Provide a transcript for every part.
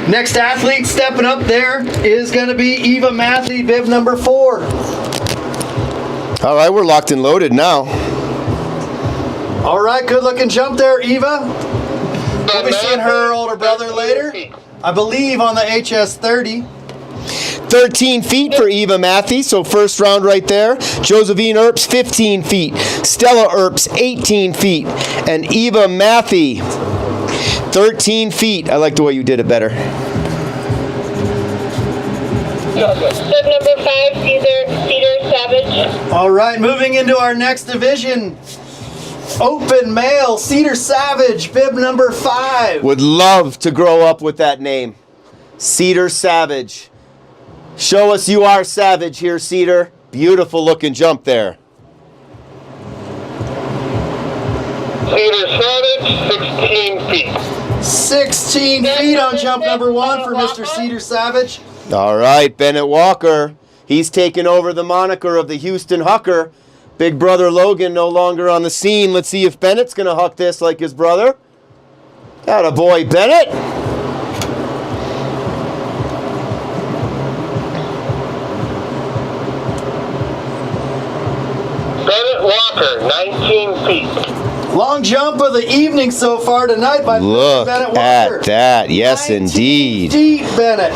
Next athlete stepping up there is going to be Eva Matthew, bib number 4. All right, we're locked and loaded now. All right, good looking jump there, Eva. We'll be seeing her older brother later, I believe on the HS30. 13 feet for Eva Matthew, so first round right there. Josephine Earps, 15 feet. Stella Earps, 18 feet. And Eva Matthew, 13 feet. I like the way you did it better. Bib number 5, Cedar Savage. All right, moving into our next division. Open male, Cedar Savage, bib number 5. Would love to grow up with that name. Cedar Savage. Show us you are savage here, Cedar. Beautiful looking jump there. Cedar Savage, 16 feet. 16 feet on jump number 1 for Mr. Cedar Savage. All right, Bennett Walker. He's taken over the moniker of the Houston Hucker. Big brother Logan no longer on the scene. Let's see if Bennett's going to huck this like his brother. Atta boy, Bennett. Bennett Walker, 19 feet. Long jump of the evening so far tonight by Look Bennett Walker. at that. Yes, 19 indeed. feet, Bennett.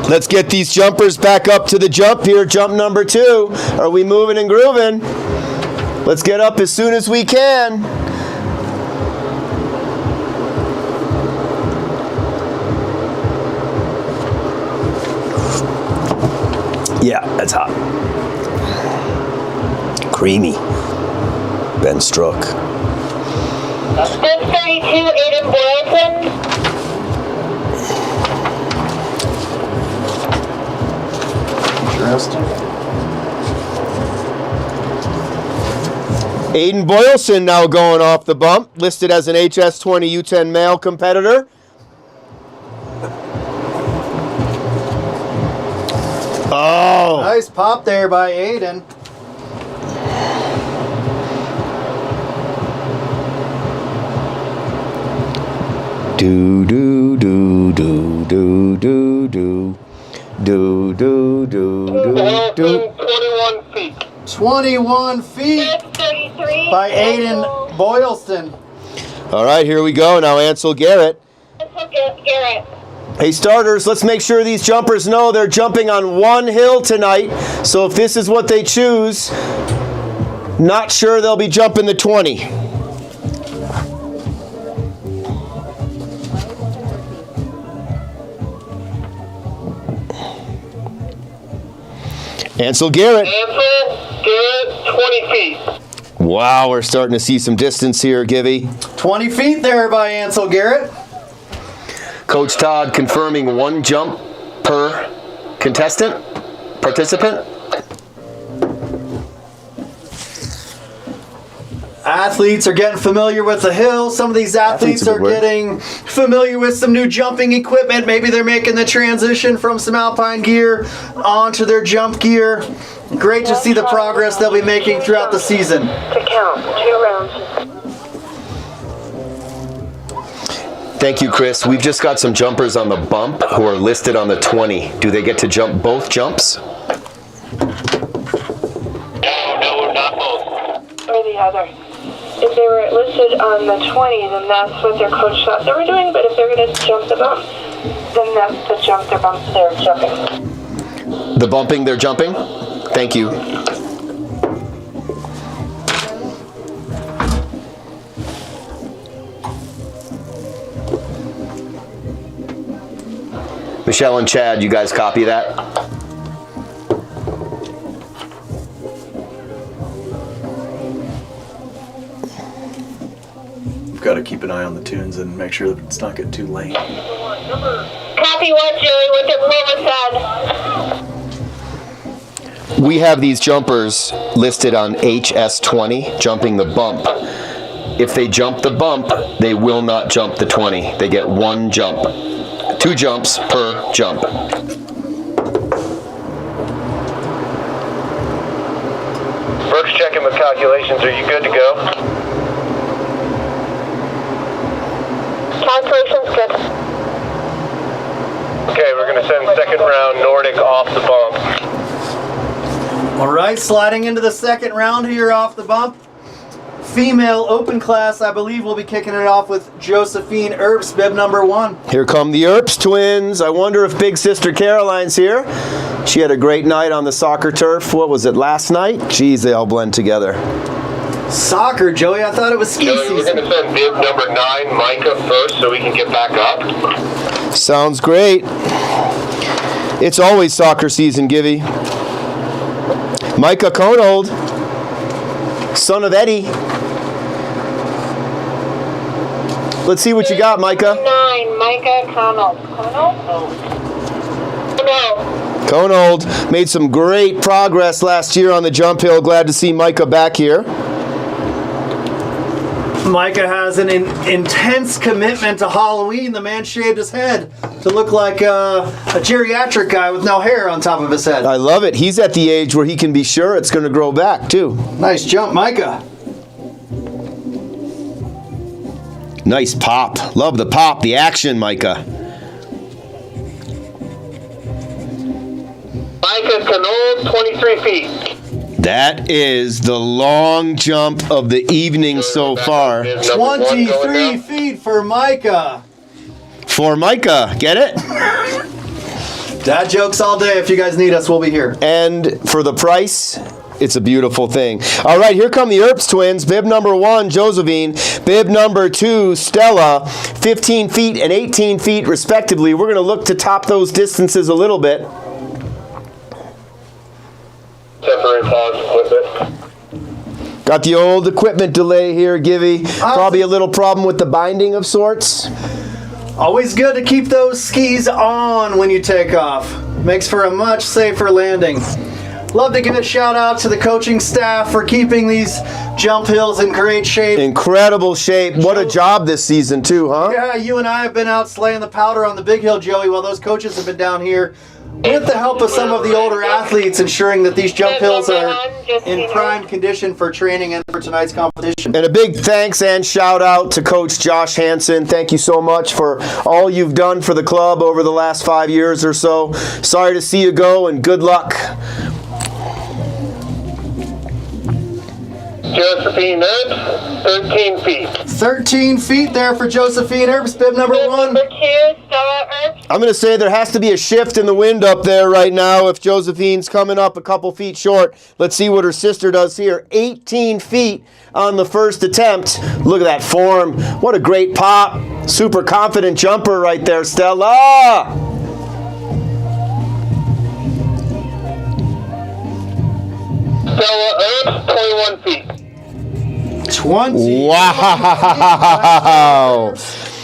Let's get these jumpers back up to the jump here. Jump number 2. Are we moving and grooving? Let's get up as soon as we can. Yeah, that's hot. Creamy. Ben Strook. Bib 32, Aiden Boylston. Interesting. Aiden Boylston now going off the bump, listed as an HS20 U10 male competitor. Oh! Nice pop there by Aiden. Do do do do do do do do do do do. 21 feet. 21 feet Bib 33. by Aiden Boylston. All right, here we go. Now Ansel Garrett. Garrett. Hey starters, let's make sure these jumpers know they're jumping on one hill tonight. So if this is what they choose, not sure they'll be jumping the 20. Ansel Garrett. Ansel Garrett, 20 feet. Wow, we're starting to see some distance here, Givy. 20 feet there by Ansel Garrett. Coach Todd confirming one jump per participant. Athletes are getting familiar with the hill. Some of these athletes are getting familiar with some new jumping equipment. Maybe they're making the transition from some alpine gear onto their jump gear. Great to see the progress they'll be making throughout the season. To count, 2 rounds. Thank you, Chris. We've just got some jumpers on the bump who are listed on the 20. Do they get to jump both jumps? No, not both. Or the other. If they were listed on the 20, then that's what their coach thought they were doing. But if they're going to jump the bump, then that's the jump they're jumping. The bumping, they're jumping? Thank you. Michelle and Chad, you guys copy that? Got to keep an eye on the tunes and make sure that it's not getting too late. Copy what, Jerry? What Diploma said. We have these jumpers listed on HS20, jumping the bump. If they jump the bump, they will not jump the 20. They get 1 jump. 2 jumps per jump. Brooks checking with calculations. Are you good to go? Calculation's good. Okay, we're going to send second round Nordic off the bump. All right, sliding into the second round here off the bump. Female open class, I believe we'll be kicking it off with Josephine Earps, bib number 1. Here come the Earps twins. I wonder if big sister Caroline's here. She had a great night on the soccer turf. What was it, last night? Geez, they all blend together. Soccer, Joey, I thought it was ski Joey, we're season. going to send bib number 9, Micah, first so we can get back up. Sounds great. It's always soccer season, Givy. Micah Conold, son of Eddie. Let's see what you got, Micah. 9, Micah Connell. No. Conold made some great progress last year on the jump hill. Glad to see Micah back here. Micah has an intense commitment to Halloween. The man shaved his head to look like a geriatric guy with no hair on top of his head. I love it. He's at the age where he can be sure it's going to grow back, too. Nice jump, Micah. Nice pop. Love the pop, the action, Micah. Micah Canold, 23 feet. That is the long jump of the evening so far. 23 feet for Micah. For Micah, get it? Dad jokes all day. If you guys need us, we'll be here. And for the price, it's a beautiful thing. All right, here come the Earps twins. Bib number 1, Josephine. Bib number 2, Stella. 15 feet and 18 feet, respectively. We're going to look to top those distances a little bit. Temporary pause equipment. Got the old equipment delay here, Givy. Probably a little problem with the binding of sorts. Always good to keep those skis on when you take off. Makes for a much safer landing. Love to give a shout out to the coaching staff for keeping these jump hills in great shape. Incredible shape. What a job this season, too, huh? Yeah, you and I have been out slaying the powder on the big hill, Joey, while those coaches have been down here with the help of some of the older athletes, ensuring that these jump hills are in prime condition for training and for tonight's competition. And a big thanks and shout out to Coach Josh Hansen. Thank you so much for all you've done for the club over the last 5 years or so. Sorry to see you go, and good luck. Josephine Earps, 13 feet. 13 feet there for Josephine Earps, bib number 1. Number 2, Stella Earps. I'm going to say there has to be a shift in the wind up there right now if Josephine's coming up a couple feet short. Let's see what her sister does here. 18 feet on the first attempt. Look at that form. What a great pop. Super confident jumper right there, Stella. Stella Earps, 21 feet. 20. Wow.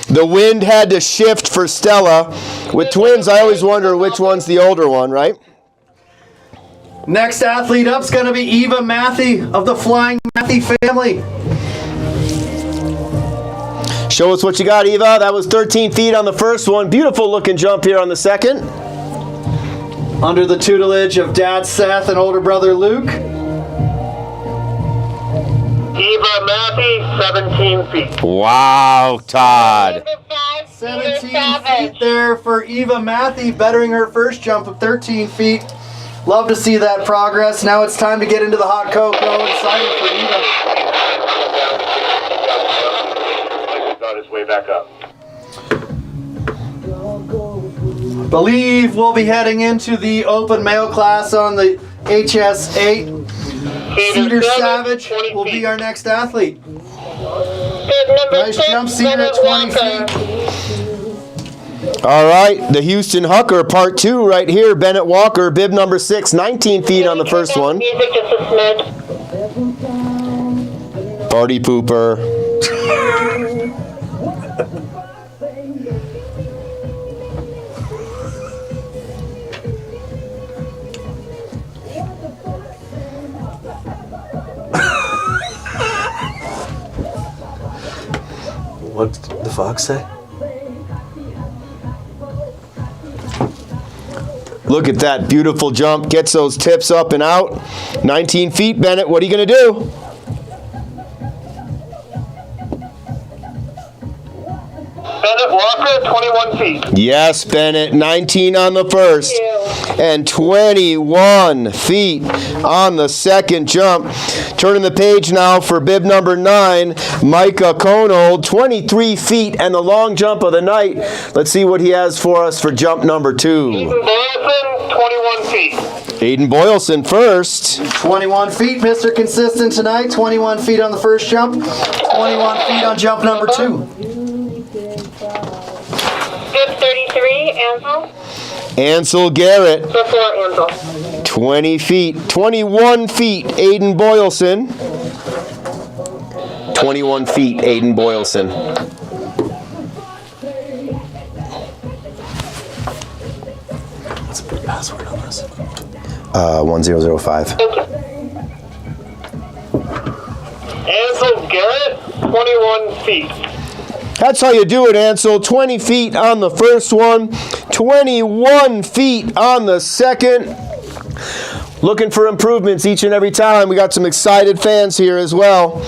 The wind had to shift for Stella. With twins, I always wonder which one's the older one, right? Next athlete up's going to be Eva Matthey of the Flying Matthey family. Show us what you got, Eva. That was 13 feet on the first one. Beautiful looking jump here on the second. Under the tutelage of Dad Seth and older brother Luke. Eva Matthew, 17 feet. Wow, Todd. 17 feet there for Eva Matthew, bettering her first jump of 13 feet. Love to see that progress. Now it's time to get into the hot cocoa. Excited for Eva. On his way back up. Believe we'll be heading into the open male class on the HS8. Cedar Savage will be our next athlete. Nice jump, Cedar, at 20 feet. All right, the Houston Hucker, part 2 right here. Bennett Walker, bib number 6, 19 feet on the first one. Music just a smidge. Party pooper. What did the fox say? Look at that beautiful jump. Gets those tips up and out. 19 feet, Bennett. What are you going to do? Bennett Walker, 21 feet. Yes, Bennett. 19 on the first. And 21 feet on the second jump. Turning the page now for bib number 9, Micah Conold, 23 feet and the long jump of the night. Let's see what he has for us for jump number 2. Boylson, 21 feet. Aiden Boylson first. 21 feet, Mr. Consistent tonight. 21 feet on the first jump. 21 feet on jump number 2. Bib 33, Ansel. Ansel Garrett. Before Ansel. 20 feet. 21 feet, Aiden Boylson. 21 feet, Aiden Boylson. What's the password on this? 1005. Thank you. Ansel Garrett, 21 feet. That's how you do it, Ansel. 20 feet on the first one. 21 feet on the second. Looking for improvements each and every time. We got some excited fans here as well.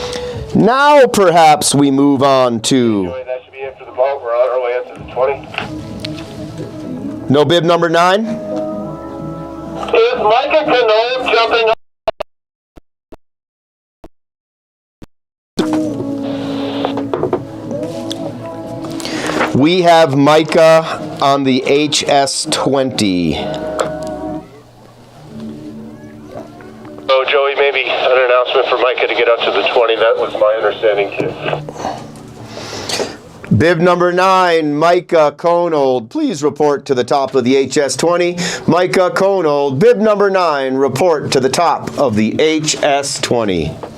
Now perhaps we move on to... That should be it for the ball. We're on our way up to the 20. No bib number 9? Is Micah Conold jumping up? We have Micah on the HS20. Oh, Joey, maybe an announcement for Micah to get up to the 20. That was my understanding, too. Bib number 9, Micah Conold. Please report to the top of the HS20. Micah Conold, bib number 9, report to the top of the HS20.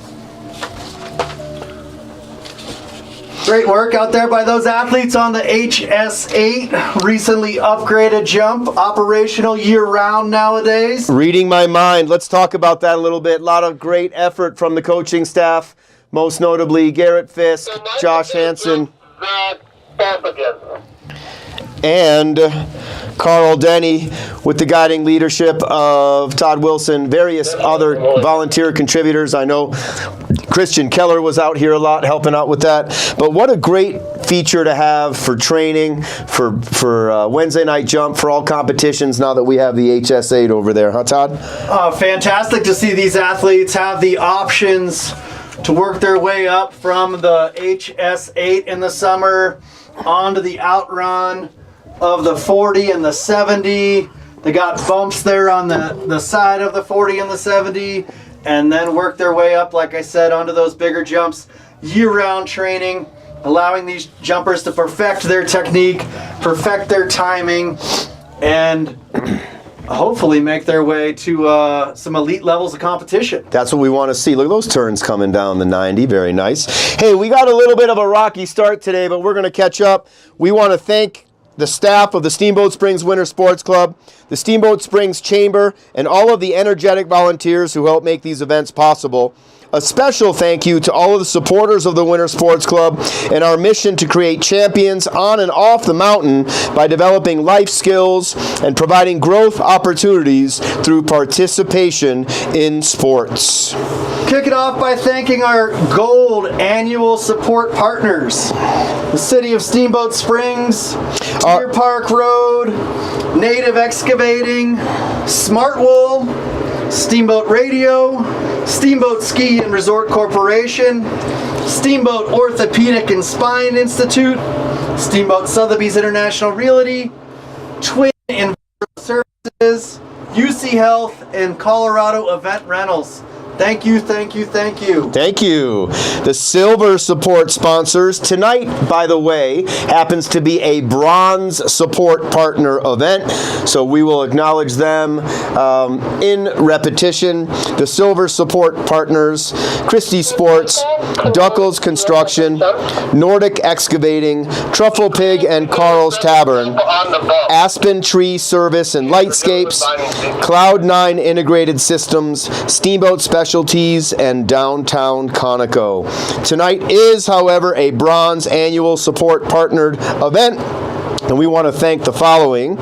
Great work out there by those athletes on the HS8. Recently upgraded jump, operational year-round nowadays. Reading my mind. Let's talk about that a little bit. A lot of great effort from the coaching staff, most notably Garrett Fisk, Josh Hansen, and Carl Denny, with the guiding leadership of Todd Wilson, various other volunteer contributors. I know Christian Keller was out here a lot helping out with that. But what a great feature to have for training, for Wednesday night jump, for all competitions now that we have the HS8 over there. Huh, Todd? Fantastic to see these athletes have the options to work their way up from the HS8 in the summer onto the outrun of the 40 and the 70. They got bumps there on the side of the 40 and the 70, and then work their way up, like I said, onto those bigger jumps. Year-round training, allowing these jumpers to perfect their technique, perfect their timing, and hopefully make their way to some elite levels of competition. That's what we want to see. Look at those turns coming down the 90. Very nice. Hey, we got a little bit of a rocky start today, but we're going to catch up. We want to thank the staff of the Steamboat Springs Winter Sports Club, the Steamboat Springs Chamber, and all of the energetic volunteers who help make these events possible. A special thank you to all of the supporters of the Winter Sports Club and our mission to create champions on and off the mountain by developing life skills and providing growth opportunities through participation in sports. Kick it off by thanking our gold annual support partners. The City of Steamboat Springs, Deer Park Road, Native Excavating, Smart Wool, Steamboat Radio, Steamboat Ski and Resort Corporation, Steamboat Orthopedic and Spine Institute, Steamboat Sotheby's International Realty, Twin Environmental Services, UC Health, and Colorado Event Rentals. Thank you, thank you, thank you. Thank you. The silver support sponsors. Tonight, by the way, happens to be a bronze support partner event, so we will acknowledge them in repetition. The silver support partners: Christie Sports, Duckles Construction, Nordic Excavating, Truffle Pig and Carl's Tavern, Aspen Tree Service and Lightscapes, Cloud9 Integrated Systems, Steamboat Specialties, and Downtown Conoco. Tonight is, however, a bronze annual support partnered event, and we want to thank the following: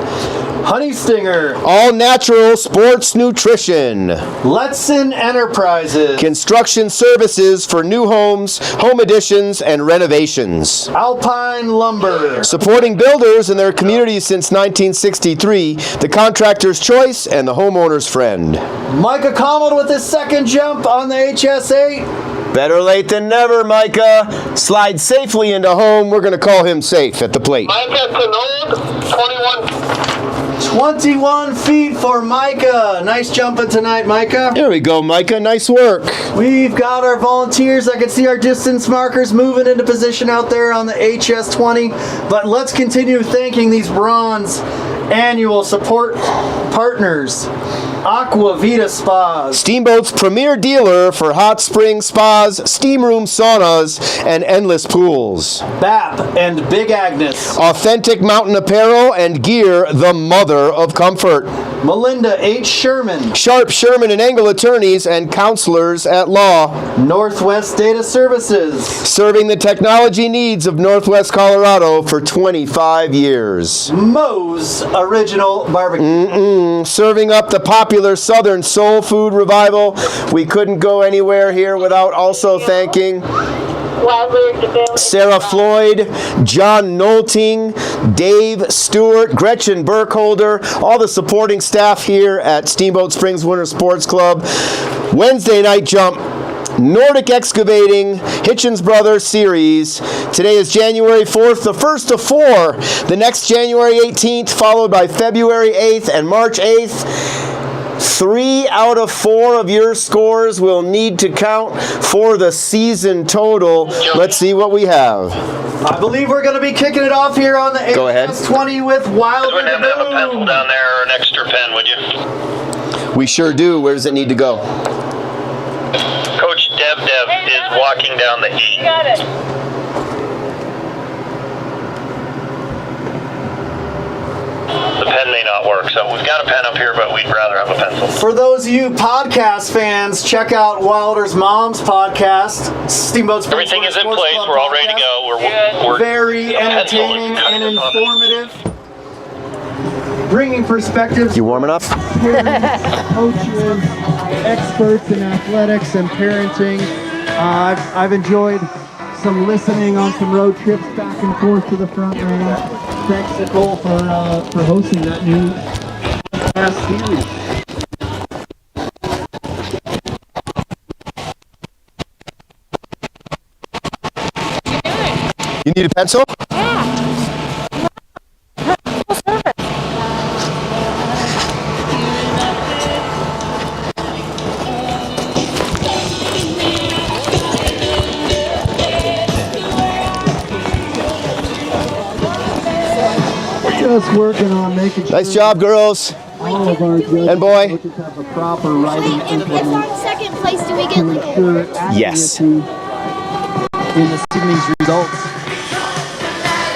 Honey Stinger, All Natural Sports Nutrition, Letson Enterprises, Construction Services for new homes, home additions, and renovations, Alpine Lumber, supporting builders in their communities since 1963, the contractor's choice and the homeowner's friend. Micah Commod with his second jump on the HS8. Better late than never, Micah. Slide safely into home. We're going to call him safe at the plate. Micah Canold, 21 feet for Micah. Nice jumping tonight, Micah. There we go, Micah. Nice work. We've got our volunteers. I can see our distance markers moving into position out there on the HS20. But let's continue thanking these bronze annual support partners. Aqua Vita Spas, Steamboat's premier dealer for hot spring spas, steam room saunas, and endless pools. BAP and Big Agnes, Authentic mountain apparel and gear, the mother of comfort. Melinda H. Sherman, Sharp, Sherman, and Engel attorneys and counselors at law. Northwest Data Services, Serving the technology needs of Northwest Colorado for 25 years. Moe's Original Barbecue, Serving up the popular Southern Soul Food Revival. We couldn't go anywhere here without also thanking Sarah Floyd, John Nolting, Dave Stewart, Gretchen Burkholder, all the supporting staff here at Steamboat Springs Winter Sports Club. Wednesday night jump, Nordic Excavating, Hitchens Brothers Series. Today is January 4th, the first of four. The next January 18th, followed by February 8th and March 8th. 3 out of 4 of your scores will need to count for the season total. Let's see what we have. I believe we're going to be kicking it off here on the Go ahead. HS20 with Wilder wouldn't have to have a pencil down there or an extra pen, would you? We sure do. Where does it need to go? Coach Dev is walking down the E. Got it. The pen may not work, so we've got a pen up here, but we'd rather have a pencil. For those of you podcast fans, check out Wilder's mom's podcast, Steamboat Springs. Everything is in Sports place. Club We're all ready to podcast. go. We're Very entertaining and informative. Bringing perspectives. You warming up? Coaches, experts in athletics and parenting. I've enjoyed some listening on some road trips back and forth to the front range. Thanks, Nicole, for hosting that new series. You need a pencil? Just working on making sure Nice job, girls. all of our judges And boy. coaches have a proper writing If we implement find second place, do we get to like ensure Yes. accuracy in this evening's results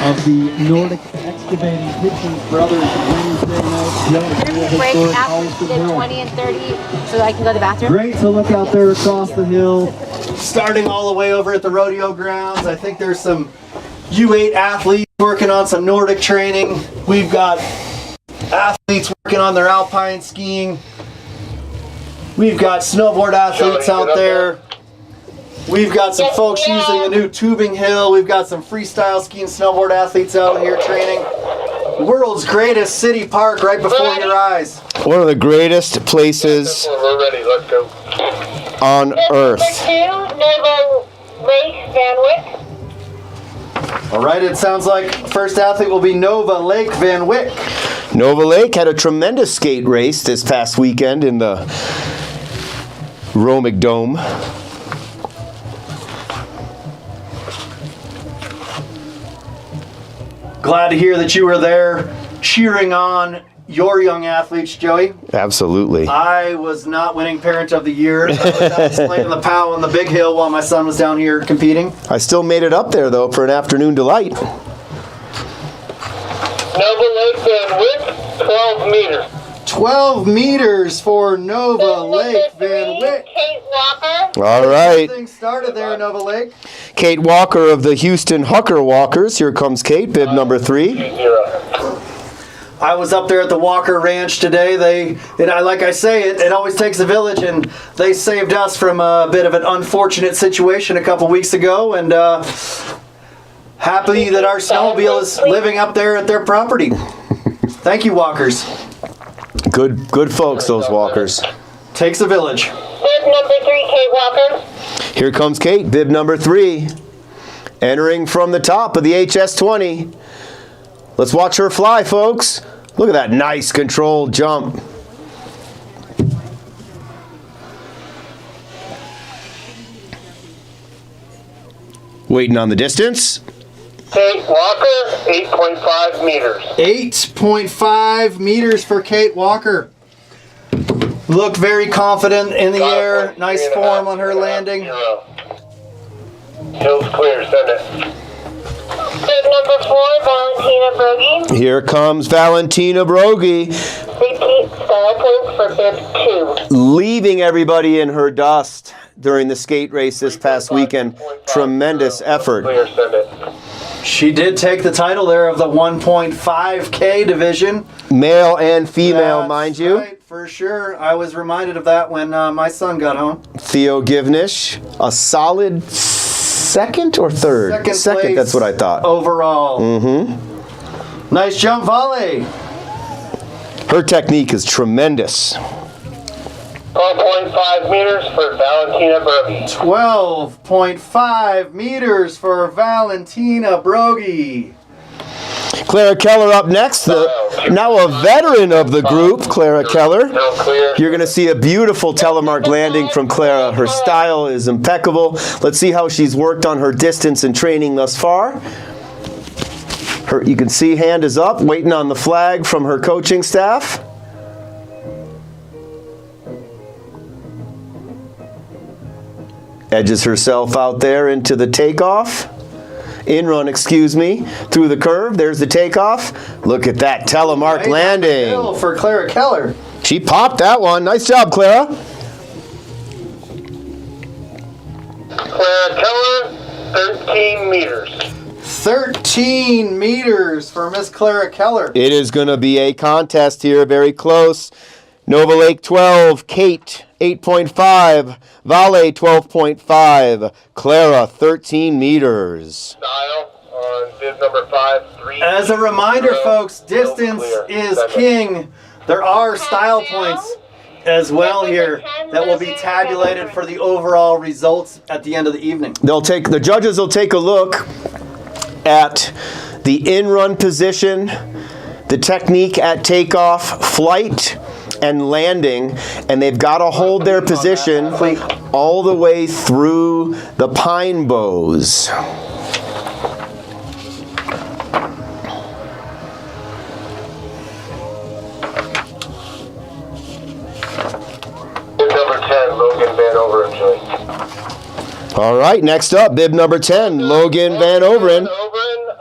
of the Nordic excavating Hitchens Brothers Wednesday night. Can we break after the 20 and 30 so I can go to the bathroom? Great to look out there across the hill. Starting all the way over at the rodeo grounds. I think there's some U8 athletes working on some Nordic training. We've got athletes working on their alpine skiing. We've got snowboard athletes out there. We've got some folks using a new tubing hill. We've got some freestyle skiing snowboard athletes out here training. World's greatest city park right before your eyes. One of the greatest places We're ready. Let's go. on Earth. Nova Lake Van Wyck. All right, it sounds like first athlete will be Nova Lake Van Wyck. Nova Lake had a tremendous skate race this past weekend in the Romic Dome. Glad to hear that you were there cheering on your young athletes, Joey. Absolutely. I was not winning Parent of the Year. I was out displaying the POW on the big hill while my son was down here competing. I still made it up there, though, for an afternoon delight. Nova Lake Van Wyck, 12 meters. 12 meters for Nova Lake Van Wyck. Kate Walker. All right. Everything started there, Nova Lake. Kate Walker of the Houston Hucker Walkers. Here comes Kate, bib number 3. 0. I was up there at the Walker Ranch today. Like I say, it always takes a village, and they saved us from a bit of an unfortunate situation a couple weeks ago, and happy that our snowmobile is living up there at their property. Thank you, Walkers. Good folks, those Walkers. Takes a village. Bib number 3, Kate Walker. Here comes Kate, bib number 3, entering from the top of the HS20. Let's watch her fly, folks. Look at that nice controlled jump. Waiting on the distance. Kate Walker, 8.5 meters. 8.5 meters for Kate Walker. Looked very confident in the air. Nice form on her landing. 0. Hill's clear, send it. Bib number 4, Valentina Brogy. Here comes Valentina Brogy, Repeat style points for bib 2. leaving everybody in her dust during the skate race this past weekend. Tremendous effort. Clear, send it. She did take the title there of the 1.5K division. Male and female, That's mind you. right, for sure. I was reminded of that when my son got home. Theo Givnish, a solid second or third? Second place That's what I thought. overall. Mm-hmm. Nice jump volley. Her technique is tremendous. 12.5 meters for Valentina Brogy. 12.5 meters for Valentina Brogy. Clara Keller up next, now a veteran of the group, Clara Keller. Hill clear. You're going to see a beautiful telemark landing from Clara. Her style is impeccable. Let's see how she's worked on her distance and training thus far. You can see hand is up, waiting on the flag from her coaching staff. Edges herself out there into the takeoff. In-run, excuse me, through the curve. There's the takeoff. Look at that telemark landing. Hill for Clara Keller. She popped that one. Nice job, Clara. Clara Keller, 13 meters. 13 meters for Miss Clara Keller. It is going to be a contest here, very close. Nova Lake 12, Kate 8.5, Vale 12.5, Clara 13 meters. Style on bib number 5, 3. As a reminder, 0. folks, Hill distance clear. is Send it. king. There are style points as well here that will be tabulated for the overall results at the end of the evening. The judges will take a look at the in-run position, the technique at takeoff, flight, and landing, and they've got to hold their position all the way through the pine bows. Bib number 10, Logan Van Overen, Joey. All right, next up, bib number 10, Logan Van Overen.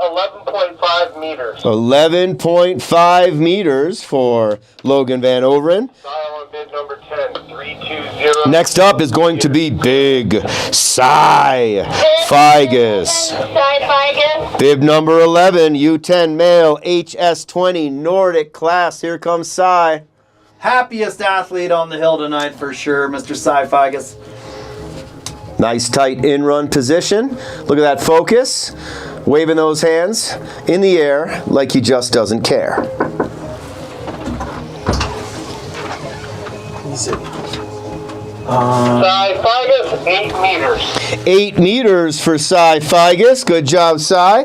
11.5 meters. meters. 11.5 meters for Logan Van Overen. Style on bid number 10, 320. Next up is going to be Big Cy Figus. Cy Figus. Bib number 11, U10 male, HS20 Nordic class. Here comes Cy. Happiest athlete on the hill tonight for sure, Mr. Cy Figus. Nice tight in-run position. Look at that focus. Waving those hands in the air like he just doesn't care. Easy. Cy Figus, 8 meters. 8 meters for Cy Figus. Good job, Cy.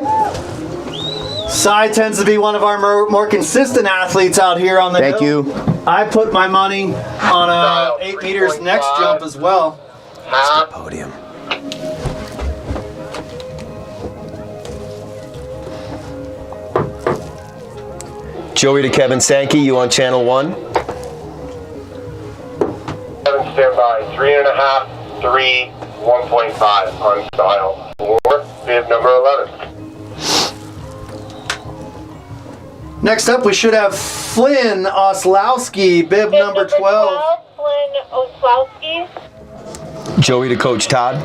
Cy tends to be one of our more consistent athletes out here on the Thank hill. you. I put my money on 8 meters next jump as well. Half. Podium. Joey to Kevin Sankey, you on channel 1. 7 stand by. 3.5, 3, 1.5 on style. 4, bib number 11. Next up, we should have Flynn Oslowski, bib number 12. Flynn Oslowski. Joey to Coach Todd.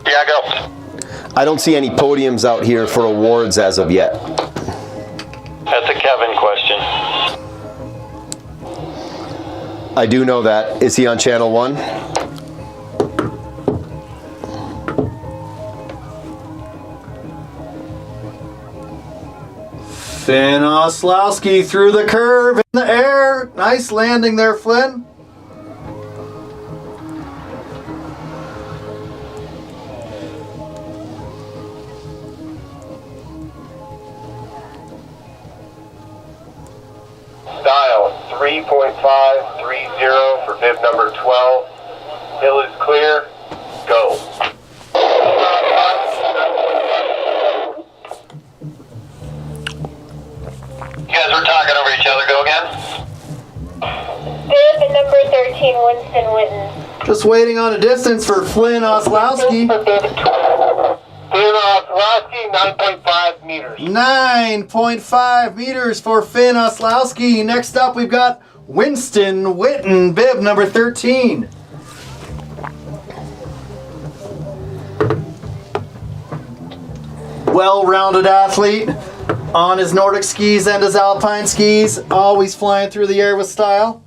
Yeah, go. I don't see any podiums out here for awards as of yet. That's a Kevin question. I do know that. Is he on channel 1? Finn Oslowski through the curve in the air. Nice landing there, Flynn. Style 3.530 for bib number 12. Hill is clear. Go. You guys were talking over each other. Go again. Bib number 13, Winston Witten. Just waiting on a distance for Flynn Oslowski. For bib 12. Oslowski, 9.5 meters. 9.5 meters for Finn Oslowski. Next up, we've got Winston Witten, bib number 13. Well-rounded athlete on his Nordic skis and his alpine skis, always flying through the air with style.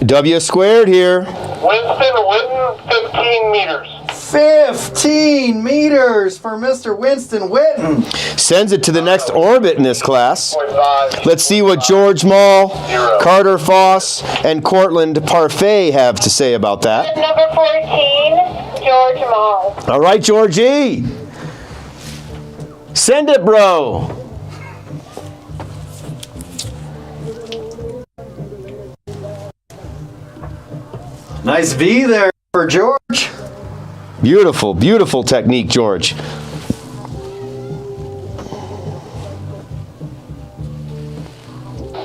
W squared here. Winston Witten, 15 meters. 15 meters for Mr. Winston Witten. Sends it to the next orbit in this class. 0.5. Let's see what George Mall, Carter Foss, and Cortland Parfait have to say about that. Number 14, George Mall. All right, Georgie. Send it, bro. Nice V there for George. Beautiful, beautiful technique, George.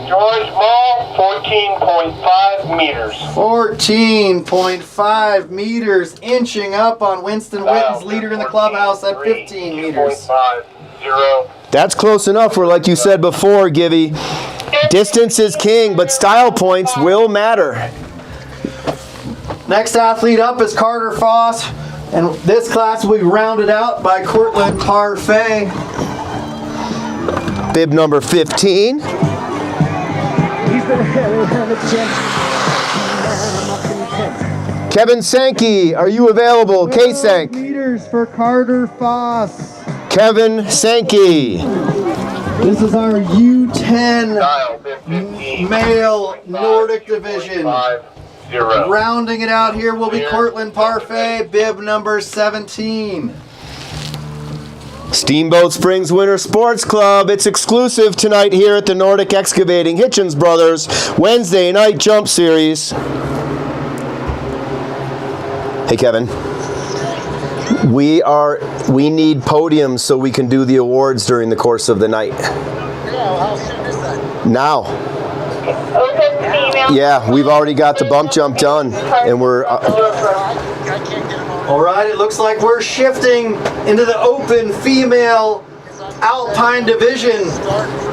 George Mall, 14.5 meters. 14.5 meters, inching up on Winston Witten's leader in the clubhouse at 15 meters. 2.50. That's close enough for, like you said before, Givy. Distance is king, but style points will matter. Next athlete up is Carter Foss, and this class will be rounded out by Cortland Parfait. Bib number 15. Kevin Sankey, are you available? K-Sank. Meters for Carter Foss. Kevin Sankey. This is our U10 Style, bib 15. male Nordic division. 2.50. Rounding it out here will be Cortland Parfait, bib number 17. Steamboat Springs Winter Sports Club. It's exclusive tonight here at the Nordic Excavating Hitchens Brothers Wednesday night jump series. Hey, Kevin. We need podiums so we can do the awards during the course of the night. How soon is that? Now. Open female. Yeah, we've already got the bump jump done, and we're. All right, it looks like we're shifting into the open female Alpine division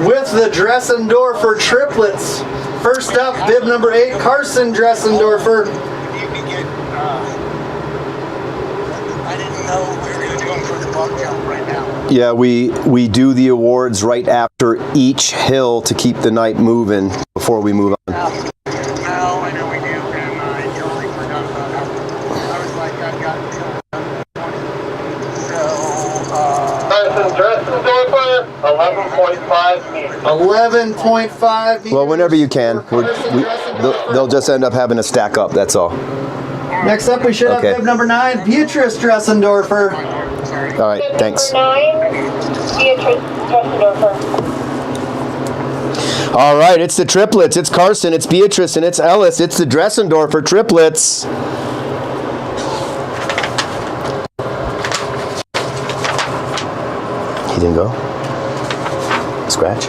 with the Dressendorfer triplets. First up, bib number 8, Carson Dressendorfer. I didn't know we were going to do them for the bug jump right now. Yeah, we do the awards right after each hill to keep the night moving before we move on. No, I know we do, and I totally forgot about it. I was like, I've got 20. So, Carson Dressendorfer, 11.5 meters. 11.5 meters. Well, whenever you can. They'll just end up having to stack up, that's all. Next up, we should have bib number 9, Beatrice Dressendorfer. All right, thanks. Number 9, Beatrice Dressendorfer. All right, it's the triplets. It's Carson, it's Beatrice, and it's Ellis. It's the Dressendorfer triplets. He didn't go? Scratch?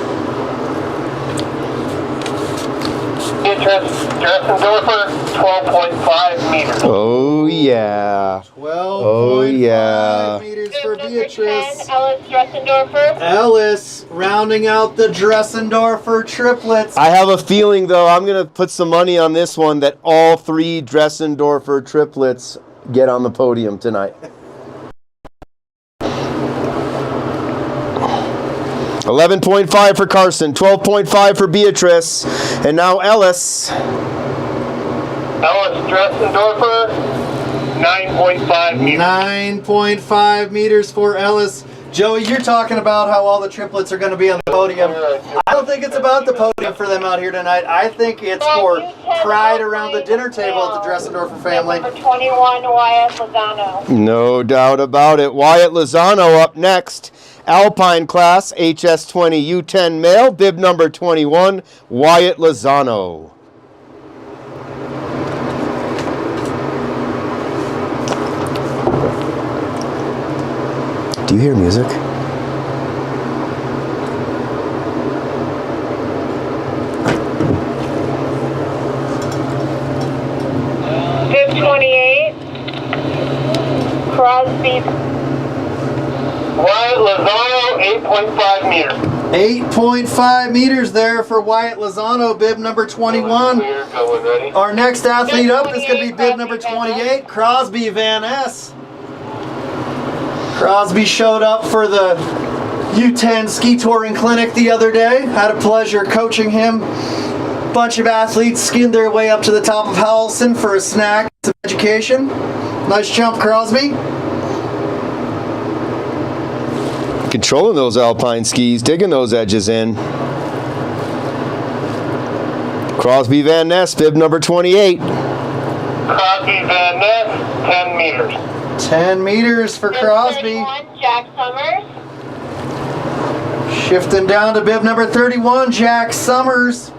Beatrice Dressendorfer, 12.5 meters. Oh, yeah. 12.5 meters for Number Beatrice. 10, Ellis Dressendorfer. Ellis rounding out the Dressendorfer triplets. I have a feeling, though, I'm going to put some money on this one that all 3 Dressendorfer triplets get on the podium tonight. 11.5 for Carson, 12.5 for Beatrice, and now Ellis. Ellis Dressendorfer, 9.5 meters. 9.5 meters for Ellis. Joey, you're talking about how all the triplets are going to be on the podium. I don't think it's about the podium for them out here tonight. I think it's for pride around the dinner table at the Dressendorfer family. Number 21, Wyatt Lozano. No doubt about it. Wyatt Lozano up next. Alpine class, HS20 U10 male, bib number 21, Wyatt Lozano. Do you hear music? Bib 28, Crosby. Wyatt Lozano, 8.5 meters. 8.5 meters there for Wyatt Lozano, bib number 21. Clear, going ready. Our next athlete up is going to be bib number 28, Crosby Van Ness. Crosby showed up for the U10 ski touring clinic the other day. Had a pleasure coaching him. Bunch of athletes skied their way up to the top of Howelson for a snack, some education. Nice jump, Crosby. Controlling those alpine skis, digging those edges in. Crosby Van Ness, bib number 28. Crosby Van Ness, 10 meters. 10 meters for Crosby. 31, Jack Summers. Shifting down to bib number 31, Jack Summers.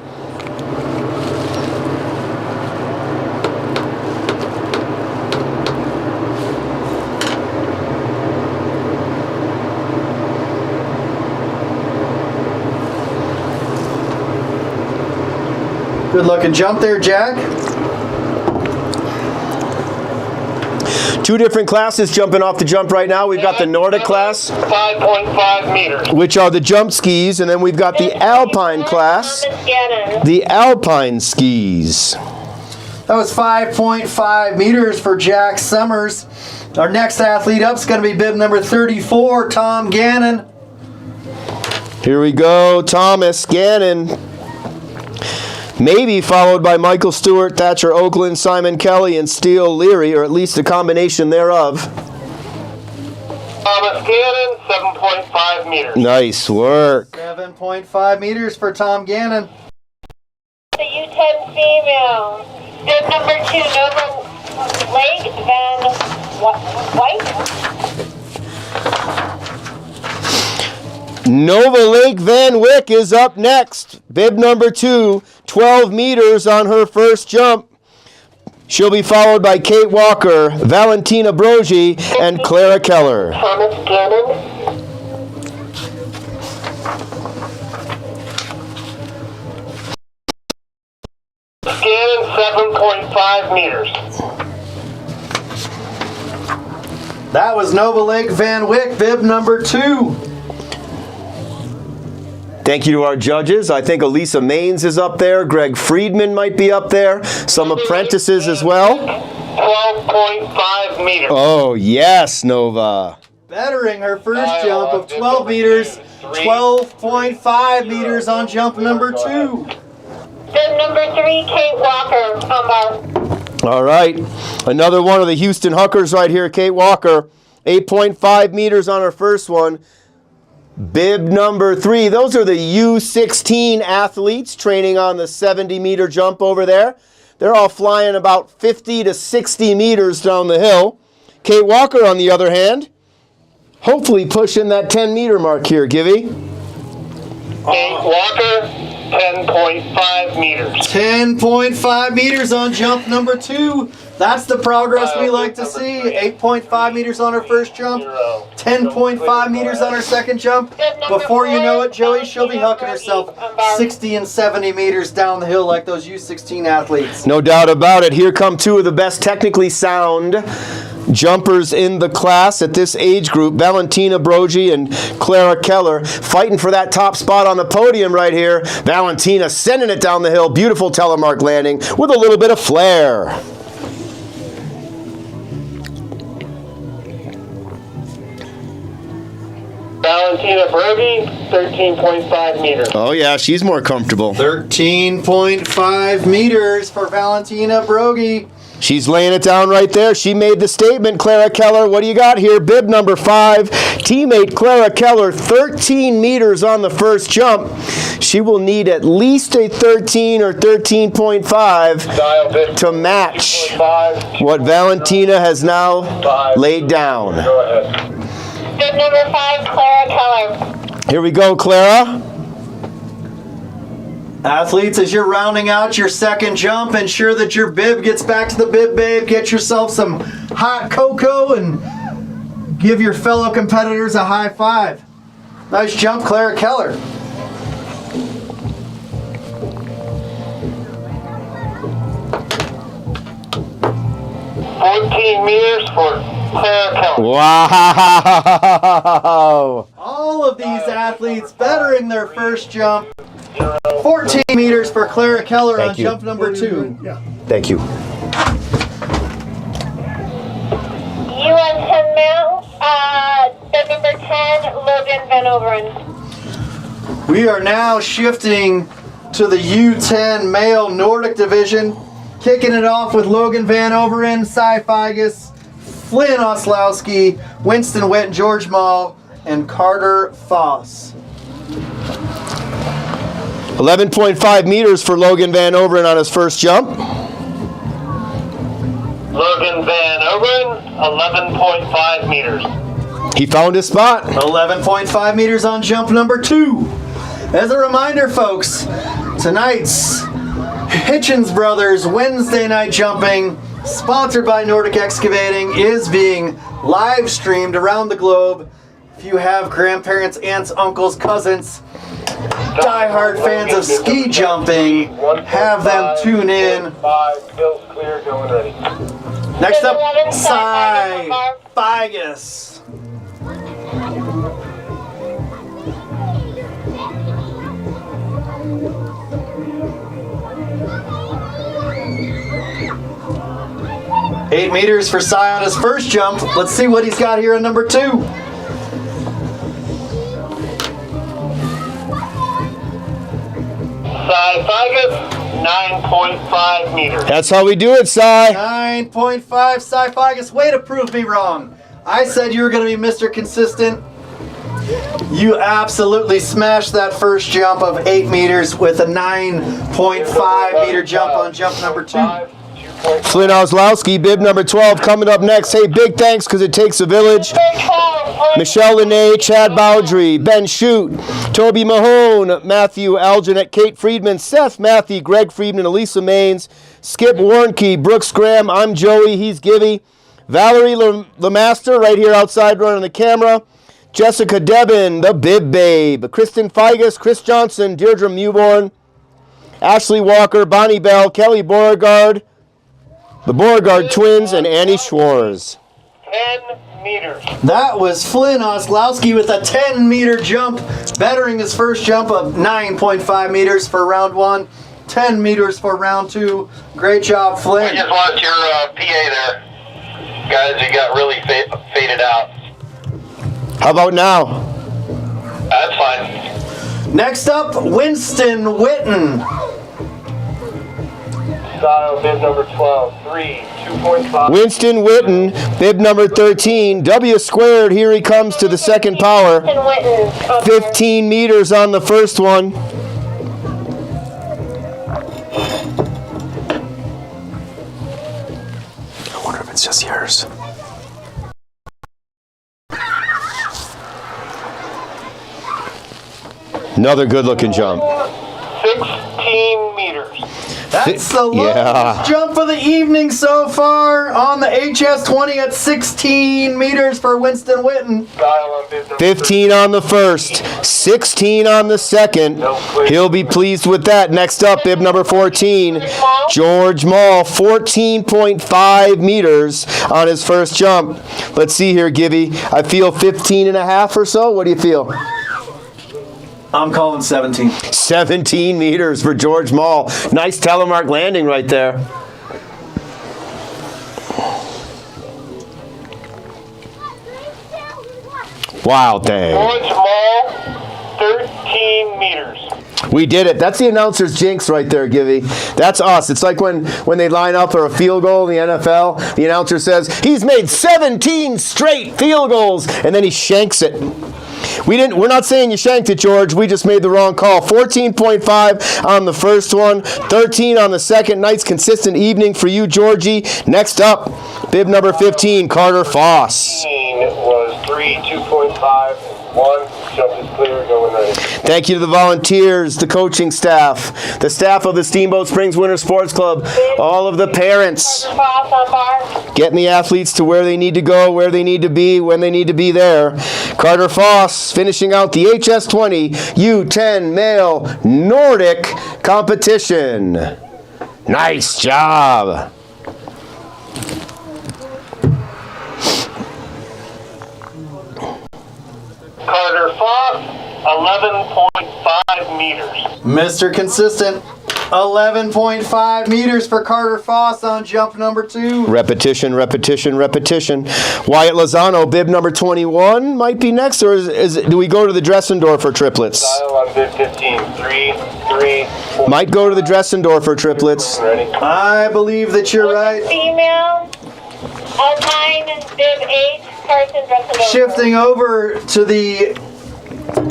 Good looking jump there, Jack. 2 different classes jumping off the jump right now. We've got the Nordic class, 5.5 meters. which are the jump skis, and then we've got the Alpine class, Thomas Gannon. the Alpine skis. That was 5.5 meters for Jack Summers. Our next athlete up is going to be bib number 34, Tom Gannon. Here we go, Thomas Gannon. Maybe followed by Michael Stewart, Thatcher Oakland, Simon Kelly, and Steele Leary, or at least a combination thereof. Thomas Gannon, 7.5 meters. Nice work. 7.5 meters for Tom Gannon. The U10 female. Bib number 2, Nova Lake Van White. Nova Lake Van Wyck is up next. Bib number 2, 12 meters on her first jump. She'll be followed by Kate Walker, Valentina Brogy, and Clara Keller. Thomas Gannon. Gannon, 7.5 meters. That was Nova Lake Van Wyck, bib number 2. Thank you to our judges. I think Elisa Maines is up there. Greg Friedman might be up there. Some apprentices as well. 12.5 meters. Oh, yes, Nova. Bettering her first jump of 12 meters, 12.5 meters on jump number 2. Bib number 3, Kate Walker, bar. All right. Another one of the Houston Huckers right here, Kate Walker. 8.5 meters on her first one. Bib number 3. Those are the U16 athletes training on the 70-meter jump over there. They're all flying about 50 to 60 meters down the hill. Kate Walker, on the other hand, hopefully pushing that 10-meter mark here, Givy. Kate Walker, 10.5 meters. 10.5 meters on jump number 2. That's the progress we like to see. 8.5 meters on her first jump, 10.5 meters on her second jump. Before you know it, Joey, she'll be hucking herself 60 and 70 meters down the hill like those U16 athletes. No doubt about it. Here come two of the best technically sound jumpers in the class at this age group, Valentina Brogy and Clara Keller, fighting for that top spot on the podium right here. Valentina sending it down the hill. Beautiful telemark landing with a little bit of flair. Valentina Brogy, 13.5 meters. Oh yeah, she's more comfortable. 13.5 meters for Valentina Brogy. She's laying it down right there. She made the statement, Clara Keller. What do you got here? Bib number 5. Teammate Clara Keller, 13 meters on the first jump. She will need at least a 13 or 13.5 to match what Valentina has now laid down. Go ahead. Bib number 5, Clara Keller. Here we go, Clara. Athletes, as you're rounding out your second jump, ensure that your bib gets back to the bib babe. Get yourself some hot cocoa and give your fellow competitors a high five. Nice jump, Clara Keller. meters for Clara Keller. Wow. All of these athletes bettering their first jump. 14 meters for Clara Keller on jump number 2. Thank you. UN 10 male, bib number 10, Logan Van Overen. We are now shifting to the U10 male Nordic division. Kicking it off with Logan Van Overen, Cy Figus, Flynn Oslowski, Winston Witt, George Mall, and Carter Foss. 11.5 meters for Logan Van Overen on his first jump. Logan Van Overen, 11.5 meters. He found his spot. 11.5 meters on jump number 2. As a reminder, folks, tonight's Hitchens Brothers Wednesday night jumping, sponsored by Nordic Excavating, is being live streamed around the globe. If you have grandparents, aunts, uncles, cousins, diehard fans of ski jumping, have them tune in. 5, Bill's clear, going ready. Next up, Cy Figus. Eight meters for Cy on his first jump. Let's see what he's got here on number 2. Cy Figus, 9.5 meters. That's how we do it, Cy. 9.5 Cy Figus. Way to prove me wrong. I said you were going to be Mr. Consistent. You absolutely smashed that first jump of 8 meters with a 9.5 meter jump on jump number 2. Flynn Oslowski, bib number 12, coming up next. Hey, big thanks because it takes a village. Michelle Lene, Chad Bowdry, Ben Shute, Toby Mahone, Matthew Alginet, Kate Friedman, Seth Matthew, Greg Friedman, Elisa Maines, Skip Warnke, Brooks Graham, I'm Joey, he's Givy, Valerie Lemaster right here outside running the camera, Jessica Devin, the Bib Babe, Kristen Figus, Chris Johnson, Deirdre Mewborn, Ashley Walker, Bonnie Bell, Kelly Beauregard, the Beauregard twins, and Annie Schwartz. 10 meters. That was Flynn Oslowski with a 10-meter jump, bettering his first jump of 9.5 meters for round 1, 10 meters for round 2. Great job, We Flynn. just lost your PA there. Guys, you got really faded out. How about now? That's fine. Next up, Winston Witten. Style bib number 12, 3, 2.5. Winston Witten, bib number 13, W squared, here he comes to the second power. 15 meters on the first one. I wonder if it's just yours. Another good-looking jump. 16 meters. That's the longest jump of the evening so far on the HS20 at 16 meters for Winston Witten. Style on bib number 15 on the first, 16 on the second. He'll be pleased with that. Next up, bib number 14, George Mall, 14.5 meters on his first jump. Let's see here, Gibby. I feel 15 and a half or so. What do you feel? I'm calling 17. 17 meters for George Mall. Nice telemark landing right there. Wow, dang. George Mall, 13 meters. We did it. That's the announcer's jinx right there, Givy. That's us. It's like when they line up for a field goal in the NFL, the announcer says, he's made 17 straight field goals, and then he shanks it. We're not saying you shanked it, George. We just made the wrong call. 14.5 on the first one, 13 on the second. Nice consistent evening for you, Georgie. Next up, bib number 15, Carter Foss. 15 was 3, 2.5, 1. Jump is clear, going ready. Thank you to the volunteers, the coaching staff, the staff of the Steamboat Springs Winter Sports Club, all of the parents, getting the athletes to where they need to go, where they need to be, when they need to be there. Carter Foss finishing out the HS20 U10 male Nordic competition. Nice job. Carter Foss, 11.5 meters. Mr. Consistent, 11.5 meters for Carter Foss on jump number 2. Repetition, repetition, repetition. Wyatt Lozano, bib number 21, might be next, or do we go to the Dressendorfer triplets? Style on bib 15, 3, 4. Might go to the Dressendorfer triplets. Ready? I believe that you're right. Female, Alpine, bib 8, Carson, Dressendorfer. Shifting over to the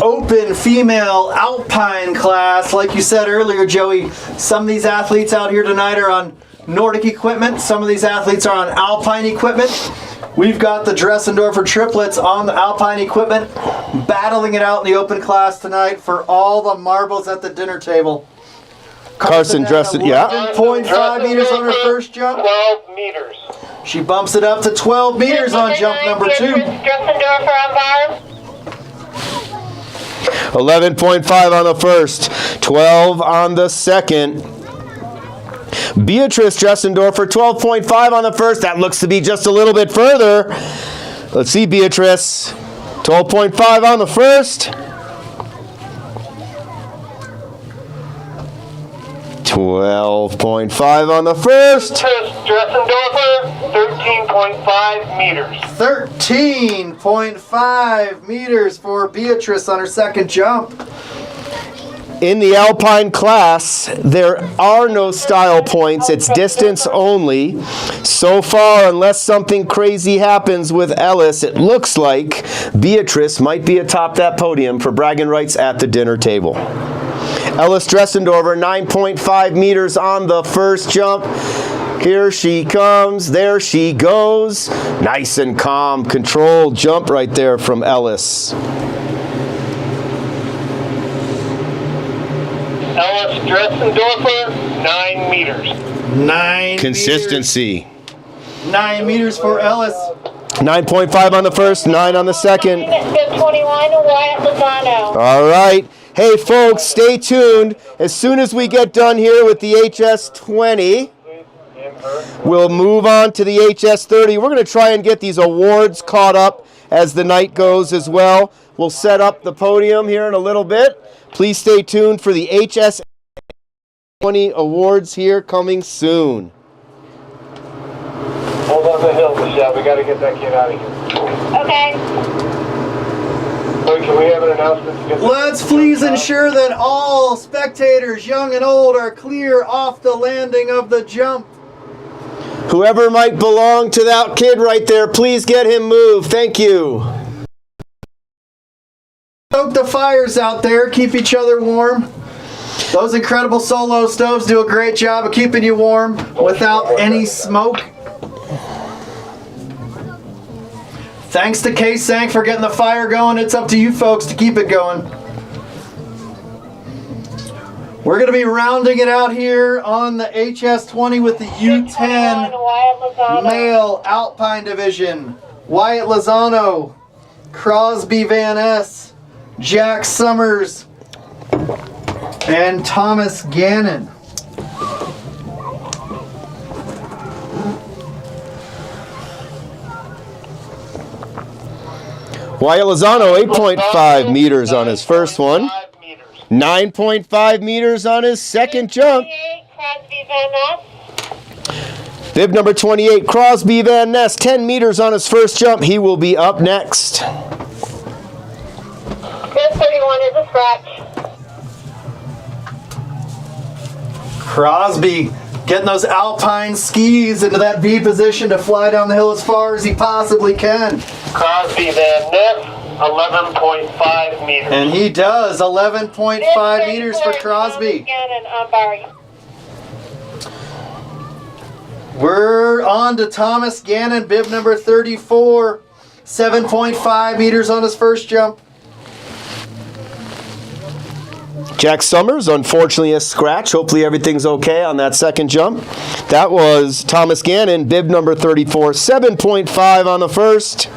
open female Alpine class. Like you said earlier, Joey, some of these athletes out here tonight are on Nordic equipment. Some of these athletes are on Alpine equipment. We've got the Dressendorfer triplets on the Alpine equipment, battling it out in the open class tonight for all the marbles at the dinner table. Carson Dressen, yeah. 11.5 meters on her first jump. 12 meters. She bumps it up to 12 meters on jump number 2. Dressendorfer on bar. 11.5 on the first, 12 on the second. Beatrice Dressendorfer, 12.5 on the first. That looks to be just a little bit further. Let's see, Beatrice. 12.5 on the first. 12.5 on the first. Dressendorfer, 13.5 meters. 13.5 meters for Beatrice on her second jump. In the Alpine class, there are no style points. It's distance only. So far, unless something crazy happens with Ellis, it looks like Beatrice might be atop that podium for bragging rights at the dinner table. Ellis Dressendorfer, 9.5 meters on the first jump. Here she comes. There she goes. Nice and calm, controlled jump right there from Ellis. Ellis Dressendorfer, 9 meters. 9 Consistency. Meters. 9 meters for Ellis. 9.5 on the first, 9 on the second. Bib 21, Wyatt Lozano. All right. Hey, folks, stay tuned. As soon as we get done here with the HS20, we'll move on to the HS30. We're going to try and get these awards caught up as the night goes as well. We'll set up the podium here in a little bit. Please stay tuned for the HS20 awards here coming soon. Hold on the hill, Michelle. We got to get that kid out of here. Okay. Wait, can we have an announcement? To get Let's please ensure that all spectators, young and old, are clear off the landing of the jump. Whoever might belong to that kid right there, please get him moved. Thank you. Stoke the fires out there. Keep each other warm. Those incredible solo stoves do a great job of keeping you warm without any smoke. Thanks to K-Sank for getting the fire going. It's up to you folks to keep it going. We're going to be rounding it out here on the HS20 with the U10 male Alpine division. Wyatt Lozano, Crosby Van Ness, Jack Summers, and Thomas Gannon. Wyatt Lozano, 8.5 meters on his first one. 9.5 meters on his second jump. Bib number 28, Crosby Van Ness, 10 meters on his first jump. He will be up next. Bib 31 is a scratch. Crosby getting those Alpine skis into that V position to fly down the hill as far as he possibly can. Crosby Van Ness, 11.5 meters. And he does, 11.5 meters for Crosby. We're on to Thomas Gannon, bib number 34, 7.5 meters on his first jump. Jack Summers, unfortunately a scratch. Hopefully everything's okay on that second jump. That was Thomas Gannon, bib number 34, 7.5 on the first.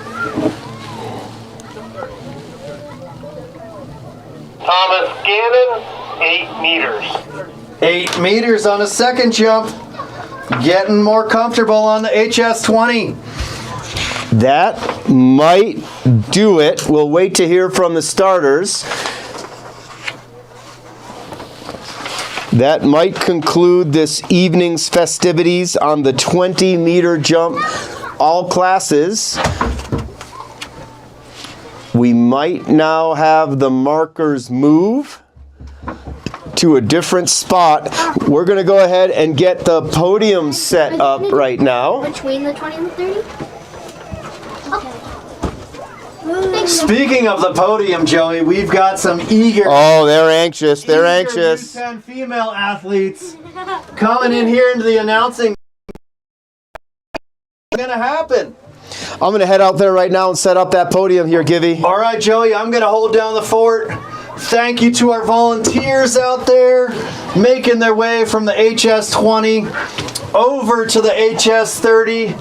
Thomas Gannon, 8 meters. 8 meters on his second jump. Getting more comfortable on the HS20. That might do it. We'll wait to hear from the starters. That might conclude this evening's festivities on the 20-meter jump, all classes. We might now have the markers move to a different spot. We're going to go ahead and get the podium set up right now. Between the 20 and the 30? Okay. Speaking of the podium, Joey, we've got some eager... Oh, they're anxious. They're anxious. U10 female athletes coming in here into the announcing. What's going to happen? I'm going to head out there right now and set up that podium here, Givy. All right, Joey, I'm going to hold down the fort. Thank you to our volunteers out there making their way from the HS20 over to the HS30.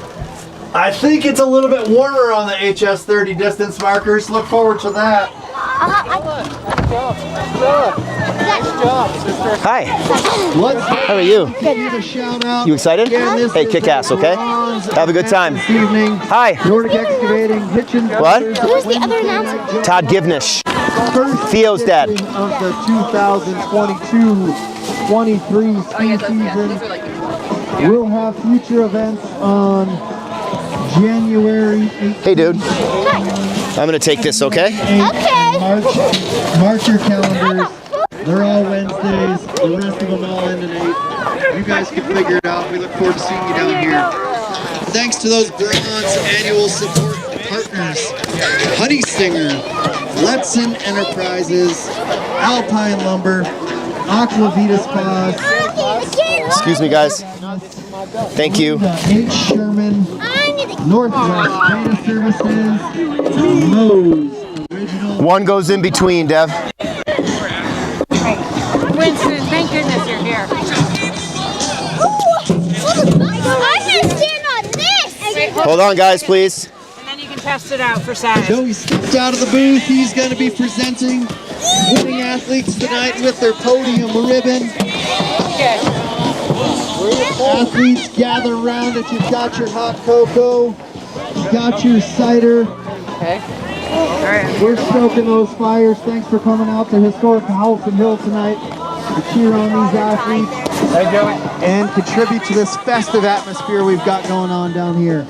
I think it's a little bit warmer on the HS30 distance markers. Look forward to that. Hi. How are you? Shout out. You excited? Hey, kick ass, okay? Have a good time. This evening. Hi. Nordic Excavating, Hitchens. What? Who's the other announcer? Todd Givnish. First Theo's dad. edition of the 2022-23 ski season. We'll have future events on January 18th. Hey, dude. I'm going to take this, okay? Okay. Mark your calendars. They're all Wednesdays. The rest of them all end at 8. You guys can figure it out. We look forward to seeing you down here. Thanks to those bronze annual support partners. Honey Stinger, Letson Enterprises, Alpine Lumber, Aquavita Spas. Excuse me, guys. Thank you. H. Sherman, Northwest Data Services, Lowe's. One goes in between, Dev. Winston, thank goodness you're here. I can stand on this. Hold on, guys, please. And then you can test it out for Saturday. Joey stepped out of the booth. He's going to be presenting winning athletes tonight with their podium ribbon. Okay. Athletes, gather around if you've got your hot cocoa, you've got your cider. Okay. All right. We're stoking those fires. Thanks for coming out to historic Halston Hill tonight to cheer on these athletes and contribute to this festive atmosphere we've got going on down here.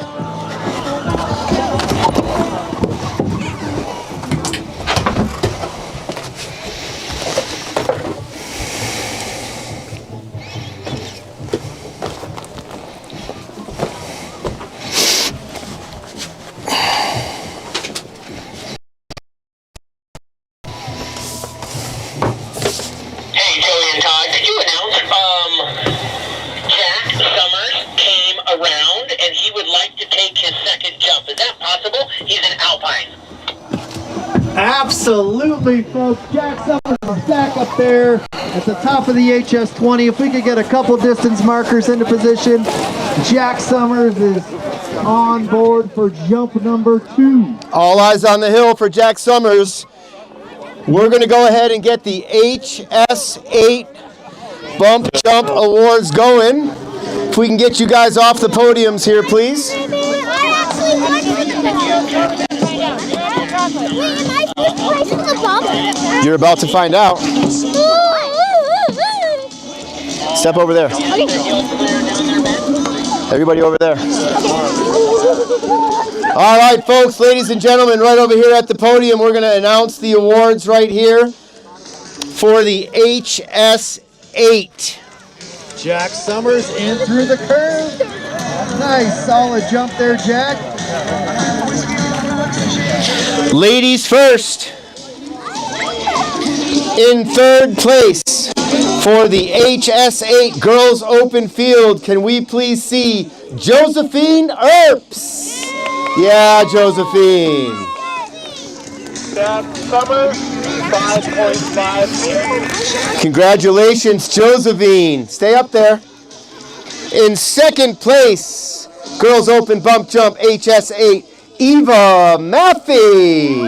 Hey, Joey and Todd, could you announce, Jack Summers came around and he would like to take his second jump. Is that possible? He's an Alpine. Absolutely, folks. Jack Summers is back up there at the top of the HS20. If we could get a couple distance markers into position, Jack Summers is on board for jump number 2. All eyes on the hill for Jack Summers. We're going to go ahead and get the HS8 Bump Jump Awards going. If we can get you guys off the podiums here, please. You're about to find out. Step over there. Everybody over there. All right, folks, ladies and gentlemen, right over here at the podium, we're going to announce the awards right here for the HS8. Jack Summers in through the curve. Nice, solid jump there, Jack. Ladies first. In third place for the HS8 Girls Open Field, can we please see Josephine Earps? Yeah, Josephine. Jack Summers, 5.5. Congratulations, Josephine. Stay up there. In second place, Girls Open Bump Jump HS8, Eva Maffey.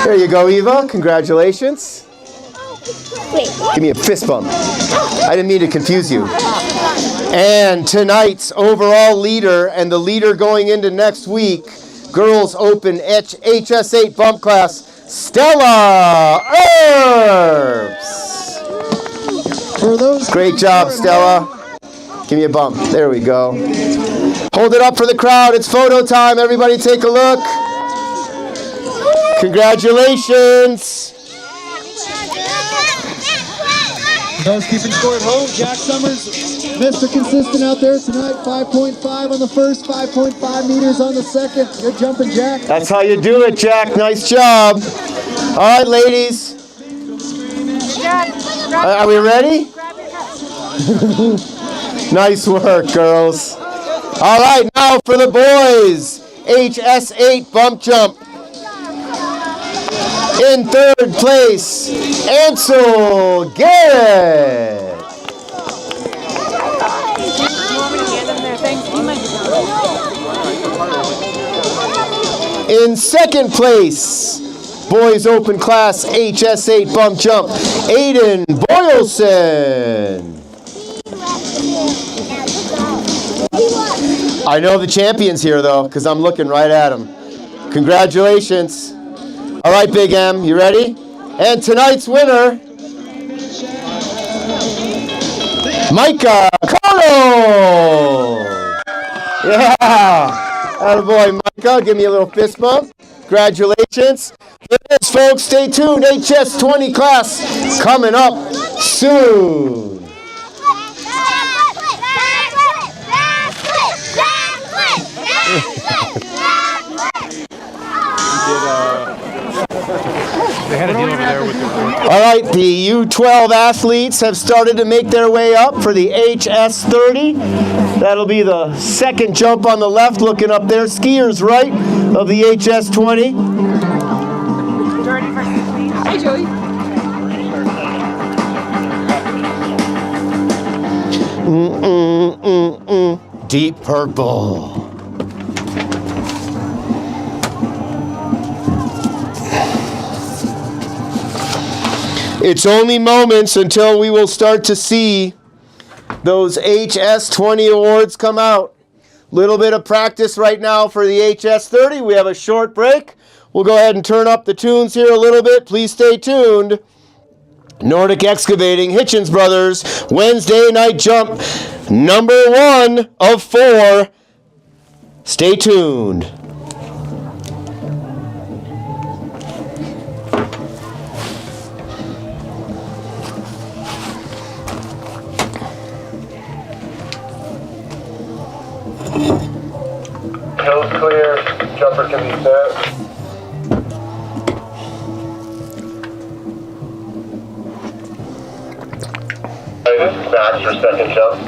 There you go, Eva. Congratulations. Wait. Give me a fist bump. I didn't mean to confuse you. And tonight's overall leader and the leader going into next week, Girls Open HS8 Bump Class, Stella Earps. For those Great job, Stella. Give me a bump. There we go. Hold it up for the crowd. It's photo time. Everybody take a look. Congratulations. Those keeping score at home, Jack Summers, Mr. Consistent out there tonight, 5.5 on the first, 5.5 meters on the second. Good jumping, Jack. That's how you do it, Jack. Nice job. All right, ladies. Are we ready? Nice work, girls. All right, now for the boys. HS8 Bump Jump. In third place, Ansel Garrett. In second place, Boys Open Class HS8 Bump Jump, Aiden Boylson. I know the champion's here, though, because I'm looking right at him. Congratulations. All right, Big M, you ready? And tonight's winner, Micah Connell. Yeah. Attaboy, Micah. Give me a little fist bump. Congratulations. Yes, folks, stay tuned. HS20 class coming up soon. They had a deal over there with the... All right, the U12 athletes have started to make their way up for the HS30. That'll be the second jump on the left, looking up there. Skiers right of the HS20. Hi, Joey. Deep Purple. It's only moments until we will start to see those HS20 awards come out. Little bit of practice right now for the HS30. We have a short break. We'll go ahead and turn up the tunes here a little bit. Please stay tuned. Nordic Excavating, Hitchens Brothers, Wednesday night jump, number 1 of 4. Stay tuned. Hill's clear, jumper can be set. Hey, this is Max for second jump.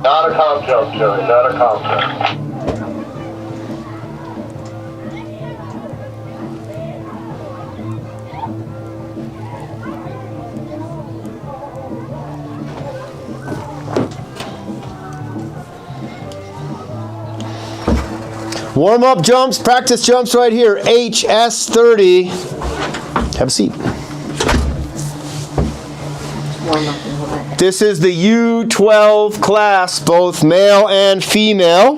Not a comp jump, Joey, not a comp jump. Warm-up jumps, practice jumps right here. HS30. Have a seat. This is the U12 class, both male and female.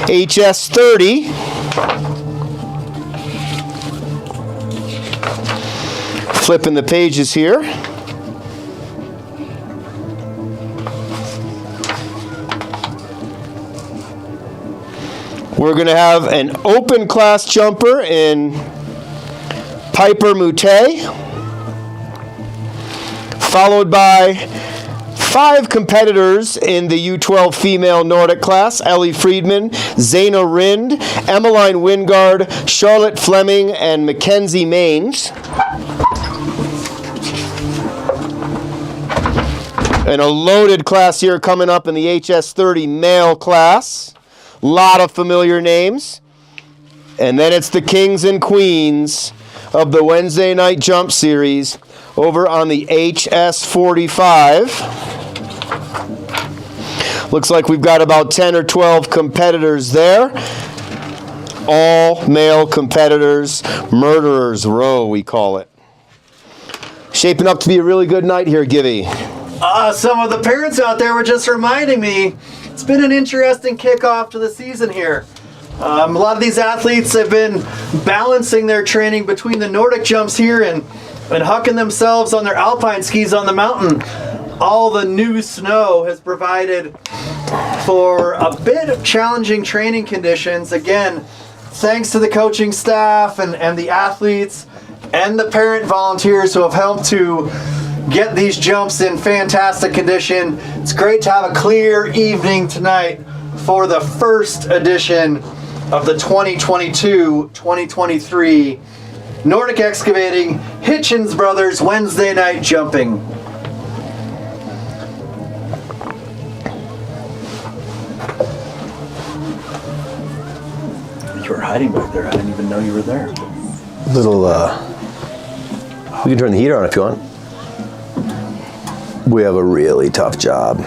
HS30. Flipping the pages here. We're going to have an open class jumper in Piper Moutet, followed by 5 competitors in the U12 female Nordic class: Ellie Friedman, Zaina Rind, Emmeline Wingard, Charlotte Fleming, and Mackenzie Maines. And a loaded class here coming up in the HS30 male class. Lot of familiar names. And then it's the kings and queens of the Wednesday night jump series over on the HS45. Looks like we've got about 10 or 12 competitors there. All male competitors, murderers row we call it. Shaping up to be a really good night here, Givy. Some of the parents out there were just reminding me, it's been an interesting kickoff to the season here. A lot of these athletes have been balancing their training between the Nordic jumps here and hucking themselves on their alpine skis on the mountain. All the new snow has provided for a bit of challenging training conditions. Again, thanks to the coaching staff and the athletes and the parent volunteers who have helped to get these jumps in fantastic condition. It's great to have a clear evening tonight for the first edition of the 2022-2023 Nordic Excavating Hitchens Brothers Wednesday night jumping. You were hiding back there. I didn't even know you were there. We can turn the heater on if you want. We have a really tough job.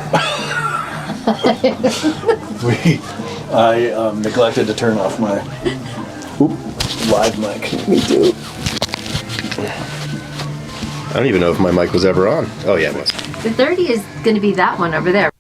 I neglected to turn off my live mic. Me too. I don't even know if my mic was ever on. Oh yeah, it was. The 30 is going to be that one over there.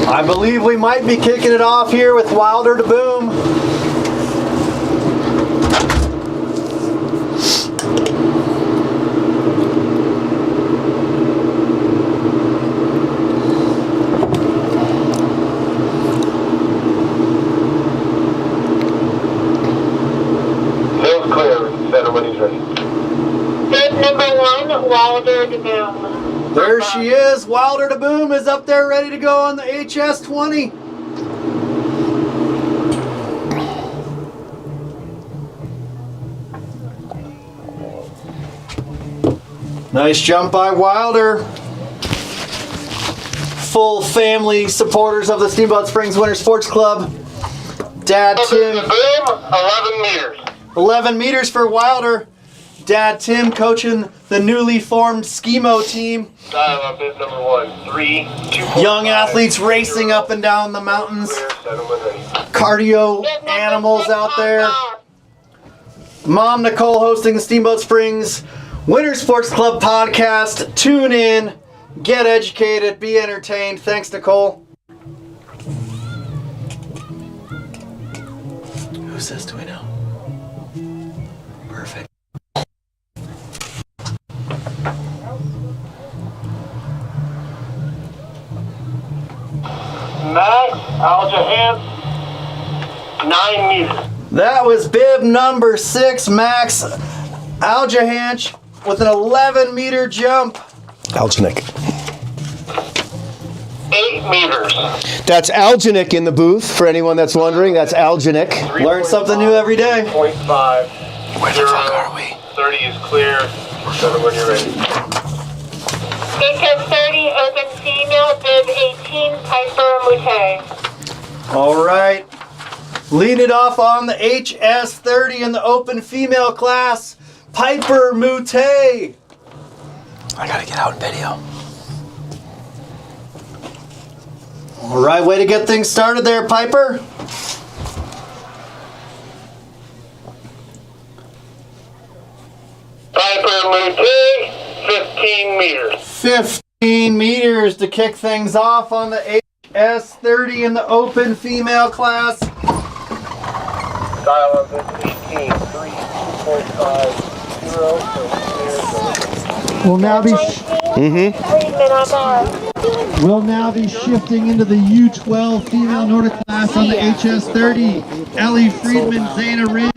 I believe we might be kicking it off here with Wilder to Boom. Hill's clear. Center when he's ready. Bid number 1, Wilder to Boom. There she is. Wilder to Boom is up there ready to go on the HS-20. Nice jump by Wilder. Full family supporters of the Steamboat Springs Winter Sports Club. Dad Tim. Boom, 11 meters. 11 meters for Wilder. Dad Tim coaching the newly formed Schemo team. Dial up bid number 1, 3, 2. Young athletes racing up and down the mountains. Cardio animals out there. Mom Nicole hosting the Steamboat Springs Winter Sports Club podcast. Tune in, get educated, be entertained. Thanks, Nicole. Who says, do we know? Perfect. Max, out your hands. 9 meters. That was bib number 6, Max Aljahanch with an 11-meter jump. Aljanik. 8 meters. That's Aljanik in the booth, for anyone that's wondering. That's Aljanik. Learn something new every day. 0.5. Where the fuck are we? 30 is clear. Tell me when you're ready. HS 30, open female, bib 18, Piper Moutet. All right. Lead it off on the HS 30 in the open female class, Piper Moutet. I gotta get out in video. All right, way to get things started there, Piper. Piper Moutet, 15 meters. 15 meters to kick things off on the HS 30 in the open female class. Dial up at 18, 3.50. We'll now be We'll now be shifting into the U12 female Nordic class on the HS 30. Ellie Friedman, Zana Rind,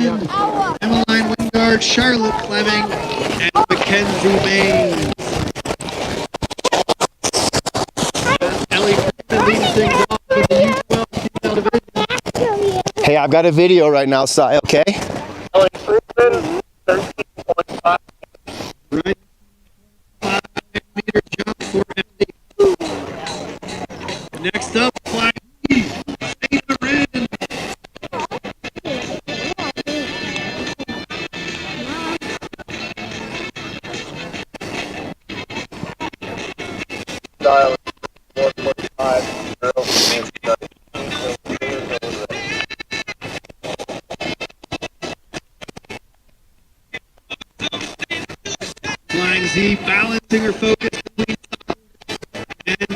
Emmeline Wingard, Charlotte Fleming, and Mackenzie Maines. Ellie Friedman leading things off with the U12 female division. Hey, I've got a video right now, Si, okay? Ellie Friedman, 13.5. Right. 5-meter jump for Ellie. Next up, flying Zana Rind. Dial 4.5. Flying Z, balancing her focus between and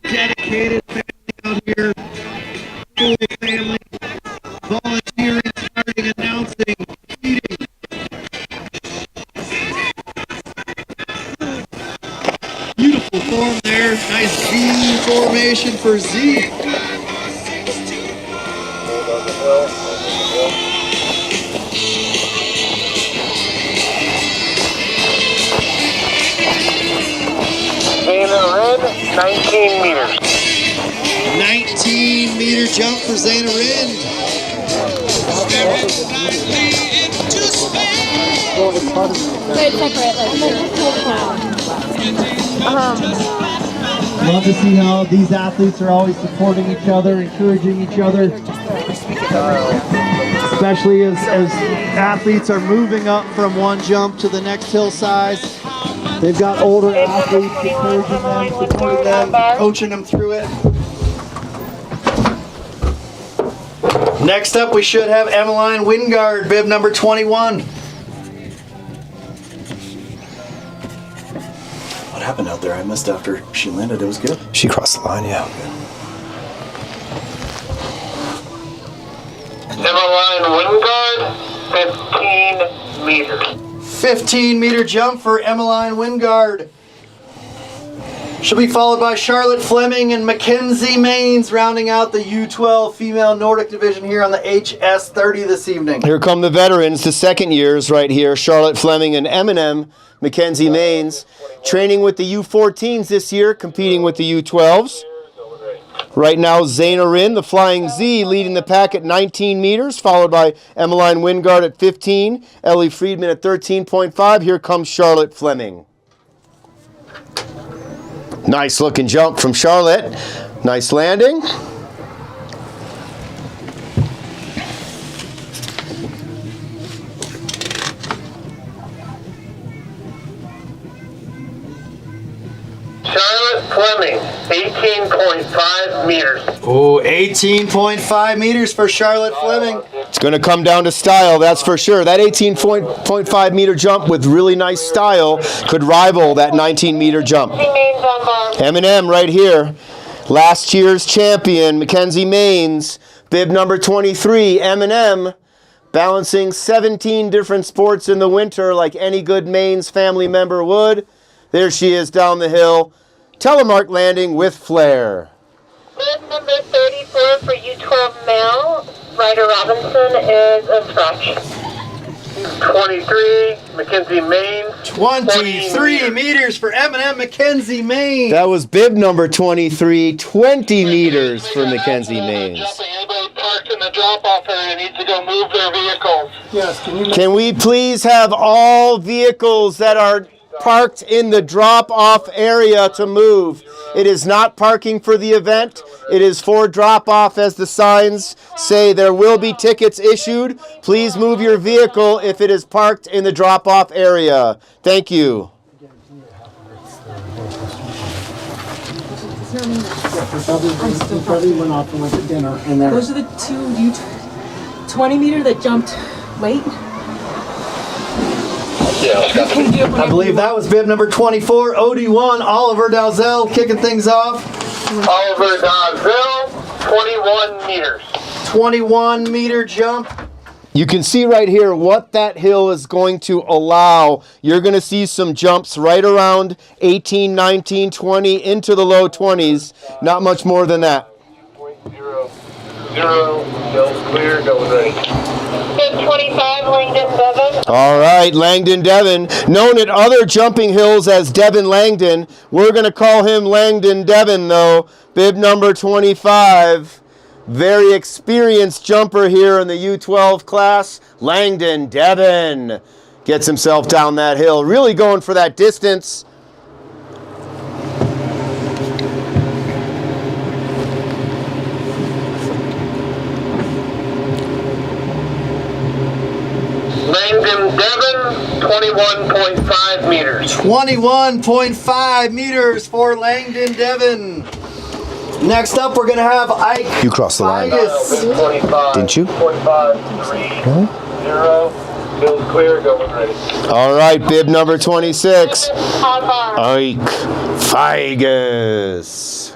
dedicated family out here, full family, volunteering, starting, announcing, eating. Beautiful form there, nice V formation for Z. Zana Rind, 19 meters. 19-meter jump for Zana Rind. Love to see how these athletes are always supporting each other, encouraging each other. Especially as athletes are moving up from one jump to the next hillside. They've got older athletes encouraging them, supporting them, coaching them through it. Next up, we should have Emmeline Wingard, bib number 21. What happened out there? I missed after she landed. It was good. She crossed the line, yeah. Emmeline Wingard, 15 meters. 15-meter jump for Emmeline Wingard. She'll be followed by Charlotte Fleming and Mackenzie Maines, rounding out the U12 female Nordic division here on the HS 30 this evening. Here come the veterans, the second years right here. Charlotte Fleming and Eminem, Mackenzie Maines, training with the U14s this year, competing with the U12s. Right now, Zana Rind, the Flying Z, leading the pack at 19 meters, followed by Emmeline Wingard at 15, Ellie Friedman at 13.5. Here comes Charlotte Fleming. Nice looking jump from Charlotte. Nice landing. Charlotte Fleming, 18.5 meters. Oh, 18.5 meters for Charlotte Fleming. It's going to come down to style, that's for sure. That 18.5 meter jump with really nice style could rival that 19 meter jump. Eminem right here. Last year's champion, Mackenzie Maines, bib number 23, Eminem, balancing 17 different sports in the winter like any good Maines family member would. There she is down the hill. Telemark landing with flair. Bib number 34 for U12 male, Ryder Robinson is a scratch. 23, Mackenzie Maine. 23 meters for M&M McKenzie Maine. That was bib number 23, 20 meters for Mackenzie Maines. Anybody parked in the drop-off area needs to go move their vehicles. Yes, Can we please have all vehicles that are parked in the drop-off area to move? It is not parking for the event. It is for drop-off, as the signs say. There will be tickets issued. Please move your vehicle if it is parked in the drop-off area. Thank you. Probably went off and went to dinner. And Those are the two 20 meter that jumped late. I believe that was bib number 24, OD1, Oliver Dalzell kicking things off. Oliver Dalzell, 21 meters. 21 meter jump. You can see right here what that hill is going to allow. You're going to see some jumps right around 18, 19, 20 into the low 20s. Not much more than that. 0.00, Bill's clear, going ready. Bib 25, Langdon Devon. All right, Langdon Devon, known at other jumping hills as Devon Langdon. We're going to call him Langdon Devon, though. Bib number 25. Very experienced jumper here in the U12 class. Langdon Devon gets himself down that hill. Really going for that distance. Langdon Devon, 21.5 meters. 21.5 meters for Langdon Devon. Next up, we're going to have Ike. You crossed the line. Figus. 25. Didn't you? 25, 3, 0. Bill's clear, going ready. All right, bib number 26. Alvar. Ike Figus.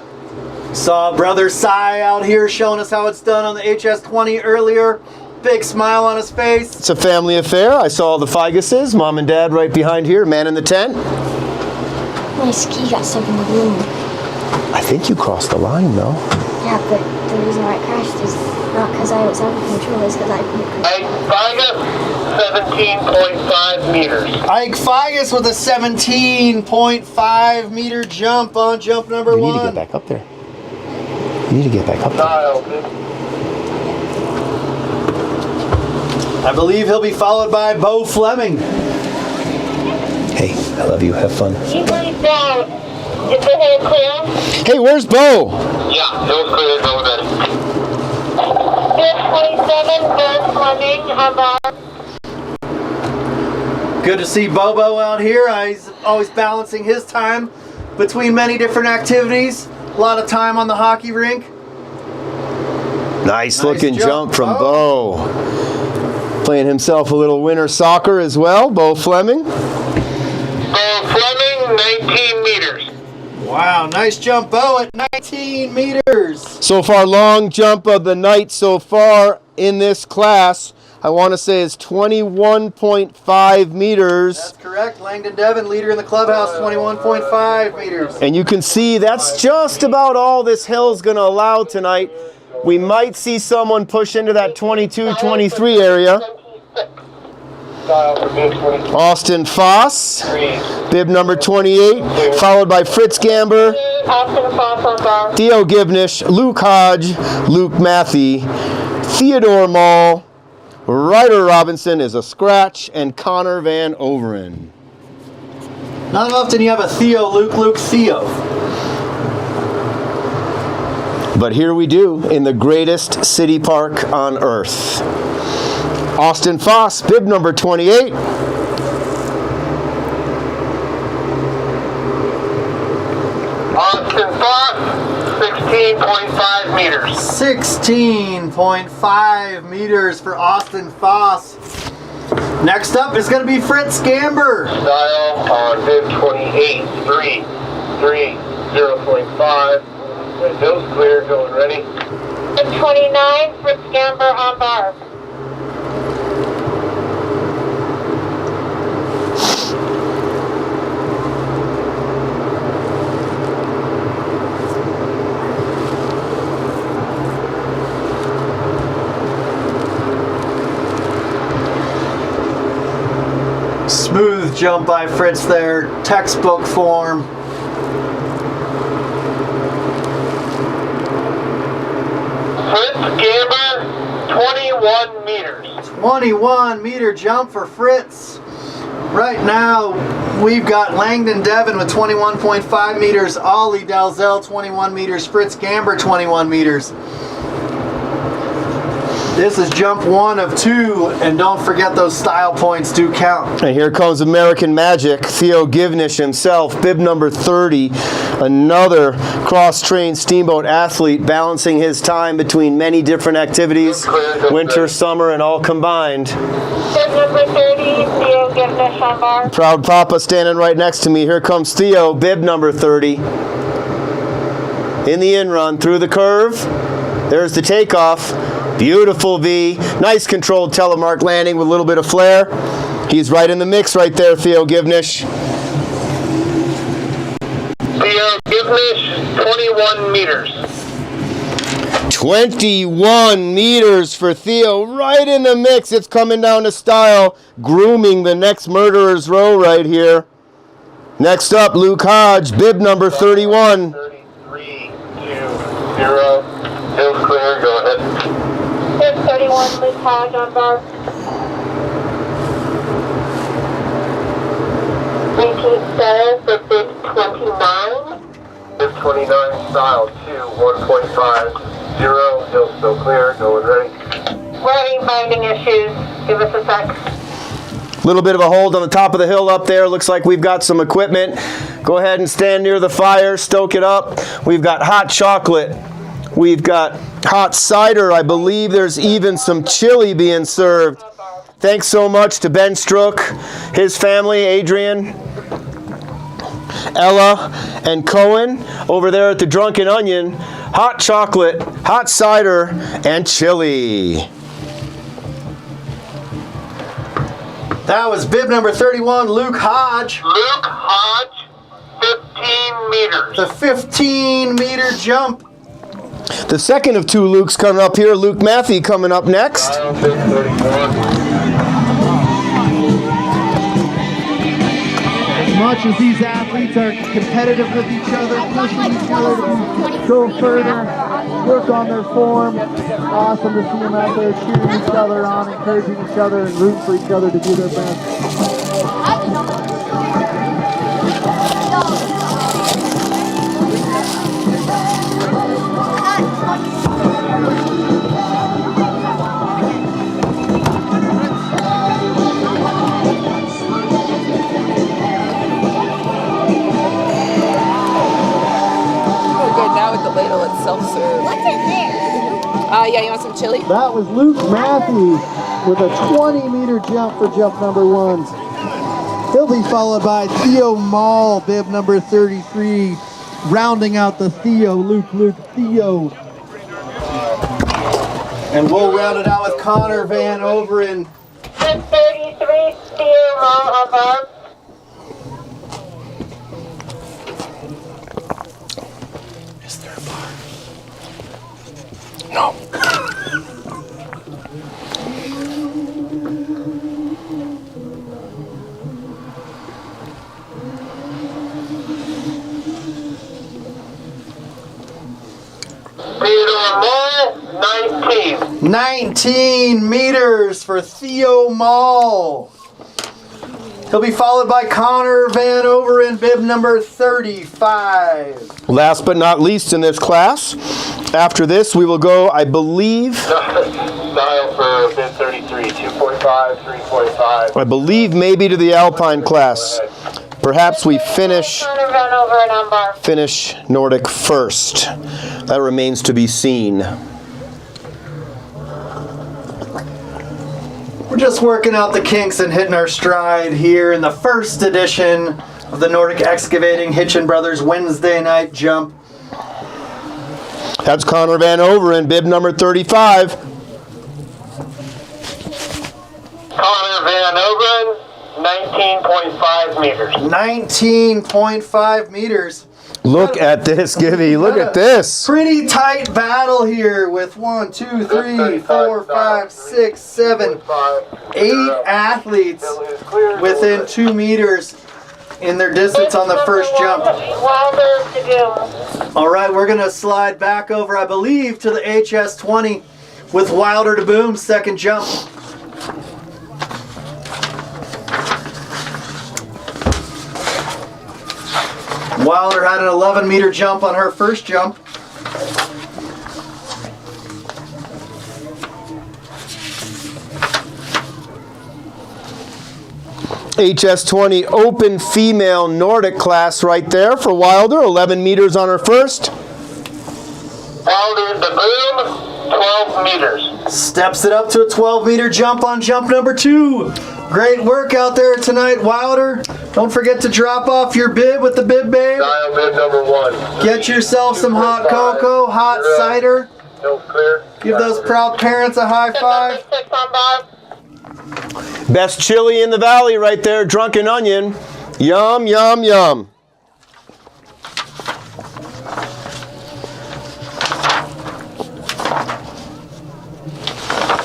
Saw brother Cy out here showing us how it's done on the HS20 earlier. Big smile on his face. It's a family affair. I saw the Figuses, mom and dad right behind here, man in the tent. My ski got stuck in the room. I think you crossed the line, though. Yeah, but the reason why I crashed is not because I was out of control, it's because I couldn't control. Ike Figus, 17.5 meters. Ike Figus with a 17.5 meter jump on jump number You need one. to get back up there. You need to get back up there. Dial, I believe he'll be followed by Bo Fleming. Hey, I love you. Have fun. He went down. Is the hill clear? Hey, where's Bo? Yeah, Bill's clear, going ready. Bib 27, Bill Fleming, Alvar. Good to see Bobo out here. He's always balancing his time between many different activities. A lot of time on the hockey rink. Nice looking jump from Bo. Bo. Playing himself a little winter soccer as well, Bo Fleming. Bill Fleming, 19 meters. Wow, nice jump, Bo, at 19 meters. So far, long jump of the night so far in this class, I want to say is 21.5 meters. That's correct. Langdon Devon, leader in the clubhouse, 21.5 meters. And you can see that's just about all this hill's going to allow tonight. We might see someone push into that 22, 23 area. Dial for bib 23. Austin Foss, bib number 28, followed by Fritz Gamber, Austin Foss, Alvar. Theo Givnish, Luke Hodge, Luke Matthey, Theodore Mall, Ryder Robinson is a scratch, and Connor Van Overen. Not often you have a Theo, Luke, Theo. But here we do in the greatest city park on earth. Austin Foss, bib number 28. Austin Foss, 16.5 meters. 16.5 meters for Austin Foss. Next up is going to be Fritz Gamber. Dial on bib 28, 3, 0.5. Bill's clear, going ready. Bib 29, Fritz Gamber, Alvar. jump by Fritz there, textbook form. Fritz Gamber, 21 meters. 21 meter jump for Fritz. Right now, we've got Langdon Devon with 21.5 meters, Ollie Dalzell 21 meters, Fritz Gamber 21 meters. This is jump 1 of 2, and don't forget those style points do count. And here comes American Magic, Theo Givnish himself, bib number 30, another cross-trained steamboat athlete balancing his time between many different activities, winter, summer, and all combined. Bib number 30, Theo Givnish on bar. Proud Papa standing right next to me. Here comes Theo, bib number 30. In the in-run, through the curve. There's the takeoff. Beautiful V. Nice controlled telemark landing with a little bit of flair. He's right in the mix right there, Theo Givnish. Theo Givnish, 21 meters. 21 meters for Theo, right in the mix. It's coming down to style, grooming the next murderer's row right here. Next up, Luke Hodge, bib number 31. 33, 2-0. Hill's clear, go ahead. Bib 31, Luke Hodge on bar. Repeat style for bib 29. Bib 29, style 2-1.5. 0, Hill's still clear, going ready. Ready, binding your shoes. Give us a sec. Little bit of a hold on the top of the hill up there. Looks like we've got some equipment. Go ahead and stand near the fire, stoke it up. We've got hot chocolate. We've got hot cider. I believe there's even some chili being served. Thanks so much to Ben Strook, his family, Adrian, Ella, and Cohen over there at the Drunken Onion. Hot chocolate, hot cider, and chili. That was bib number 31, Luke Hodge. Luke Hodge, 15 meters. The 15-meter jump. The second of 2 Lukes coming up here. Luke Matthew coming up next. Style bib 31. As much as these athletes are competitive with each other, pushing each other to go further, work on their form, awesome to see them out there cheering each other on, encouraging each other, and rooting for each other to do their best. Self-serve. What's in there? Yeah, you want some chili? That was Luke Matthew with a 20-meter jump for jump number 1. He'll be followed by Theo Mall, bib number 33, rounding out the Theo, Theo. And we'll round it out with Connor Van Overen. Bib 33, Theo Mall on bar. Is there a bar? No. Theodore Mall, 19. 19 meters for Theo Mall. He'll be followed by Connor Van Overen, bib number 35. Last but not least in this class, after this we will go, I believe... Style for bib 33, 2.5, 3.5. I believe maybe to the Alpine class. Perhaps we finish Nordic first. That remains to be seen. We're just working out the kinks and hitting our stride here in the first edition of the Nordic Excavating Hitchen Brothers Wednesday night jump. That's Connor Van Overen, bib number 35. Connor Van Overen, 19.5 meters. 19.5 meters. Look at this, Gibby. Look at this. Pretty tight battle here with 1, 2, 3, 4, 5, 6, 7, 8 athletes within 2 meters in their distance on the first jump. All right, we're going to slide back over, I believe, to the HS20 with Wilder to Boom, second jump. Wilder had an 11-meter jump on her first jump. HS20 open female Nordic class right there for Wilder. 11 meters on her first. Wilder to Boom, 12 meters. Steps it up to a 12-meter jump on jump number 2. Great work out there tonight, Wilder. Don't forget to drop off your bib with the bib babe. Dial bid number 1. Get yourself some hot cocoa, hot cider. Hills clear. Give those proud parents a high five. 6 on Bob. Best chili in the valley right there, Drunken Onion. Yum, yum, yum.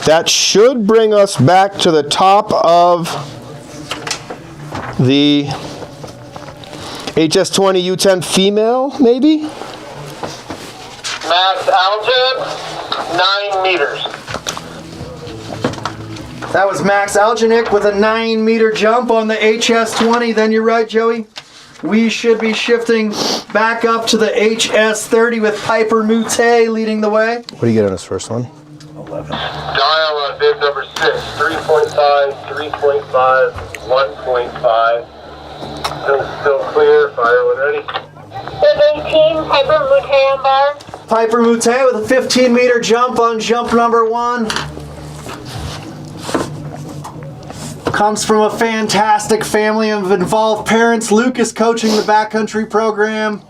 That should bring us back to the top of the HS20 U10 female, maybe? Max Algib, 9 meters. That was Max Algenik with a 9-meter jump on the HS20. Then you're right, Joey. We should be shifting back up to the HS30 with Piper Moutet leading the way. What do you get on this first one? 11. Dial bid number 6. 3.5, 3.5, 1.5. Still clear. Fire when ready. Bib 18, Piper Moutet on bar. Piper Moutet with a 15-meter jump on jump number 1. Comes from a fantastic family of involved parents. Luke is coaching the backcountry program.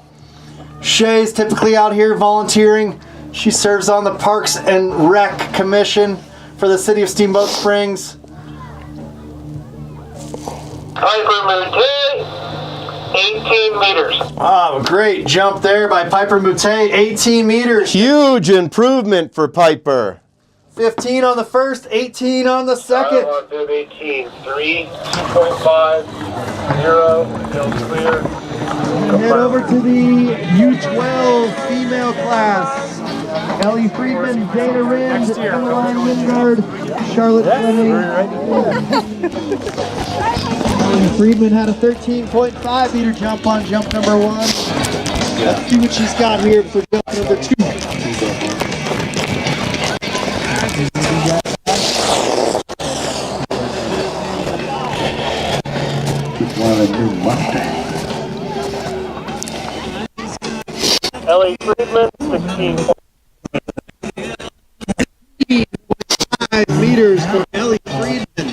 Shay's typically out here volunteering. She serves on the Parks and Rec Commission for the city of Steamboat Springs. Piper Moutet, 18 meters. Oh, great jump there by Piper Moutet. 18 meters. Huge improvement for Piper. 15 on the first, 18 on the second. Dial bid 18. 3, 2.5, 0. Hills clear. Head over to the U12 female class. Ellie Friedman, Dana Rand, Emmeline Wingard, Charlotte Fleming. Ellie Friedman had a 13.5-meter jump on jump number 1. Let's see what she's got here for jump number 2. Ellie Friedman, 16. 5 meters for Ellie Friedman.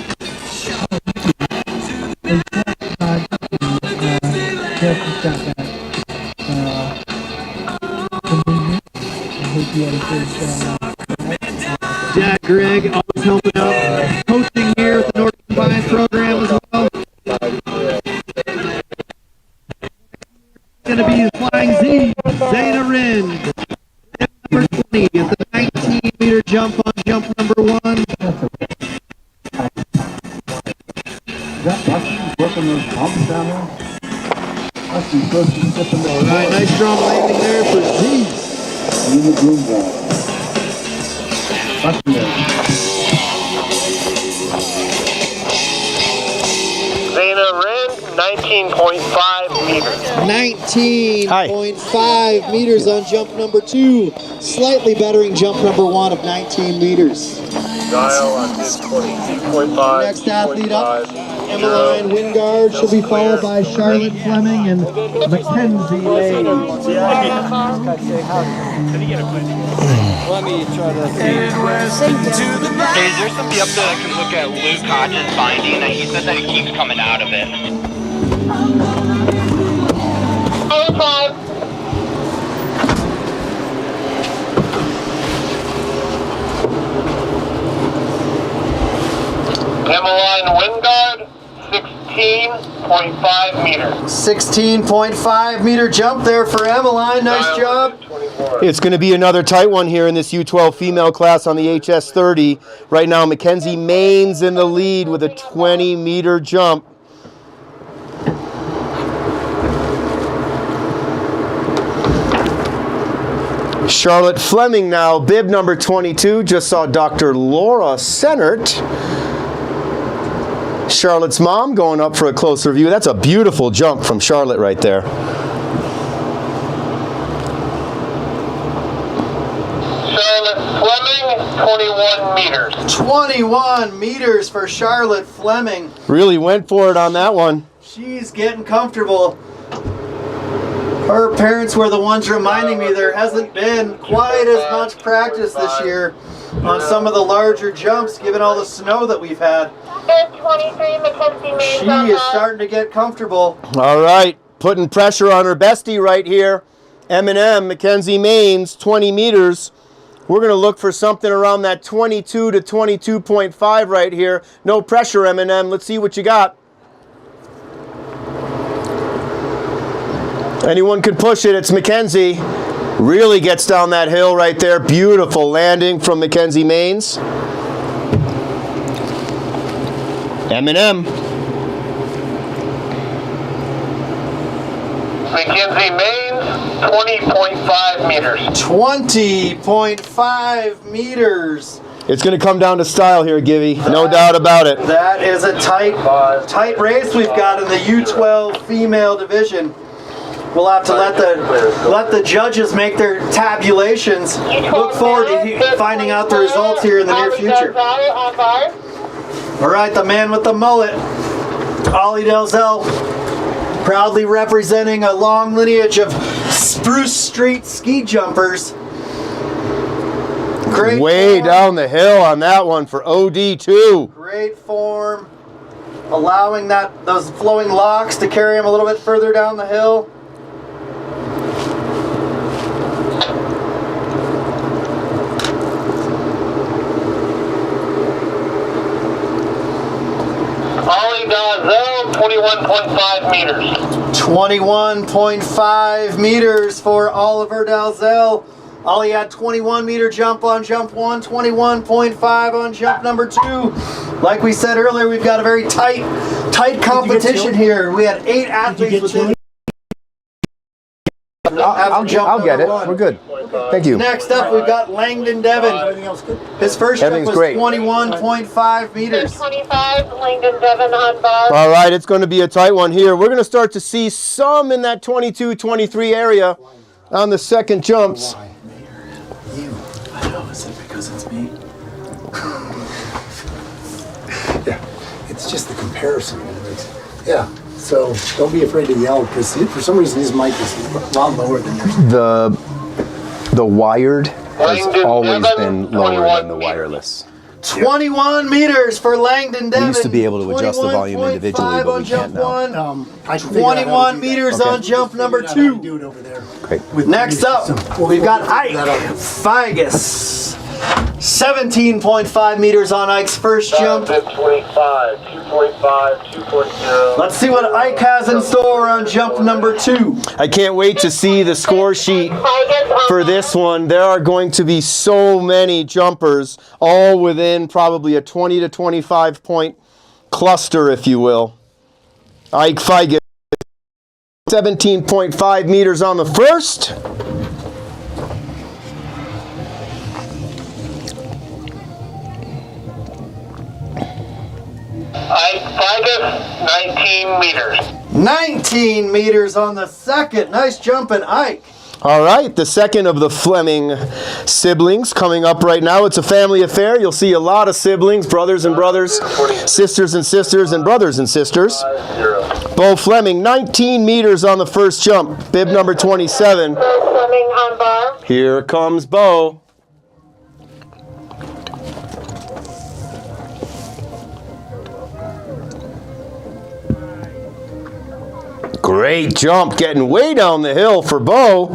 Jack Gregg always helping out, coaching here at the North Combined program as well. Going to be Flying Z, Zayna Rind. Number 20 at the 19-meter jump on jump number 1. All right, nice strong landing there for Z. Zayna Rind, 19.5 meters. 19.5 meters on jump number 2. Slightly bettering jump number 1 of 19 meters. Dial on bid 20. 2.5. Next athlete up, Emmeline Wingard. She'll be followed by Charlotte Fleming and Mackenzie Lane. Let me try to see. Hey, is there somebody up there that can look at Luke Hodges' finding? He said that it keeps coming out of it. Okay. Emmeline Wingard, 16 16.5 meters. 16.5 meter jump there for Emmeline. Nice job. 21. It's going to be another tight one here in this U12 female class on the HS30. Right now, Mackenzie Maines in the lead with a 20-meter jump. Charlotte Fleming now, bib number 22. Just saw Dr. Laura Sennert, Charlotte's mom, going up for a closer view. That's a beautiful jump from Charlotte right there. Charlotte Fleming, 21 meters. 21 meters for Charlotte Fleming. Really went for it on that one. She's getting comfortable. Her parents were the ones reminding me there hasn't been quite as much practice this year on some of the larger jumps, given all the snow that we've had. 23, Mackenzie Maines. She is starting to get comfortable. All right, putting pressure on her bestie right here. M&M, Mackenzie Maines, 20 meters. We're going to look for something around that 22 to 22.5 right here. No pressure, M&M. Let's see what you got. Anyone can push it. It's Mackenzie. Really gets down that hill right there. Beautiful landing from Mackenzie Maines. M&M. Mackenzie Maines, 20.5 meters. 20.5 meters. It's going to come down to style here, Givy. No doubt about it. That is a tight race we've got in the U12 female division. We'll have to let the judges make their tabulations. Look forward to finding out the results here in the near future. All right, the man with the mullet, Ollie Dalzell, proudly representing a long lineage of Spruce Street ski jumpers. Great Way form. down the hill on that one for OD2. Great form, allowing those flowing locks to carry him a little bit further down the hill. Ollie Dalzell, 21.5 meters. 21.5 meters for Oliver Dalzell. Ollie had 21 meter jump on jump 1, 21.5 on jump number 2. Like we said earlier, we've got a very tight competition here. We had 8 athletes within. I'll get it. We're good. Thank you. Next up, we've got Langdon Devon. His first jump was great. 21.5 meters. 25, Langdon Devon on bar. All right, it's going to be a tight one here. We're going to start to see some in that 22, 23 area on the second jumps. I know, is it because it's me? Yeah, it's just the comparison. Yeah, so don't be afraid to yell because for some reason his mic is a lot lower than yours. The wired has Langdon always Devon, been lower 21 than the wireless. 21 meters for Langdon Devon. We used to be able to adjust the volume individually, but we can't now. 21 meters on jump number 2. Do it over there. Great. Next up, we've got Ike Figus. 17.5 meters on Ike's first jump. 25, 2.5, 2.0. Let's see what Ike has in store on jump number 2. I can't wait to see the score sheet for this one. There are going to be so many jumpers, all within probably a 20 to 25 point cluster, if you will. Ike Figus, 17.5 meters on the first. Ike Figus, 19 meters. 19 meters on the second. Nice jumping, Ike. All right, the second of the Fleming siblings coming up right now. It's a family affair. You'll see a lot of siblings, brothers and brothers, sisters and sisters, and brothers and sisters. 5-0. Bo Fleming, 19 meters on the first jump. Bib number 27. Fleming on bar. Here comes Bo. Great jump, getting way down the hill for Bo.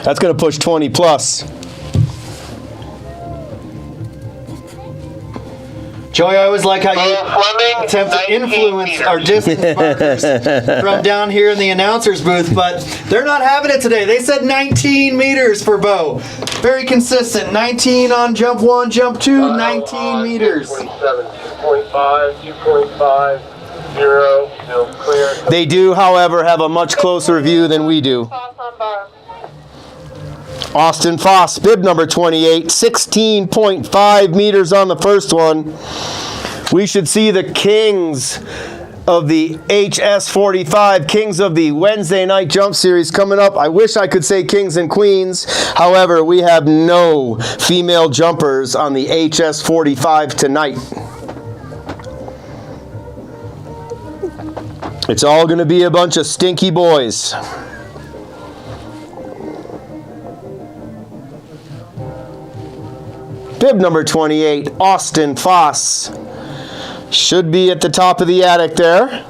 That's going to push 20 plus. Joey, I always like how you attempt to influence our distance markers from down here in the announcer's booth, but they're not having it today. They said 19 meters for Bo. Very consistent. 19 on jump 1, jump 2, 19 meters. 2.7, 2.5, 2.5, 0, still clear. They do, however, have a much closer view than we do. Austin Foss, bib number 28, 16.5 meters on the first one. We should see the kings of the HS45, kings of the Wednesday night jump series coming up. I wish I could say kings and queens. However, we have no female jumpers on the HS45 tonight. It's all going to be a bunch of stinky boys. Bib number 28, Austin Foss. Should be at the top of the attic there.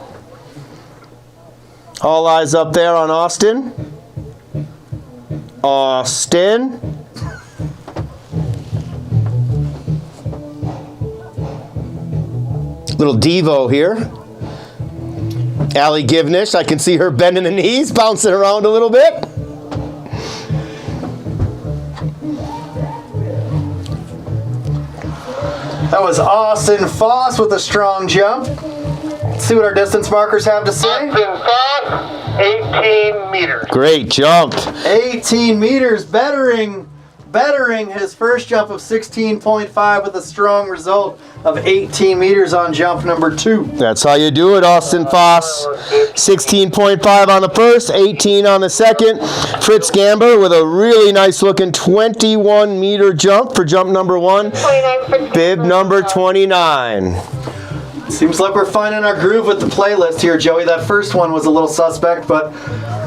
All eyes up there on Austin. Austin. Little Devo here. Allie Givnish, I can see her bending the knees, bouncing around a little bit. That was Austin Foss with a strong jump. Let's see what our distance markers have to say. Austin Foss, 18 meters. Great jump. 18 meters, bettering his first jump of 16.5 with a strong result of 18 meters on jump number 2. That's how you do it, Austin Foss. 16.5 on the first, 18 on the second. Fritz Gamber with a really nice looking 21 meter jump for jump number 1. Bib number 29. Seems like we're finding our groove with the playlist here, Joey. That first one was a little suspect, but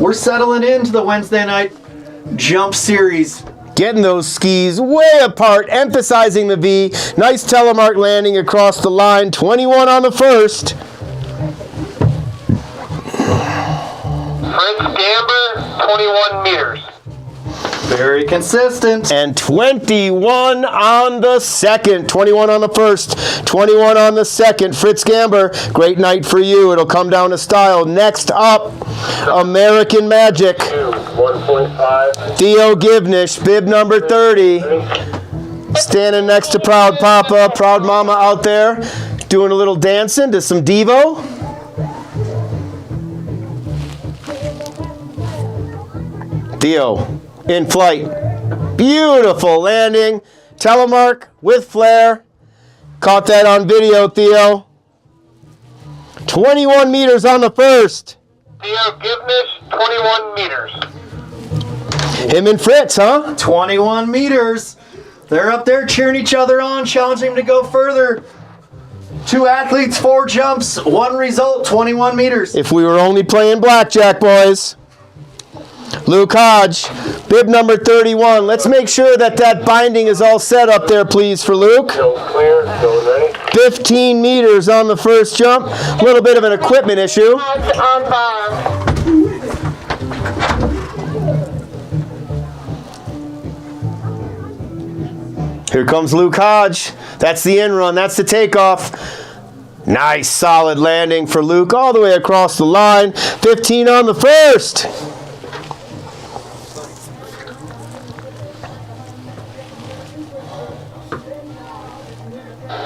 we're settling into the Wednesday night jump series. Getting those skis way apart, emphasizing the V. Nice telemark landing across the line. 21 on the first. Fritz Gamber, 21 meters. Very consistent. And 21 on the second. 21 on the first, 21 on the second. Fritz Gamber, great night for you. It'll come down to style. Next up, American Magic. 1.5. Theo Givnish, bib number 30. Standing next to Proud Papa, Proud Mama out there, doing a little dancing to some Devo. Theo, in flight. Beautiful landing. Telemark with flare. Caught that on video, Theo. 21 meters on the first. Theo Givnish, 21 meters. Him and Fritz, huh? 21 meters. They're up there cheering each other on, challenging them to go further. 2 athletes, 4 jumps, 1 result, 21 meters. If we were only playing blackjack, boys. Luke Hodge, bib number 31. Let's make sure that that binding is all set up there, please, for Luke. Still clear, still ready. 15 meters on the first jump. A little bit of an equipment issue. On bar. Here comes Luke Hodge. That's the in run. That's the takeoff. Nice, solid landing for Luke all the way across the line. 15 on the first.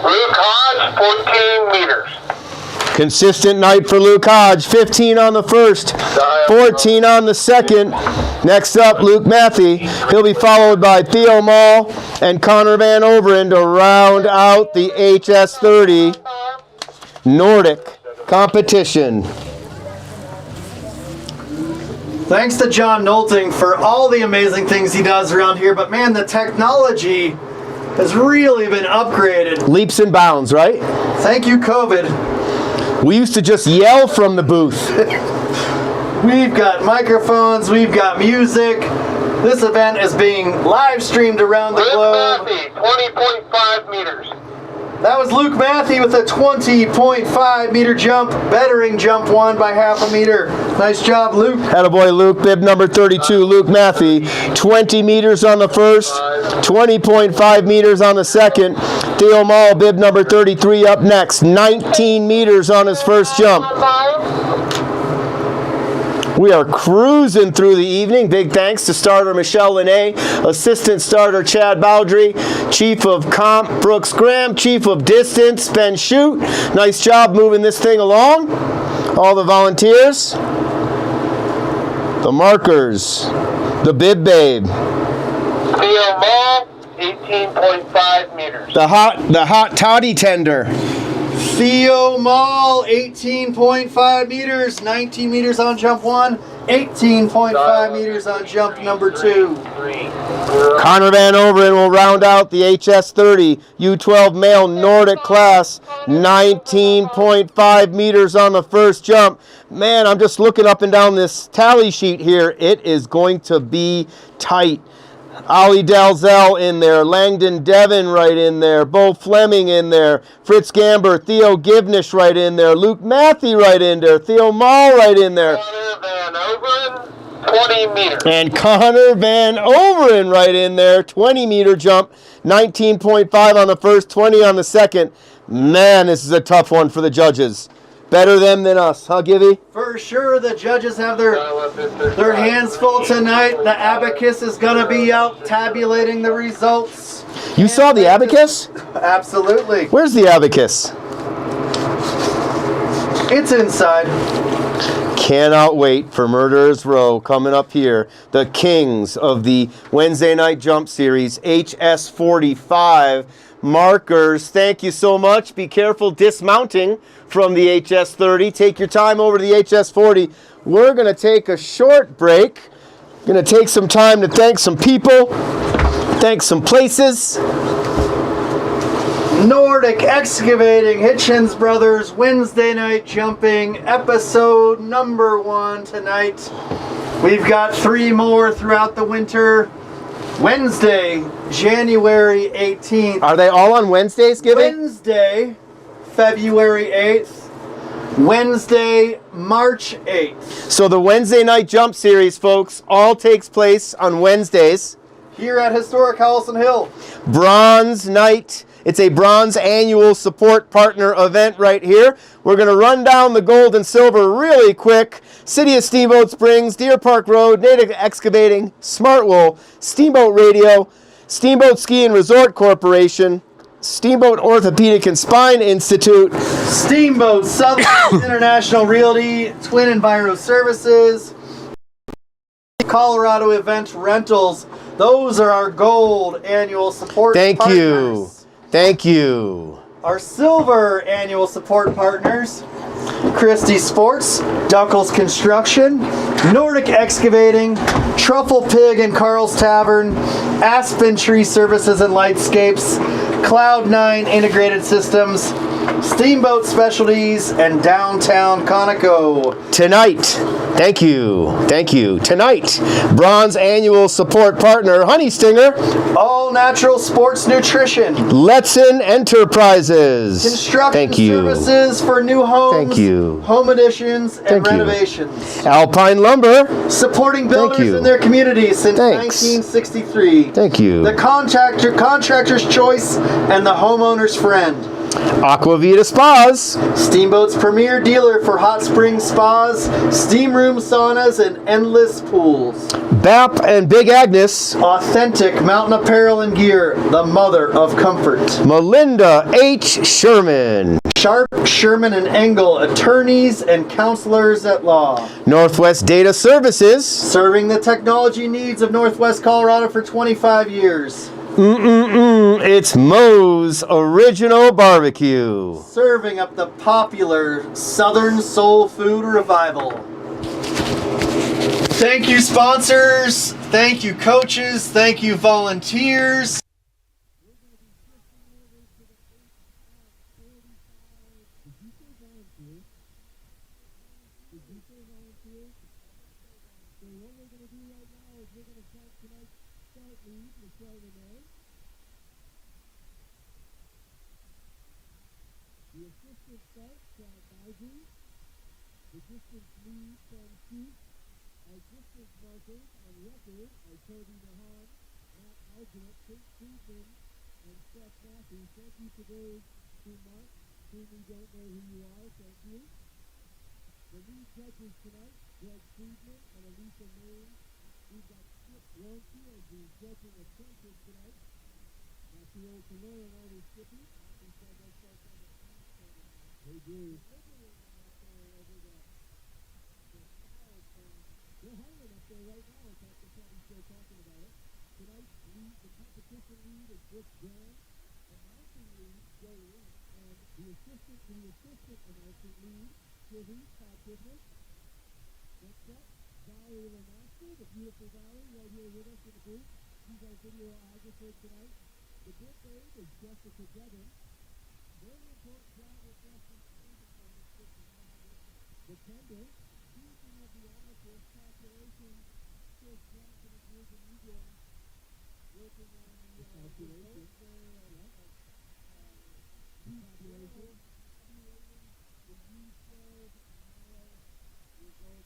Luke Hodge, 14 meters. Consistent night for Luke Hodge. 15 on the first, 14 on the second. Next up, Luke Matthey. He'll be followed by Theo Mall and Connor Van Overen to round out the HS30 Nordic competition. Thanks to John Nolting for all the amazing things he does around here, but man, the technology has really been upgraded. Leaps and bounds, right? Thank you, COVID. We used to just yell from the booth. We've got microphones, we've got music. This event is being live streamed around the globe. Luke Matthey, 20.5 meters. That was Luke Matthey with a 20.5 meter jump, bettering jump 1 by half a meter. Nice job, Luke. Attaboy, Luke. Bib number 32, Luke Matthey. 20 meters on the first, 20.5 meters on the second. Theo Mall, bib number 33, up next. 19 meters on his first jump. We are cruising through the evening. Big thanks to starter Michelle Linné, assistant starter Chad Bowdry, chief of comp Brooks Graham, chief of distance Ben Shute. Nice job moving this thing along. All the volunteers, the markers, the bib babe, Theo Mall, 18.5 meters. the hot toddy tender. Theo Mall, 18.5 meters, 19 meters on jump 1, 18.5 meters on jump number 2. Connor Van Overen will round out the HS30 U12 male Nordic class, 19.5 meters on the first jump. Man, I'm just looking up and down this tally sheet here. It is going to be tight. Ollie Dalzell in there, Langdon Devon right in there, Bo Fleming in there, Fritz Gamber, Theo Givnish right in there, Luke Matthey right in there, Theo Mall right in there. Connor Van Overen, 20 meters. And Connor Van Overen right in there, 20 meter jump, 19.5 on the first, 20 on the second. Man, this is a tough one for the judges. Better them than us, huh, Gibby? For sure, the judges have their hands full tonight. The abacus is going to be out tabulating the results. You saw the abacus? Absolutely. Where's the abacus? It's inside. Cannot wait for Murderers Row coming up here. The kings of the Wednesday Night Jump Series, HS45. Markers, thank you so much. Be careful dismounting from the HS30. Take your time over to the HS40. We're going to take a short break. Going to take some time to thank some people, thank some places. Nordic Excavating, Hitchens Brothers, Wednesday Night Jumping, episode number 1 tonight. We've got 3 more throughout the winter. Wednesday, January 18th. Are they all on Wednesdays, Gibby? Wednesday, February 8th. Wednesday, March 8th. So the Wednesday Night Jump Series, folks, all takes place on Wednesdays. Here at Historic Howelson Hill. Bronze Night. It's a bronze annual support partner event right here. We're going to run down the gold and silver really quick. City of Steamboat Springs, Deer Park Road, Native Excavating, Smartwool, Steamboat Radio, Steamboat Ski and Resort Corporation, Steamboat Orthopedic and Spine Institute, Steamboat Southern International Realty, Twin Enviro Services, Colorado Event Rentals. Those are our gold annual support partners. Thank you. Our silver annual support partners, Christie Sports, Duckles Construction, Nordic Excavating, Truffle Pig and Carl's Tavern, Aspen Tree Services and Lightscapes, Cloud9 Integrated Systems, Steamboat Specialties, and Downtown Conoco. Tonight, thank you. Tonight, bronze annual support partner, Honey Stinger. All Natural Sports Nutrition. Letson Enterprises. Construction services for new homes. Thank you. Home additions and renovations. Alpine Lumber. Supporting builders in their communities since 1963. Thank you. The contractor's choice and the homeowner's friend. Aquavita Spas. Steamboat's premier dealer for hot spring spas, steam room saunas, and endless pools. BAP and Big Agnes. Authentic mountain apparel and gear, the mother of comfort. Melinda H. Sherman. Sharp, Sherman, and Engel, attorneys and counselors at law. Northwest Data Services. Serving the technology needs of Northwest Colorado for 25 years. It's Moe's Original Barbecue. Serving up the popular Southern Soul Food Revival. Thank you, sponsors. Thank you, coaches. Thank you, volunteers. and Seth Matthews. Thank you to those who marked, whom we don't know who you are. Thank you. The lead judges tonight, Greg Friedman and Elisa Maine. We've got Skip Wonky as the judging apprentice tonight. Not too old to learn, are they, Skippy? They do. They're hanging up there right now. In fact, they're probably still talking about it. Tonight's lead, the competition lead is Brooke Graham. Announcing lead, Joe Lynn. And the assistant announcing lead, Sylvie Patrick. Next up, Valerie Lamaster, the beautiful Valerie, right here with us in the booth. She's our videographer tonight. The bit aide is Jessica Devon. Very important job with wrestling. The tender, choosing of the amateurs, calculation, Chris Johnson and Ruben Eagle, working on the calculation. Calculation. The U12 mile result.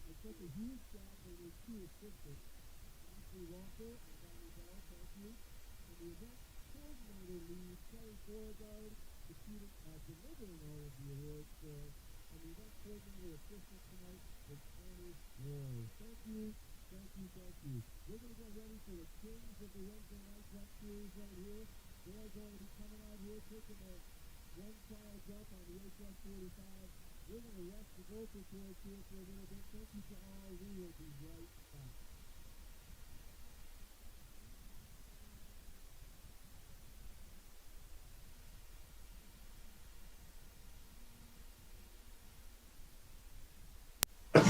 It's such a huge job for those two assistants, Ashley Walker and Donnie Bell. Thank you. And the event coordinator lead, Kelly Beauregard, the student delivering all of the awards for us. And the event coordinator assistant tonight is Annie Moore. Thank you, thank you, thank you. We're going to get ready for the Kings of the Wednesday Night Jump Series right here. They're going to be coming out here, taking a one-trial jump on the HS 45. We're going to rest the vocal cords here for a little bit. Thank you to all. We will be right back.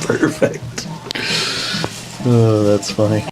Perfect. Oh, that's funny.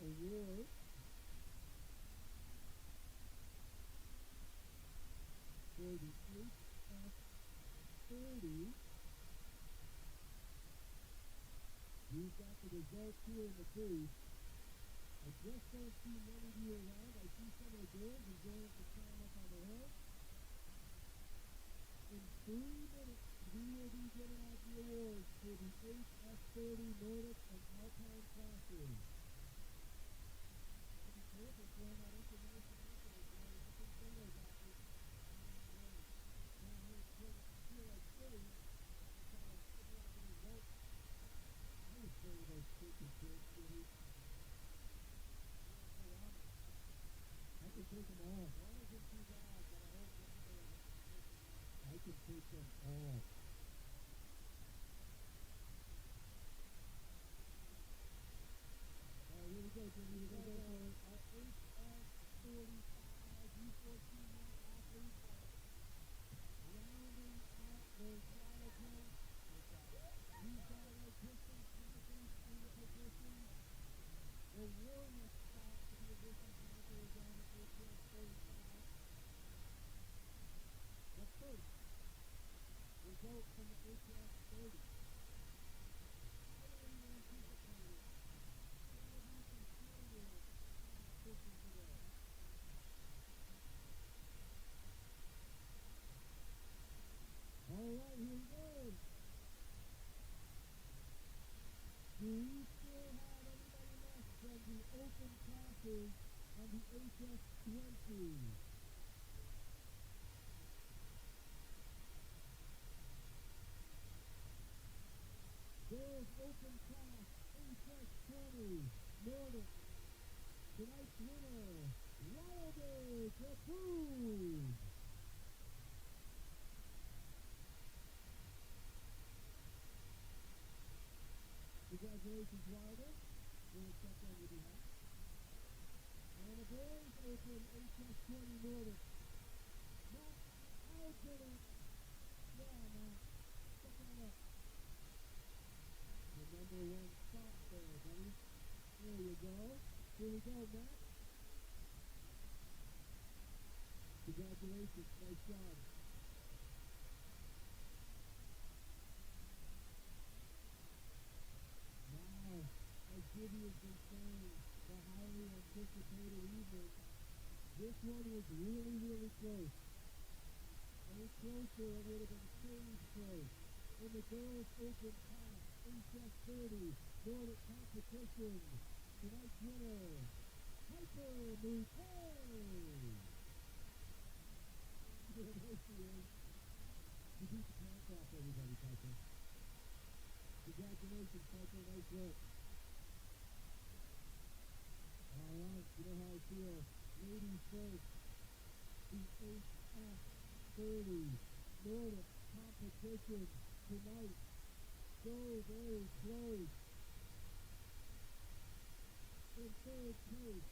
award. For the HF30. We've got the results here in the booth. I just don't see many of you around. I see some of the girls enjoying some time up on the hill. In 3 minutes, we will be giving out the awards for the HF30 Nordic and Alpine classes. It'd be cool if we're throwing that information out there, boys. I can say those athletes down here in Clear Lake City, kind of figure out the results. I was afraid of those freaking kids, dude. I can take them all. One isn't too bad, but I hope one day I can take them all. Alright, here we go, Jimmy. We're going to go for our HF45 U14 athletes rounding out their trial jump. We've got our distance athletes in position. The warm-up spot to the distance athletes on the HF45. The first result from the HF30. Highly anticipated. Alright, here we go. Do we still have anybody left from the open classes on the HF20? Girls open class, HF20, Nordic. Tonight's winner, Wilder Capoon. Congratulations, Wilder. We'll accept on your behalf. And the boys open HF20 Nordic. Matt Alpert. Yeah, Matt. Step on up. The number 1 spot there, buddy. There you go. Here we go, Matt. Congratulations. Nice job. Now, as Gibby has been saying, the highly anticipated evening, this one was really, really close. Any closer, it would have been stage close. In the girls' open class, HF30 Nordic competition, tonight's winner, Piper Moutet. There she is. You beat the pants off everybody, Piper. Congratulations, Piper. Nice work. Alright, you know how I feel. Ladies first. The HF30 Nordic competition tonight. So very close. In third place,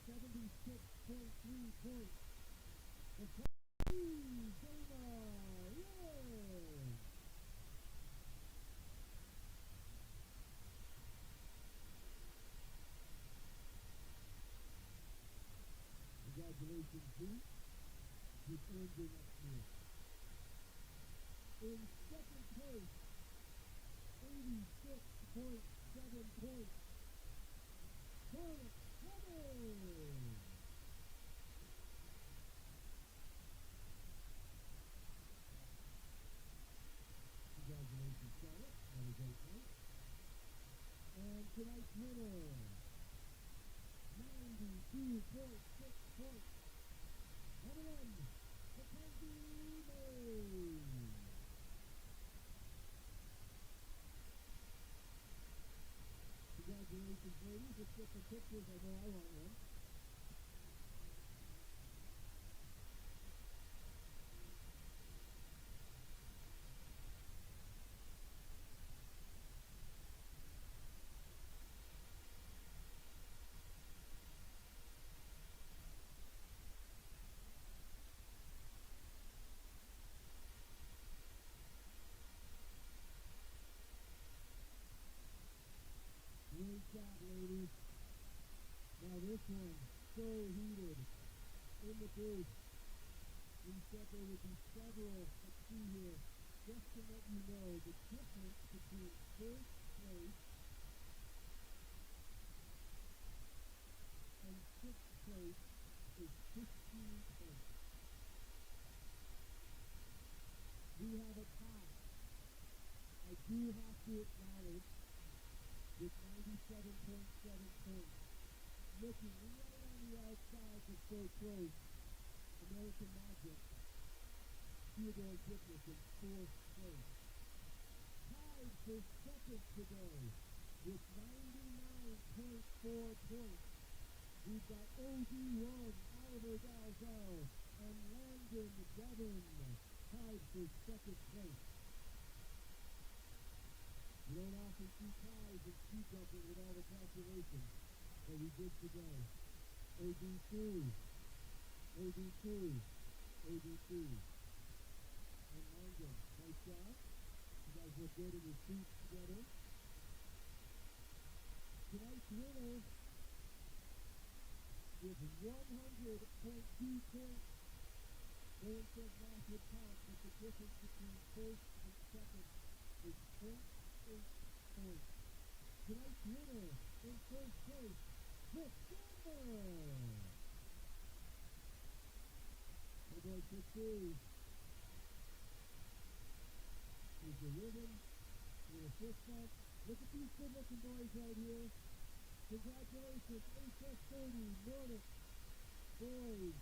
76.3 points. The Dana, yeah! Congratulations, Pete. You've earned your next year. In second place, 86.7 points. Charlotte Cummins. Congratulations, Charlotte. That was 8 points. And tonight's winner, 92.6 points. Number 1, Mackenzie May. Congratulations, ladies. Let's get some pictures. I know I want one. Great job, so heated in the booth. We said there would be several, let's see here, just to let you know the difference between first place and sixth place is 15 points. We have a tie. I do have to acknowledge with 97.7 points. Looking right on the outside to so close, American Magic, Theodore Gitness in fourth place. Tied for second today with 99.4 points. We've got OD1, Oliver Dalzell, and Landon Devon tied for second place. You don't often see ties in ski jumping with all the calculations, but we did today. OD2, OD2, OD2. And Landon, nice job. You guys look good in your suits together. Tonight's winner with 100.2 points. No one said massive count, but the difference between first and second is 0.8 points. Tonight's winner in first place, December! Hey boy, 6-2. Here's the ribbon. With a fist bump. Look at these good looking boys right here. Congratulations, HS30, Nordic boys.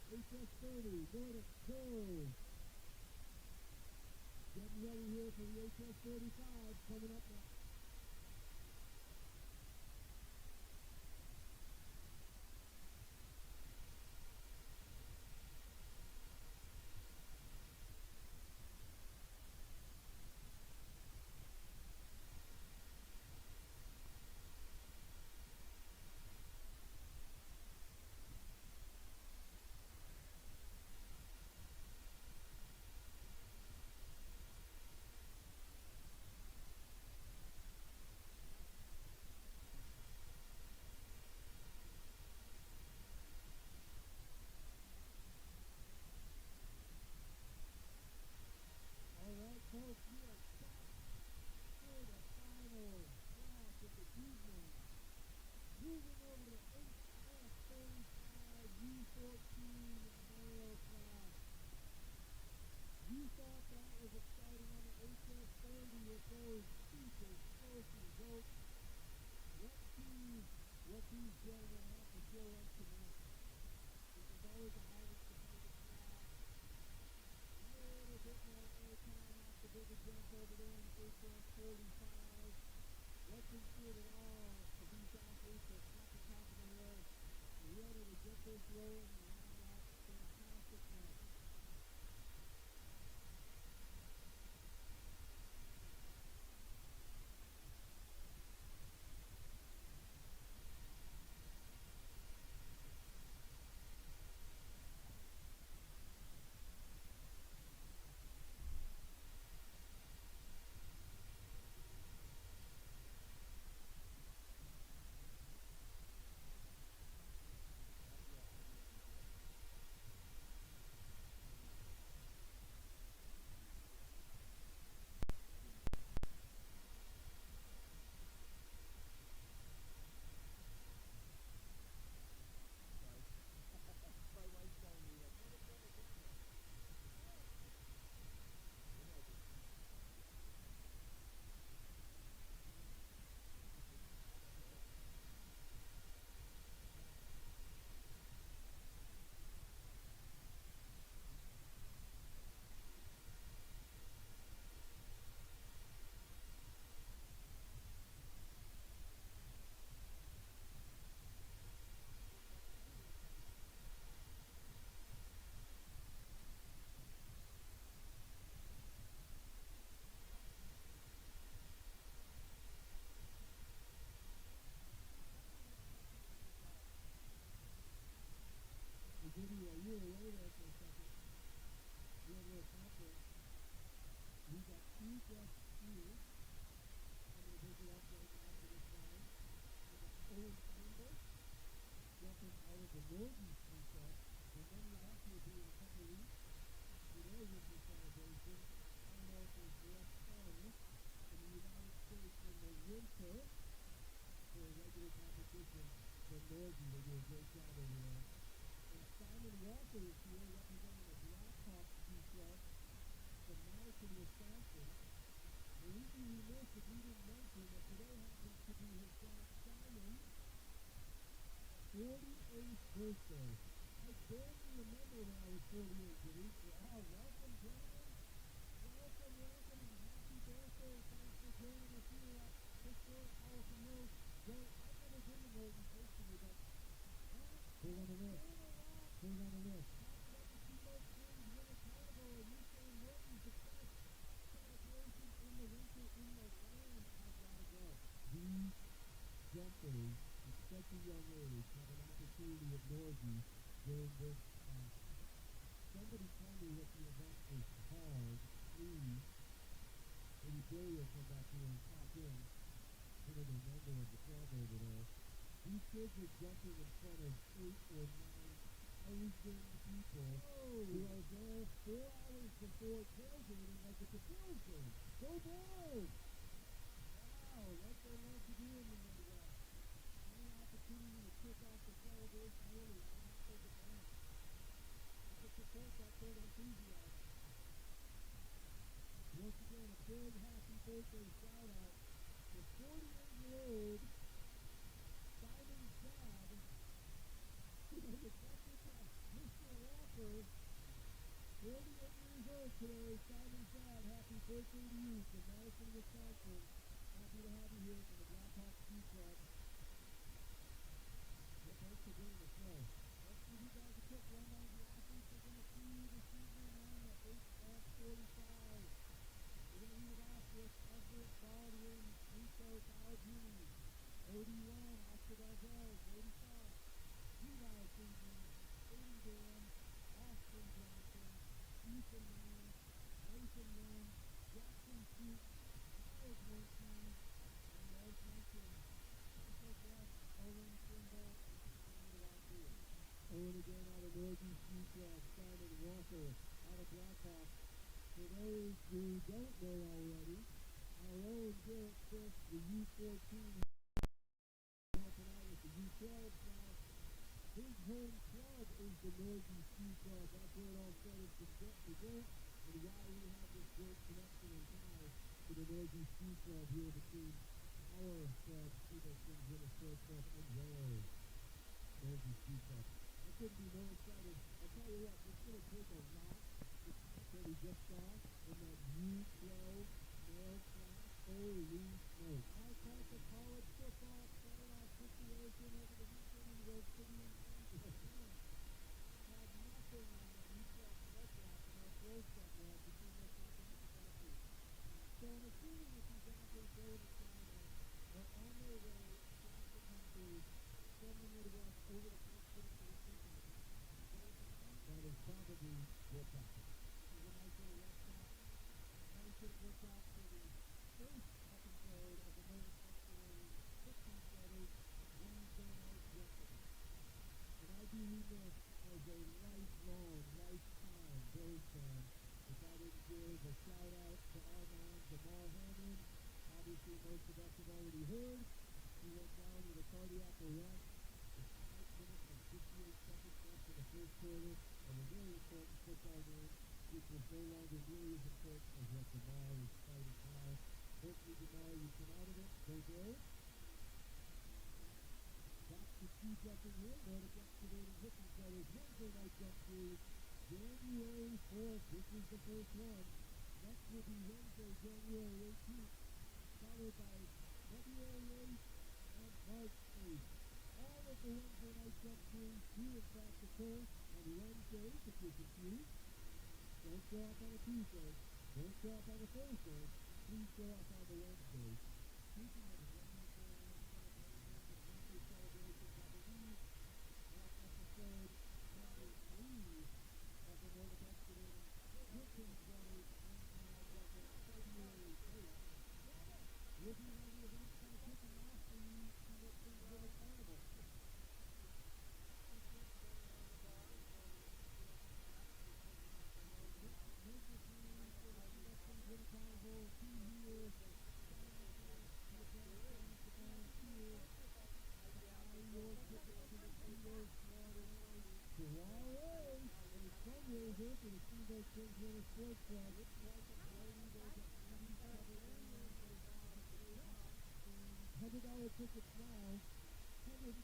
HS30, Nordic girls. Getting ready here for the HS35 coming up next. Folks, we are set for the final class of the evening. Moving over to HS35 U14 male class. You thought that was exciting on the HS30 with those super explosive ropes. Let's see what these gentlemen have to show us tonight. This is always the hardest competitive class. A little bit more airtime off the bigger jump over there in HS45. Let's ensure that all of these athletes are at the top of the hill, ready to get this rolling and round out a fantastic night. Video, you were away there for a second. We had a little conference. We got two guest speakers. I'm going to take it up right now for this time. We got Owen Steamboat, jump him out of the Northeast stuff, and then you have to do in a couple of weeks for their winter celebration. I don't know if there's more fun in the United States in the winter for a regular competition than Northie. They do a great job over there. And Simon Walker is here representing the Blackhawk Ski Club from Madison, Wisconsin. And we'd be remiss if we didn't mention that today happens to be his son Simon's 48th birthday. I barely remember when I was 48, Denise. Wow, welcome, gentlemen. Welcome, and happy birthday. Thanks for joining us here at historic Allison Hills. Joe, I've never been to Northern personally, but hold on to this. Hold on to this. Talking about the Steamboat Springs Winter Carnival, and you're saying Norton's the best celebration in the winter in the land. I've got to go. These jumpers at such a young age have an opportunity at Northie during this somebody tell me what the event is called, please. Maybe Billy will come back here and pop in. I don't know the number of the club over there. These kids are jumping in front of 8 or 9,000 people who are there 4 hours before tailgating like it's a Bills game. Go Bills! Wow, what they love to do in the Midwest. Any opportunity to kick off the celebration early, why not take advantage? Let's support that sort of enthusiasm. Once again, a big happy birthday shout out to 48-year-old Simon's dad, Mr. Walker, 48 years old today. Simon's dad, happy birthday to you from Madison, Wisconsin. Happy to have you here from the Blackhawk Ski Club. Thanks for being the show. Let's give you guys a quick rundown of the athletes we're going to see this evening on the 8F45. We're going to lead it off with Everett Baldwin, Rico Baldwin, 81, Oscar Valdez, 85, Levi Friedman, 80 Dan, Austin Johnson, Ethan Mann, Nathan Lynn, Jackson Shoot, Miles Winston, and as mentioned, Michael West, Owen Steamboat, and Simon Walker. Owen again out of Northeast Ski Club, Simon Walker out of Blackhawk. For those who don't know already, our own Garrett Chris, the U14, helping out with the U12 now. His home club is the Northeast Ski Club. That's where it all started to get, and why we have this great connection and tie to the Northeast Ski Club here between our club, Steamboat Springs Winter Sports Club, and theirs, Northeast Ski Club. I couldn't be more excited. I'll tell you what, it's going to take a lot that we just saw in that U12 male class. Holy smoke. I called the college football playoff situation over the weekend in Rose City and Kansas. Had nothing on that U12 male class in our close that was between those championship athletes. So I'm assuming that these athletes go to China are on their way across the country from the Midwest over the coast to the season. That is probably what happened. This is a nice little workshop. Nice little workshop for the first episode of the Moment Excellence 15 Brothers Wednesday night yesterday. And I'd be remiss as a lifelong, lifetime Bills fan if I didn't give a shout out to our man, Jamal Hammond. Obviously, most of us have already heard. He went down with a cardiac arrest. The 5 minutes and 58 seconds left in the first quarter of a very important football game, which was no longer nearly as important as what Jamal is fighting now. Hopefully, Jamal, you come out of it. Go Bills. Back to ski jumping here. Nordic Excavating Hitchens Brothers Wednesday night jump series. January 4th. This is the first one. Next will be Wednesday, January 18th. Followed by February 8th and March 8th. All of the Wednesday night jump series do in fact occur on Wednesdays, if you're confused. Don't show up on a Tuesday. Don't show up on a Thursday. Please show up on the Wednesday. Speaking of Wednesday celebrations, I believe that episode number 3 of the Nordic Excavating Hitchens Brothers Wednesday night jump on February 8th. We'll be one of the events kind of kicking off the Steamboat Springs Winter Carnival. tickets now. $150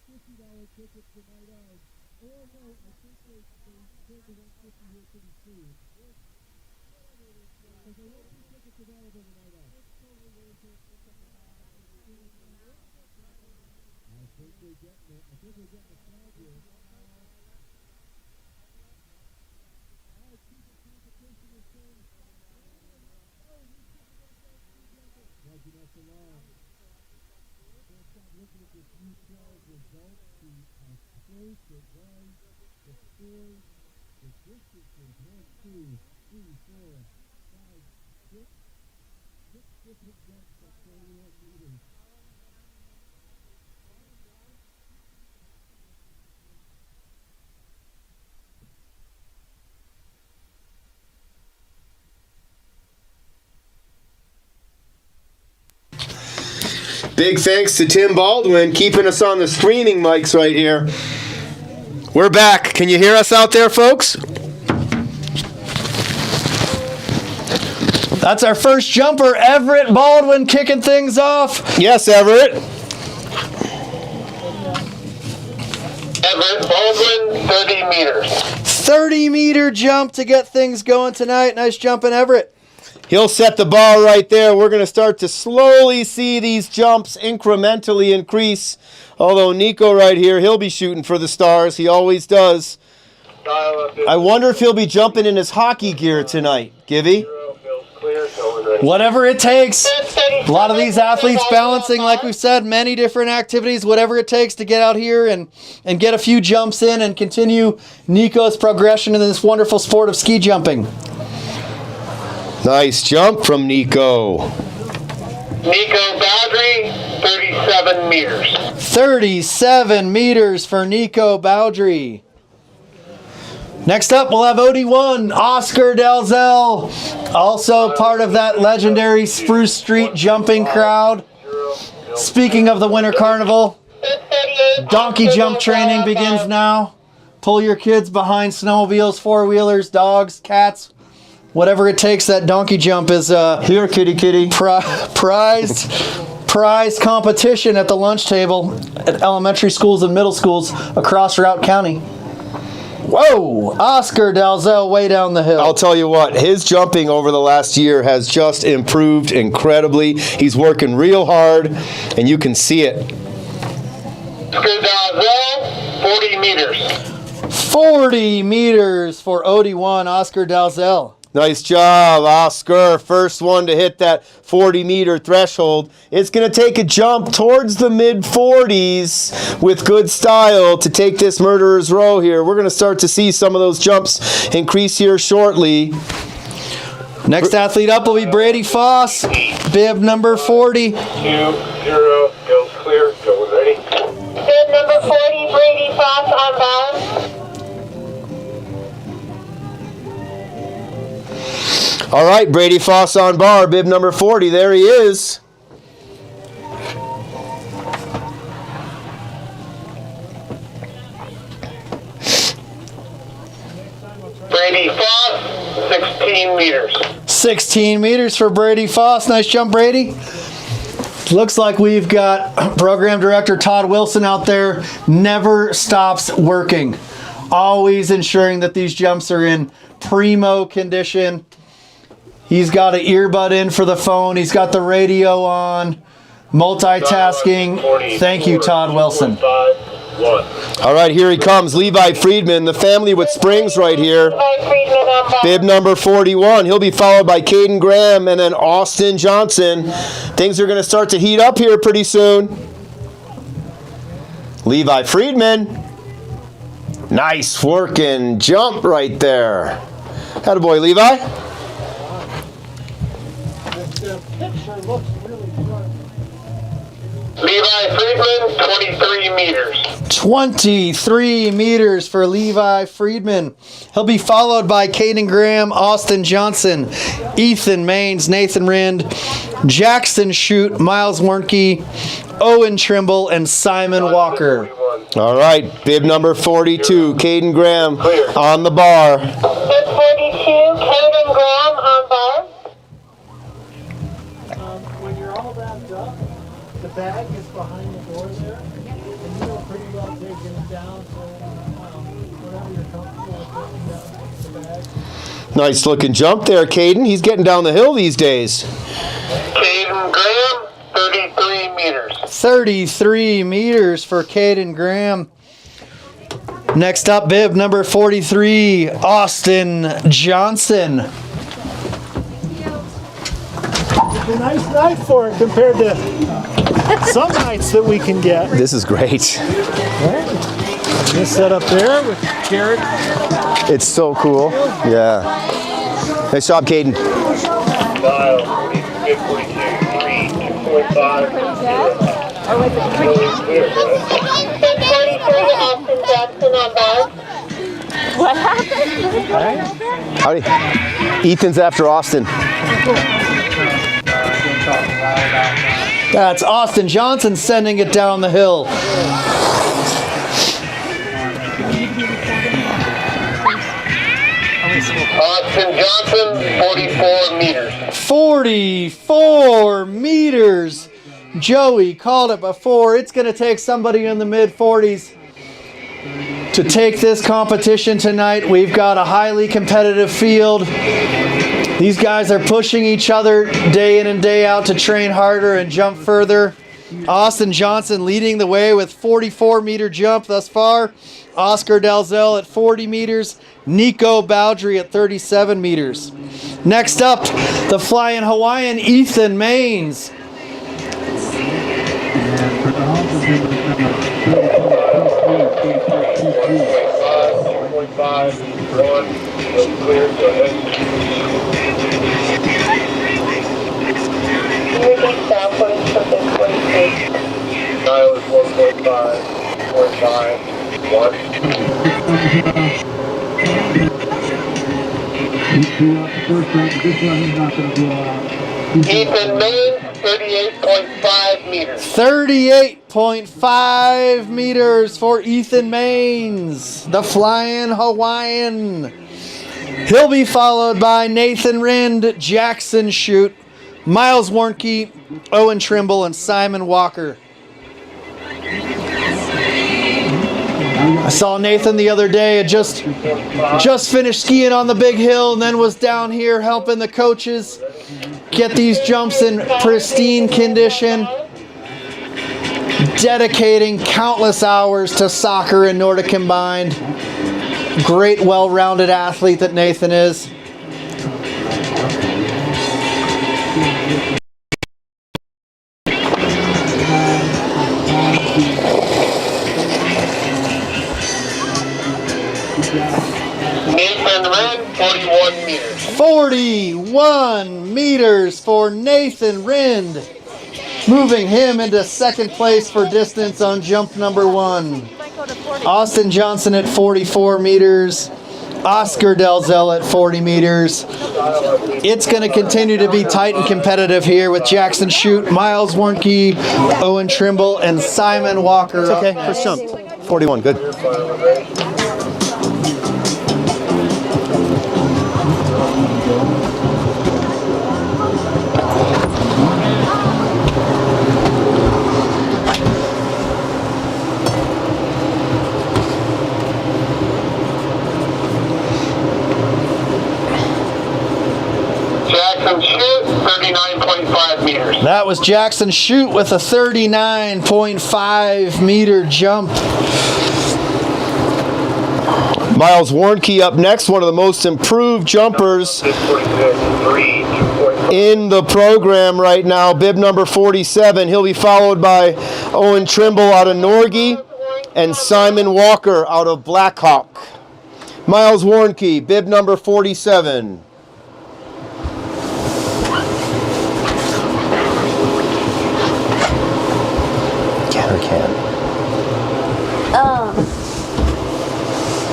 tickets for night out. Or no, I think they turned to 150 here pretty soon. Because there won't be tickets available for night out. I think we're getting a flag here. All right, keep the competition the same. Nudging us along. Can't stop looking at this U12 result, see how close it was, the scores, the distances, 1, 2, 3, 4, 5, 6 different jumps at 21 meters. Big thanks to Tim Baldwin keeping us on the streaming mics right here. We're back. Can you hear us out there, folks? That's our first jumper, Everett Baldwin, kicking things off. Yes, Everett. Everett Baldwin, 30 meters. 30-meter jump to get things going tonight. Nice jumping, Everett. He'll set the bar right there. We're going to start to slowly see these jumps incrementally increase. Although Nico right here, he'll be shooting for the stars. He always does. I wonder if he'll be jumping in his hockey gear tonight. Givy? Whatever it takes. A lot of these athletes balancing, like we've said, many different activities, whatever it takes to get out here and get a few jumps in and continue Nico's progression in this wonderful sport of ski jumping. Nice jump from Nico. Nico Bowdry, 37 meters. 37 meters for Nico Bowdry. Next up, we'll have OD1, Oscar Dalzell, also part of that legendary Spruce Street jumping crowd. Speaking of the Winter Carnival, donkey jump training begins now. Pull your kids behind snowmobiles, four-wheelers, dogs, cats. Whatever it takes, that donkey jump is here, kitty. Prize competition at the lunch table at elementary schools and middle schools across Routt County. Whoa! Oscar Dalzell way down the hill. I'll tell you what, his jumping over the last year has just improved incredibly. He's working real hard, and you can see it. Oscar Dalzell, 40 meters. 40 meters for OD1, Oscar Dalzell. Nice job, Oscar. First one to hit that 40-meter threshold. It's going to take a jump towards the mid-40s with good style to take this murderer's row here. We're going to start to see some of those jumps increase here shortly. Next athlete up will be Brady Foss, bib number 40. 2-0, goes clear, go ready. Bib number 40, Brady Foss on bound. All right, Brady Foss on bar, bib number 40. There he is. Brady Foss, 16 meters. 16 meters for Brady Foss. Nice jump, Brady. Looks like we've got program director Todd Wilson out there. Never stops working. Always ensuring that these jumps are in primo condition. He's got an earbud in for the phone. He's got the radio on. Multitasking. Thank you, Todd Wilson. All right, here he comes. Levi Friedman, the family with Springs right here. Bib number 41. He'll be followed by Caden Graham and then Austin Johnson. Things are going to start to heat up here pretty soon. Levi Friedman. Nice working jump right there. Attaboy, Levi. Levi Friedman, 23 meters. 23 meters for Levi Friedman. He'll be followed by Caden Graham, Austin Johnson, Ethan Maines, Nathan Rind, Jackson Shute, Miles Warnke, Owen Trimble, and Simon Walker. All right, bib number 42, Caden Graham on the bar. Bib 42, Caden Graham on bar. When you're all wrapped up, the bag is behind the Nice looking jump there, Caden. He's getting down the hill these days. Caden Graham, 33 meters. 33 meters for Caden Graham. Next up, bib number 43, Austin Johnson. It's a nice night for it compared to some nights that we can get. This is great. This setup there with Garrett. It's so cool. Yeah. Nice job, Caden. Dial 42, 3, 2.5. Or was it 43, Austin Jackson on board. What happened? Howdy. Ethan's after Austin. That's Austin Johnson sending it down the hill. Austin Johnson, 44 meters. 44 meters. Joey called it before. It's going to take somebody in the mid-40s to take this competition tonight. We've got a highly competitive field. These guys are pushing each other day in and day out to train harder and jump further. Austin Johnson leading the way with 44-meter jump thus far. Oscar Dalzell at 40 meters. Nico Bowdry at 37 meters. Next up, the flying Hawaiian Ethan Maines. Dial is 1.5, 0.5, 1. Ethan Maines, 38.5 meters. 38.5 meters for Ethan Maines, the flying Hawaiian. He'll be followed by Nathan Rind, Jackson Chute, Miles Warnke, Owen Trimble, and Simon Walker. I saw Nathan the other day, had just finished skiing on the big hill and then was down here helping the coaches get these jumps in pristine condition, dedicating countless hours to soccer and Nordic combined. Great, well-rounded athlete that Nathan is. Nathan Rind, 41 meters. 41 meters for Nathan Rind, moving him into second place for distance on jump number 1. Austin Johnson at 44 meters. Oscar Dalzell at 40 meters. It's going to continue to be tight and competitive here with Jackson Chute, Miles Warnke, Owen Trimble, and Simon Walker. It's okay. First jump. 41. Good. Jackson Chute, 39.5 meters. That was Jackson Chute with a 39.5 meter jump. Miles Warnke up next, one of the most improved jumpers in the program right now, bib number 47. He'll be followed by Owen Trimble out of Norgie and Simon Walker out of Blackhawk. Miles Warnke, bib number 47.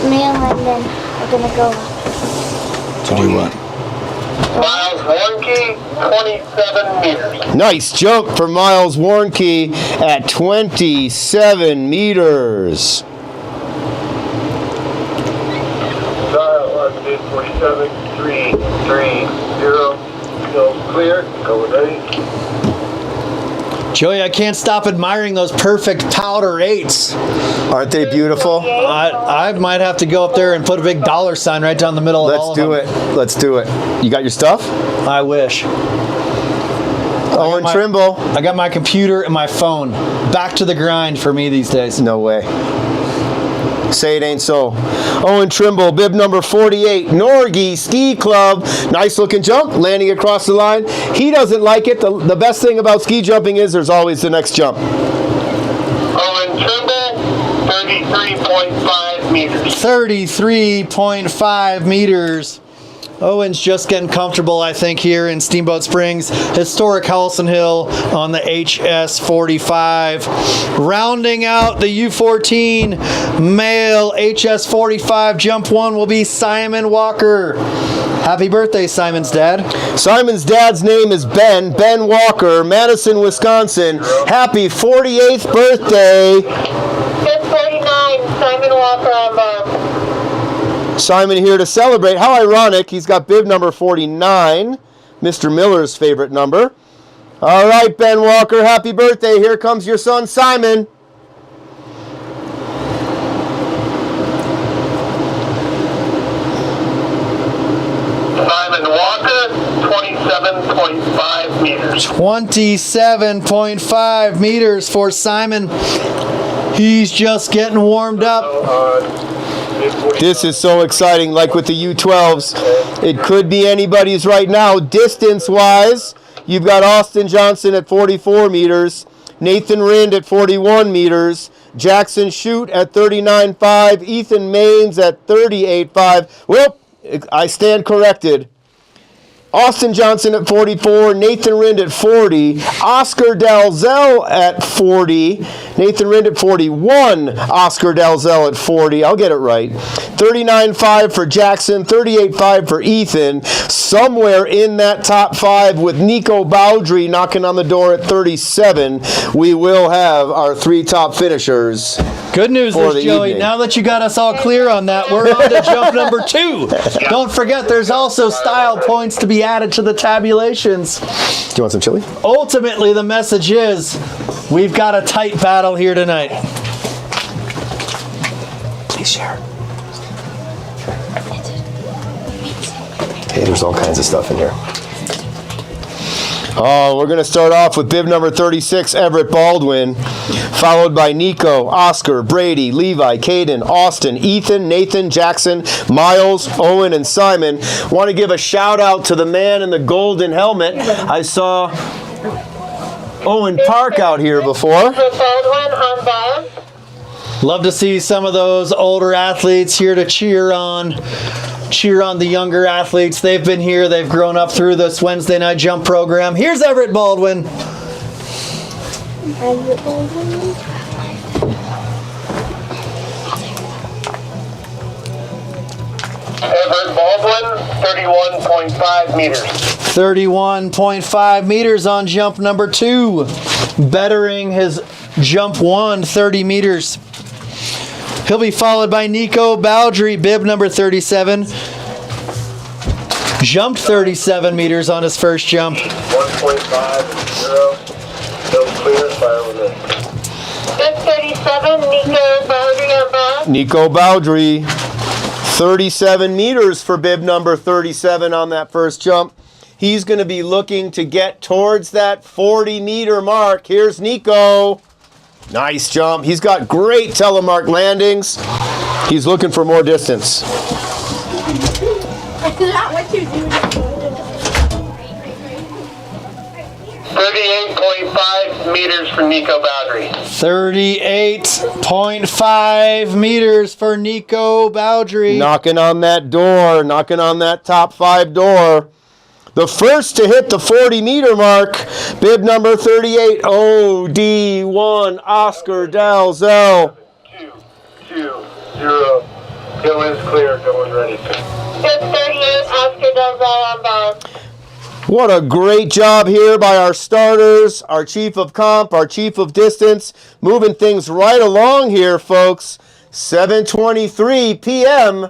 Me and Lyndon are gonna go up. To do what? Miles Warnke, 27 meters. Nice jump for Miles Warnke at 27 meters. Dial on 47, 3, 3, 0. Still clear. Go ready. Joey, I can't stop admiring those perfect powder 8s. Aren't they beautiful? I might have to go up there and put a big $ sign right down the middle of all of them. Let's do it. You got your stuff? I wish. Owen Trimble. I got my computer and my phone. Back to the grind for me these days. No way. Say it ain't so. Owen Trimble, bib number 48, Norgie Ski Club. Nice looking jump, landing across the line. He doesn't like it. The best thing about ski jumping is there's always the next jump. Owen Trimble, 33.5 meters. 33.5 meters. Owen's just getting comfortable, I think, here in Steamboat Springs. Historic Howelson Hill on the HS45. Rounding out the U14 male HS45 jump 1 will be Simon Walker. Happy birthday, Simon's dad. Simon's dad's name is Ben Walker, Madison, Wisconsin. Happy 48th birthday. Just 49, Simon Walker on Bob. Simon here to celebrate. How ironic. He's got bib number 49, Mr. Miller's favorite number. All right, Ben Walker, happy birthday. Here comes your son, Simon. Simon Walker, 27.5 meters. 27.5 meters for Simon. He's just getting warmed up. This is so exciting, like with the U12s. It could be anybody's right now. Distance-wise, you've got Austin Johnson at 44 meters, Nathan Rind at 41 meters, Jackson Shute at 39.5, Ethan Maines at 38.5. Whoop, I stand corrected. Austin Johnson at 44, Nathan Rind at 40, Oscar Dalzell at 40, Nathan Rind at 41, Oscar Dalzell at 40, I'll get it right. 39.5 for Jackson, 38.5 for Ethan. Somewhere in that top 5 with Nico Bowdry knocking on the door at 37, we will have our 3 top finishers. Good news is, Joey, evening. now that you got us all clear on that, we're on to jump number 2. Don't forget, there's also style points to be added to the tabulations. Do you want some chili? Ultimately, the message is, we've got a tight battle here tonight. Please share. Okay, there's all kinds of stuff in here. Oh, we're going to start off with bib number 36, Everett Baldwin, followed by Nico, Oscar, Brady, Levi, Caden, Austin, Ethan, Nathan, Jackson, Miles, Owen, and Simon. Want to give a shout out to the man in the golden helmet. I saw Owen Park out here before. Baldwin on Bob. Love to see some of those older athletes here to cheer on the younger athletes. They've been here. They've grown up through this Wednesday night jump program. Here's Everett Baldwin. Everett Baldwin, 31.5 meters. 31.5 meters on jump number 2. Bettering his jump 1, 30 meters. He'll be followed by Nico Bowdry, bib number 37. Jumped 37 meters on his first jump. 1.5, 0. Still clear, fire with it. Just 37, Nico Bowdry on Bob. Nico Bowdry, 37 meters for bib number 37 on that first jump. He's going to be looking to get towards that 40-meter mark. Here's Nico. Nice jump. He's got great telemark landings. He's looking for more distance. That's not what you do. 38.5 meters for Nico Bowdry. 38.5 meters for Nico Bowdry. Knocking on that door, knocking on that top 5 door. The first to hit the 40-meter mark, bib number 38, OD1, Oscar Dalzell. 2-2-0. Go is clear, go is ready. Just 38, Oscar Dalzell on Bob. What a great job here by our starters, our chief of comp, our chief of distance, moving things right along here, folks. 7:23 p.m.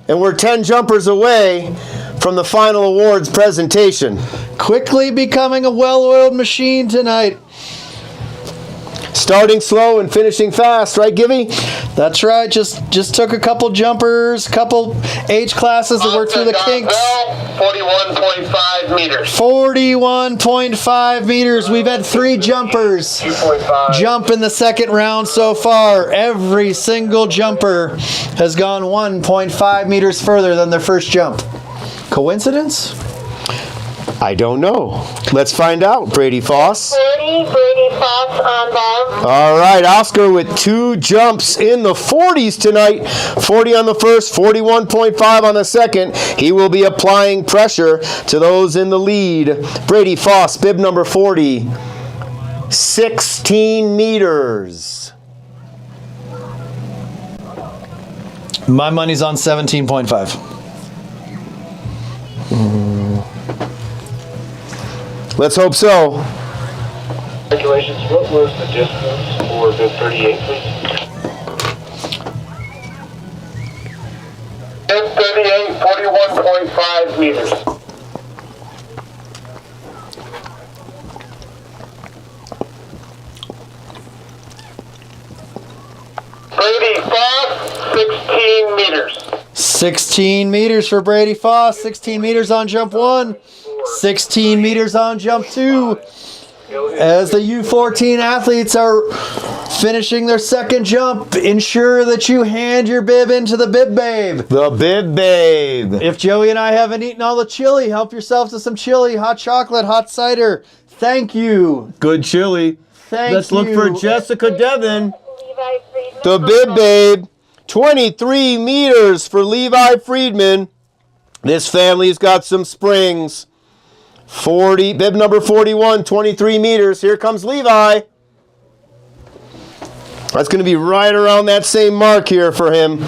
And we're 10 jumpers away from the final awards presentation. Quickly becoming a well-oiled machine tonight. Starting slow and finishing fast, right, Gibby? That's right. Just took a couple jumpers, couple age classes to work through the kinks. 41.5 meters. 41.5 meters. We've had 3 jumpers jump in the second round so far. Every single jumper has gone 1.5 meters further than their first jump. Coincidence? I don't know. Let's find out, Brady Foss. Brady Foss on ball. All right, Oscar with 2 jumps in the 40s tonight. 40 on the first, 41.5 on the second. He will be applying pressure to those in the lead. Brady Foss, bib number 40, 16 meters. My money's on 17.5. Let's hope so. Congratulations. What was the distance for bib 38, please? Bib 38, 41.5 meters. Brady Foss, 16 meters. 16 meters for Brady Foss. 16 meters on jump 1. 16 meters on jump 2. As the U14 athletes are finishing their second jump, ensure that you hand your bib into the bib babe. The bib babe. If Joey and I haven't eaten all the chili, help yourself to some chili, hot chocolate, hot cider. Thank you. Good chili. Let's look for Jessica Devon. The bib babe. 23 meters for Levi Friedman. This family's got some springs. 40, bib number 41, 23 meters. Here comes Levi. That's going to be right around that same mark here for him.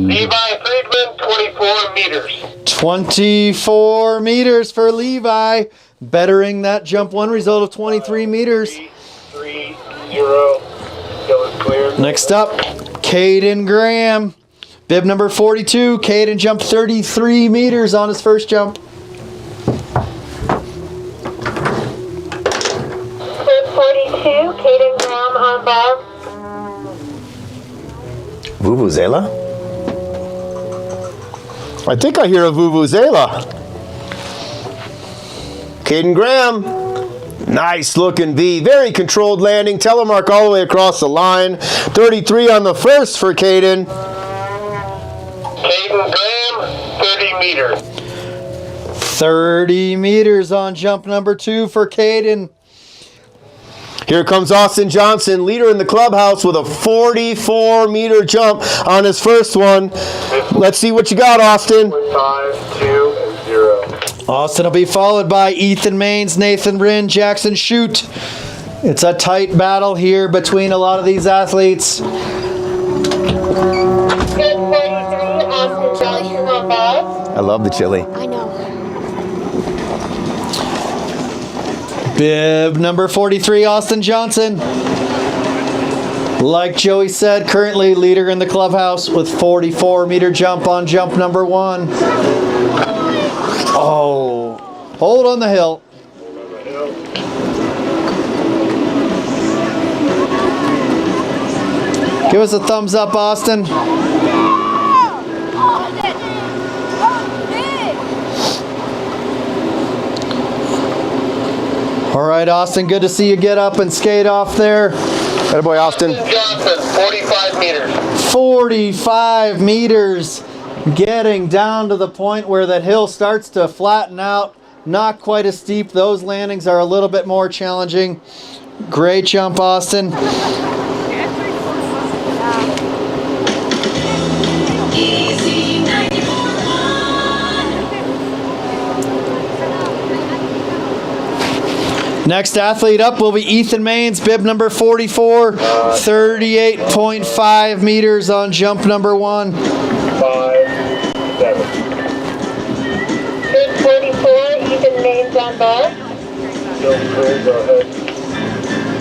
Levi Friedman, 24 meters. 24 meters for Levi, bettering that jump 1 result of 23 meters. 3-0. Still is clear. Next up, Caden Graham. Bib number 42. Caden jumped 33 meters on his first jump. Bib 42, Caden Graham on ball. Vuvuzela? I think I hear a Vuvuzela. Caden Graham. Nice looking V. Very controlled landing. Telemark all the way across the line. 33 on the first for Caden. Caden Graham, 30 meters. 30 meters on jump number 2 for Caden. Here comes Austin Johnson, leader in the clubhouse with a 44-meter jump on his first one. Let's see what you got, Austin. 5, 2, and 0. Austin will be followed by Ethan Maines, Nathan Rinn, Jackson Shute. It's a tight battle here between a lot of these athletes. Bib 43, Austin Johnson on ball. I love the chili. I know. Bib number 43, Austin Johnson. Like Joey said, currently leader in the clubhouse with 44-meter jump on jump number 1. Oh, hold on the hill. Give us a thumbs up, Austin. All right, Austin, good to see you get up and skate off there. Attaboy, Austin. Johnson, 45 meters. 45 meters, getting down to the point where that hill starts to flatten out. Not quite as steep. Those landings are a little bit more challenging. Great jump, Austin. Next athlete up will be Ethan Maines, bib number 44, 38.5 meters on jump number 1. 5, 7. stand by. Jump crew, go ahead.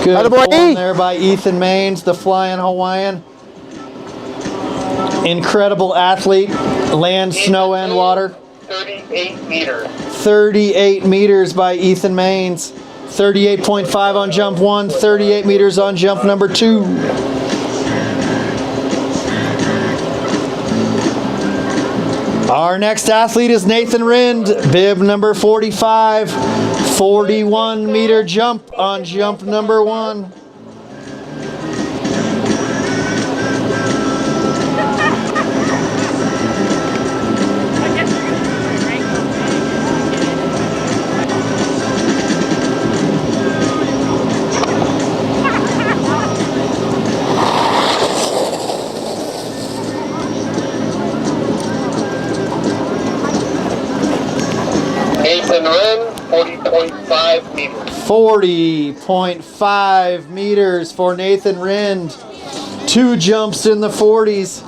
Good Attaboy, pulling E. there by Ethan Maines, the Flying Hawaiian. Incredible athlete, land, snow, and water. 38 meters. 38 meters by Ethan Maines. 38.5 on jump 1, 38 meters on jump number 2. Our next athlete is Nathan Rind, bib number 45. 41 meter jump on jump number 1. Nathan Wren, 40.5 meters. 40.5 meters for Nathan Rind. 2 jumps in the 40s.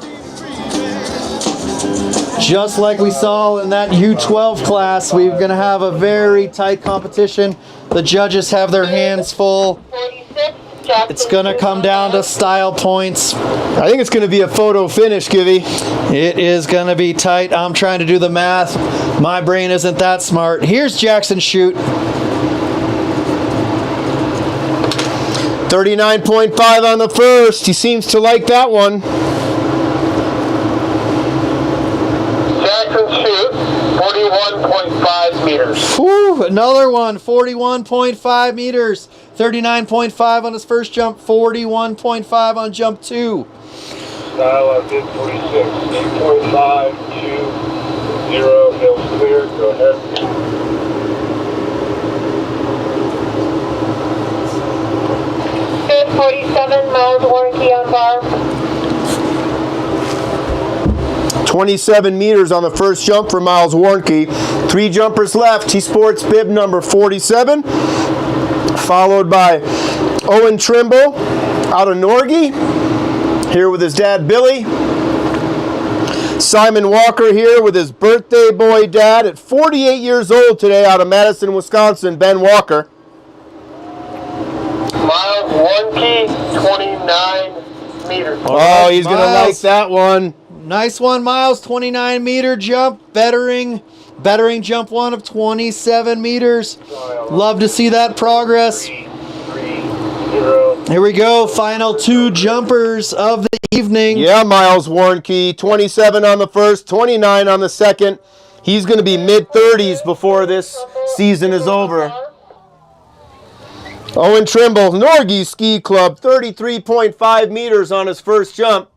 Just like we saw in that U12 class, we're going to have a very tight competition. The judges have their hands full. 46, It's going to come down to style points. I think it's going to be a photo finish, Givy. It is going to be tight. I'm trying to do the math. My brain isn't that smart. Here's Jackson Shoot. 39.5 on the first. He seems to like that one. Jackson Shoot, 41.5 meters. Whew, another one, 41.5 meters. 39.5 on his first jump, 41.5 on jump 2. Dial up bid 46, 8.5, 2, 0, hills clear, go ahead. Bid 47, miles warranty on bar. 27 meters on the first jump for Miles Warnke. 3 jumpers left. He sports bib number 47, followed by Owen Trimble out of Norgie, here with his dad Billy. Simon Walker here with his birthday boy dad at 48 years old today out of Madison, Wisconsin, Ben Walker. Miles Warnke, 29 meters. Oh, he's going to like Miles. that one. Nice one, Miles. 29 meter jump, bettering jump 1 of 27 meters. Love to see that progress. 3, 0. Here we go, final 2 jumpers of the evening. Yeah, Miles Warnke, 27 on the first, 29 on the second. He's going to be mid-30s before this season is over. Owen Trimble, Norgie Ski Club, 33.5 meters on his first jump.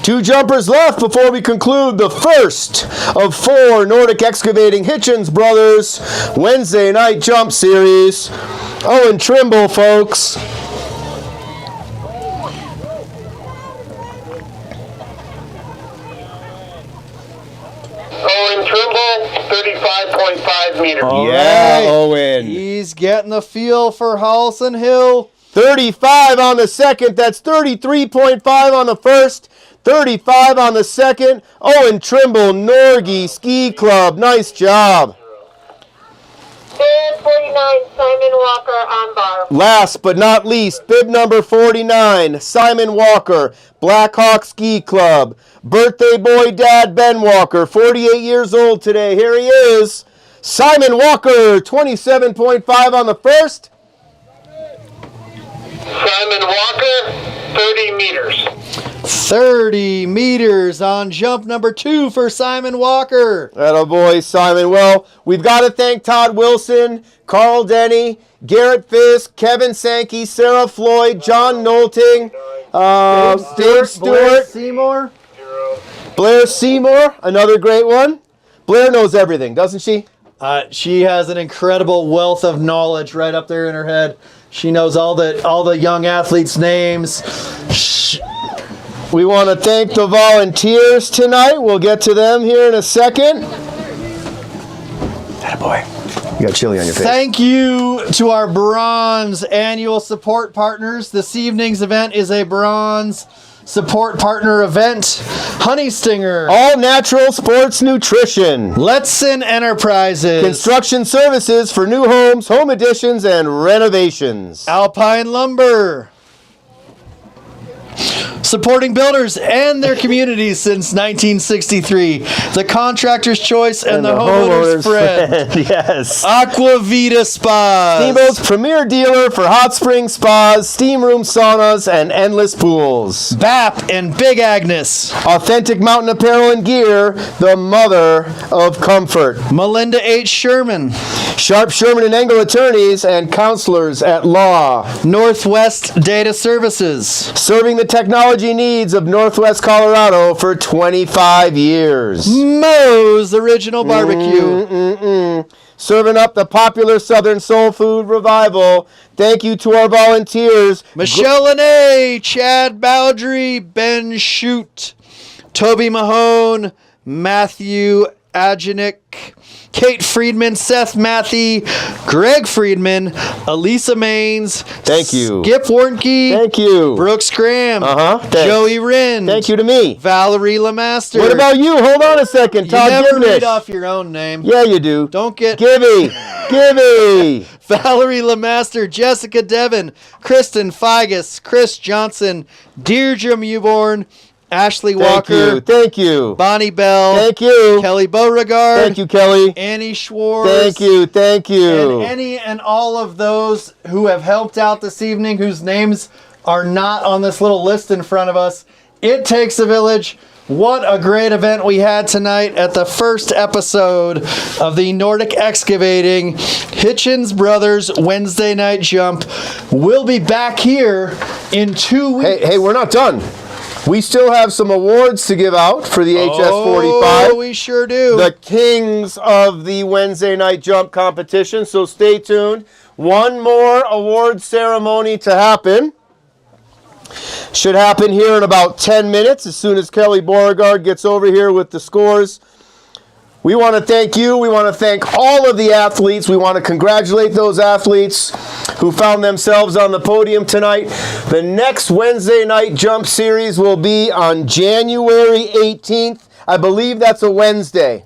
2 jumpers left before we conclude the first of 4 Nordic Excavating Hitchens Brothers Wednesday night jump series. Owen Trimble, folks. Owen Trimble, 35.5 meters. All Yeah, right. Owen. He's getting the feel for Holson Hill. 35 on the second. That's 33.5 on the first. 35 on the second. Owen Trimble, Norgie Ski Club. Nice job. Bid 49, Simon Walker on bar. Last but not least, bib number 49, Simon Walker, Black Hawk Ski Club. Birthday boy dad Ben Walker, 48 years old today. Here he is. Simon Walker, 27.5 on the first. Simon Walker, 30 meters. 30 meters on jump number 2 for Simon Walker. Attaboy, Simon. Well, we've got to thank Todd Wilson, Carl Denny, Garrett Fisk, Kevin Sankey, Sarah Floyd, John Nolting, Dave Stewart, Blair Seymour. Blair Seymour, another great one. Blair knows everything, doesn't she? She has an incredible wealth of knowledge right up there in her head. She knows all the young athletes' names. We want to thank the volunteers tonight. We'll get to them here in a second. Attaboy. You got chili on your face. Thank you to our bronze annual support partners. This evening's event is a bronze support partner event. Honey Stinger. All Natural Sports Nutrition. Letson Enterprises. Construction services for new homes, home additions, and renovations. Alpine Lumber. Supporting builders and their communities since 1963. The Contractor's Choice and the Homeowner's Friend. Yes. Aquavita Spas. Steamboat's premier dealer for hot spring spas, steam room saunas, and endless pools. BAP and Big Agnes. Authentic mountain apparel and gear, the mother of comfort. Melinda H. Sherman. Sharp Sherman and Engel attorneys and counselors at law. Northwest Data Services. Serving the technology needs of Northwest Colorado for 25 years. Moe's Original Barbecue. Serving up the popular Southern Soul Food Revival. Thank you to our volunteers. Michelle Lene, Chad Bowdry, Ben Shute, Toby Mahone, Matthew Ajanik, Kate Friedman, Seth Matthey, Greg Friedman, Elisa Maines. Thank you. Skip Warnke. Thank you. Brooks Graham. Thanks. Joey Rinn. Thank you to me. Valerie Lemaster. What about you? Hold on a second. You Todd never Givnish. read off your own name. Yeah, you do. Don't get... Gibby. Valerie Lemaster, Jessica Devon, Kristen Figus, Chris Johnson, Deirdre Mewborn, Ashley Walker. Thank you. Bonnie Bell. Thank you. Kelly Beauregard. Thank you, Kelly. Annie Schwartz. Thank you. Thank you. And any and all of those who have helped out this evening, whose names are not on this little list in front of us. It takes a village. What a great event we had tonight at the first episode of the Nordic Excavating Hitchens Brothers Wednesday Night Jump. We'll be back here in 2 weeks. Hey, we're not done. We still have some awards to give out for the HS45. Oh, we sure do. The kings of the Wednesday Night Jump competition, so stay tuned. One more award ceremony to happen. Should happen here in about 10 minutes as soon as Kelly Beauregard gets over here with the scores. We want to thank you. We want to thank all of the athletes. We want to congratulate those athletes who found themselves on the podium tonight. The next Wednesday Night Jump series will be on January 18th. I believe that's a Wednesday.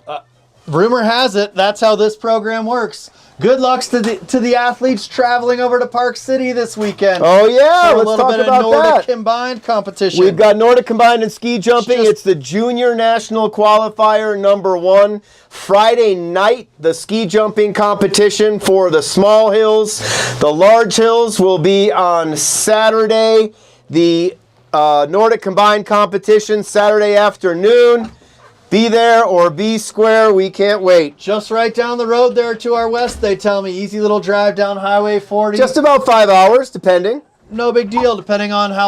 Rumor has it that's how this program works. Good luck to the athletes traveling over to Park City this weekend. Oh yeah, for a let's little talk bit about of Nordic that. Combined competition. We've got Nordic Combined and ski jumping. It's the Junior National Qualifier #1. Friday night, the ski jumping competition for the small hills. The large hills will be on Saturday. The Nordic Combined competition Saturday afternoon. Be there or be square. We can't wait. Just right down the road there to our west, they tell me. Easy little drive down Highway 40. Just about 5 hours, depending. No big deal, depending on how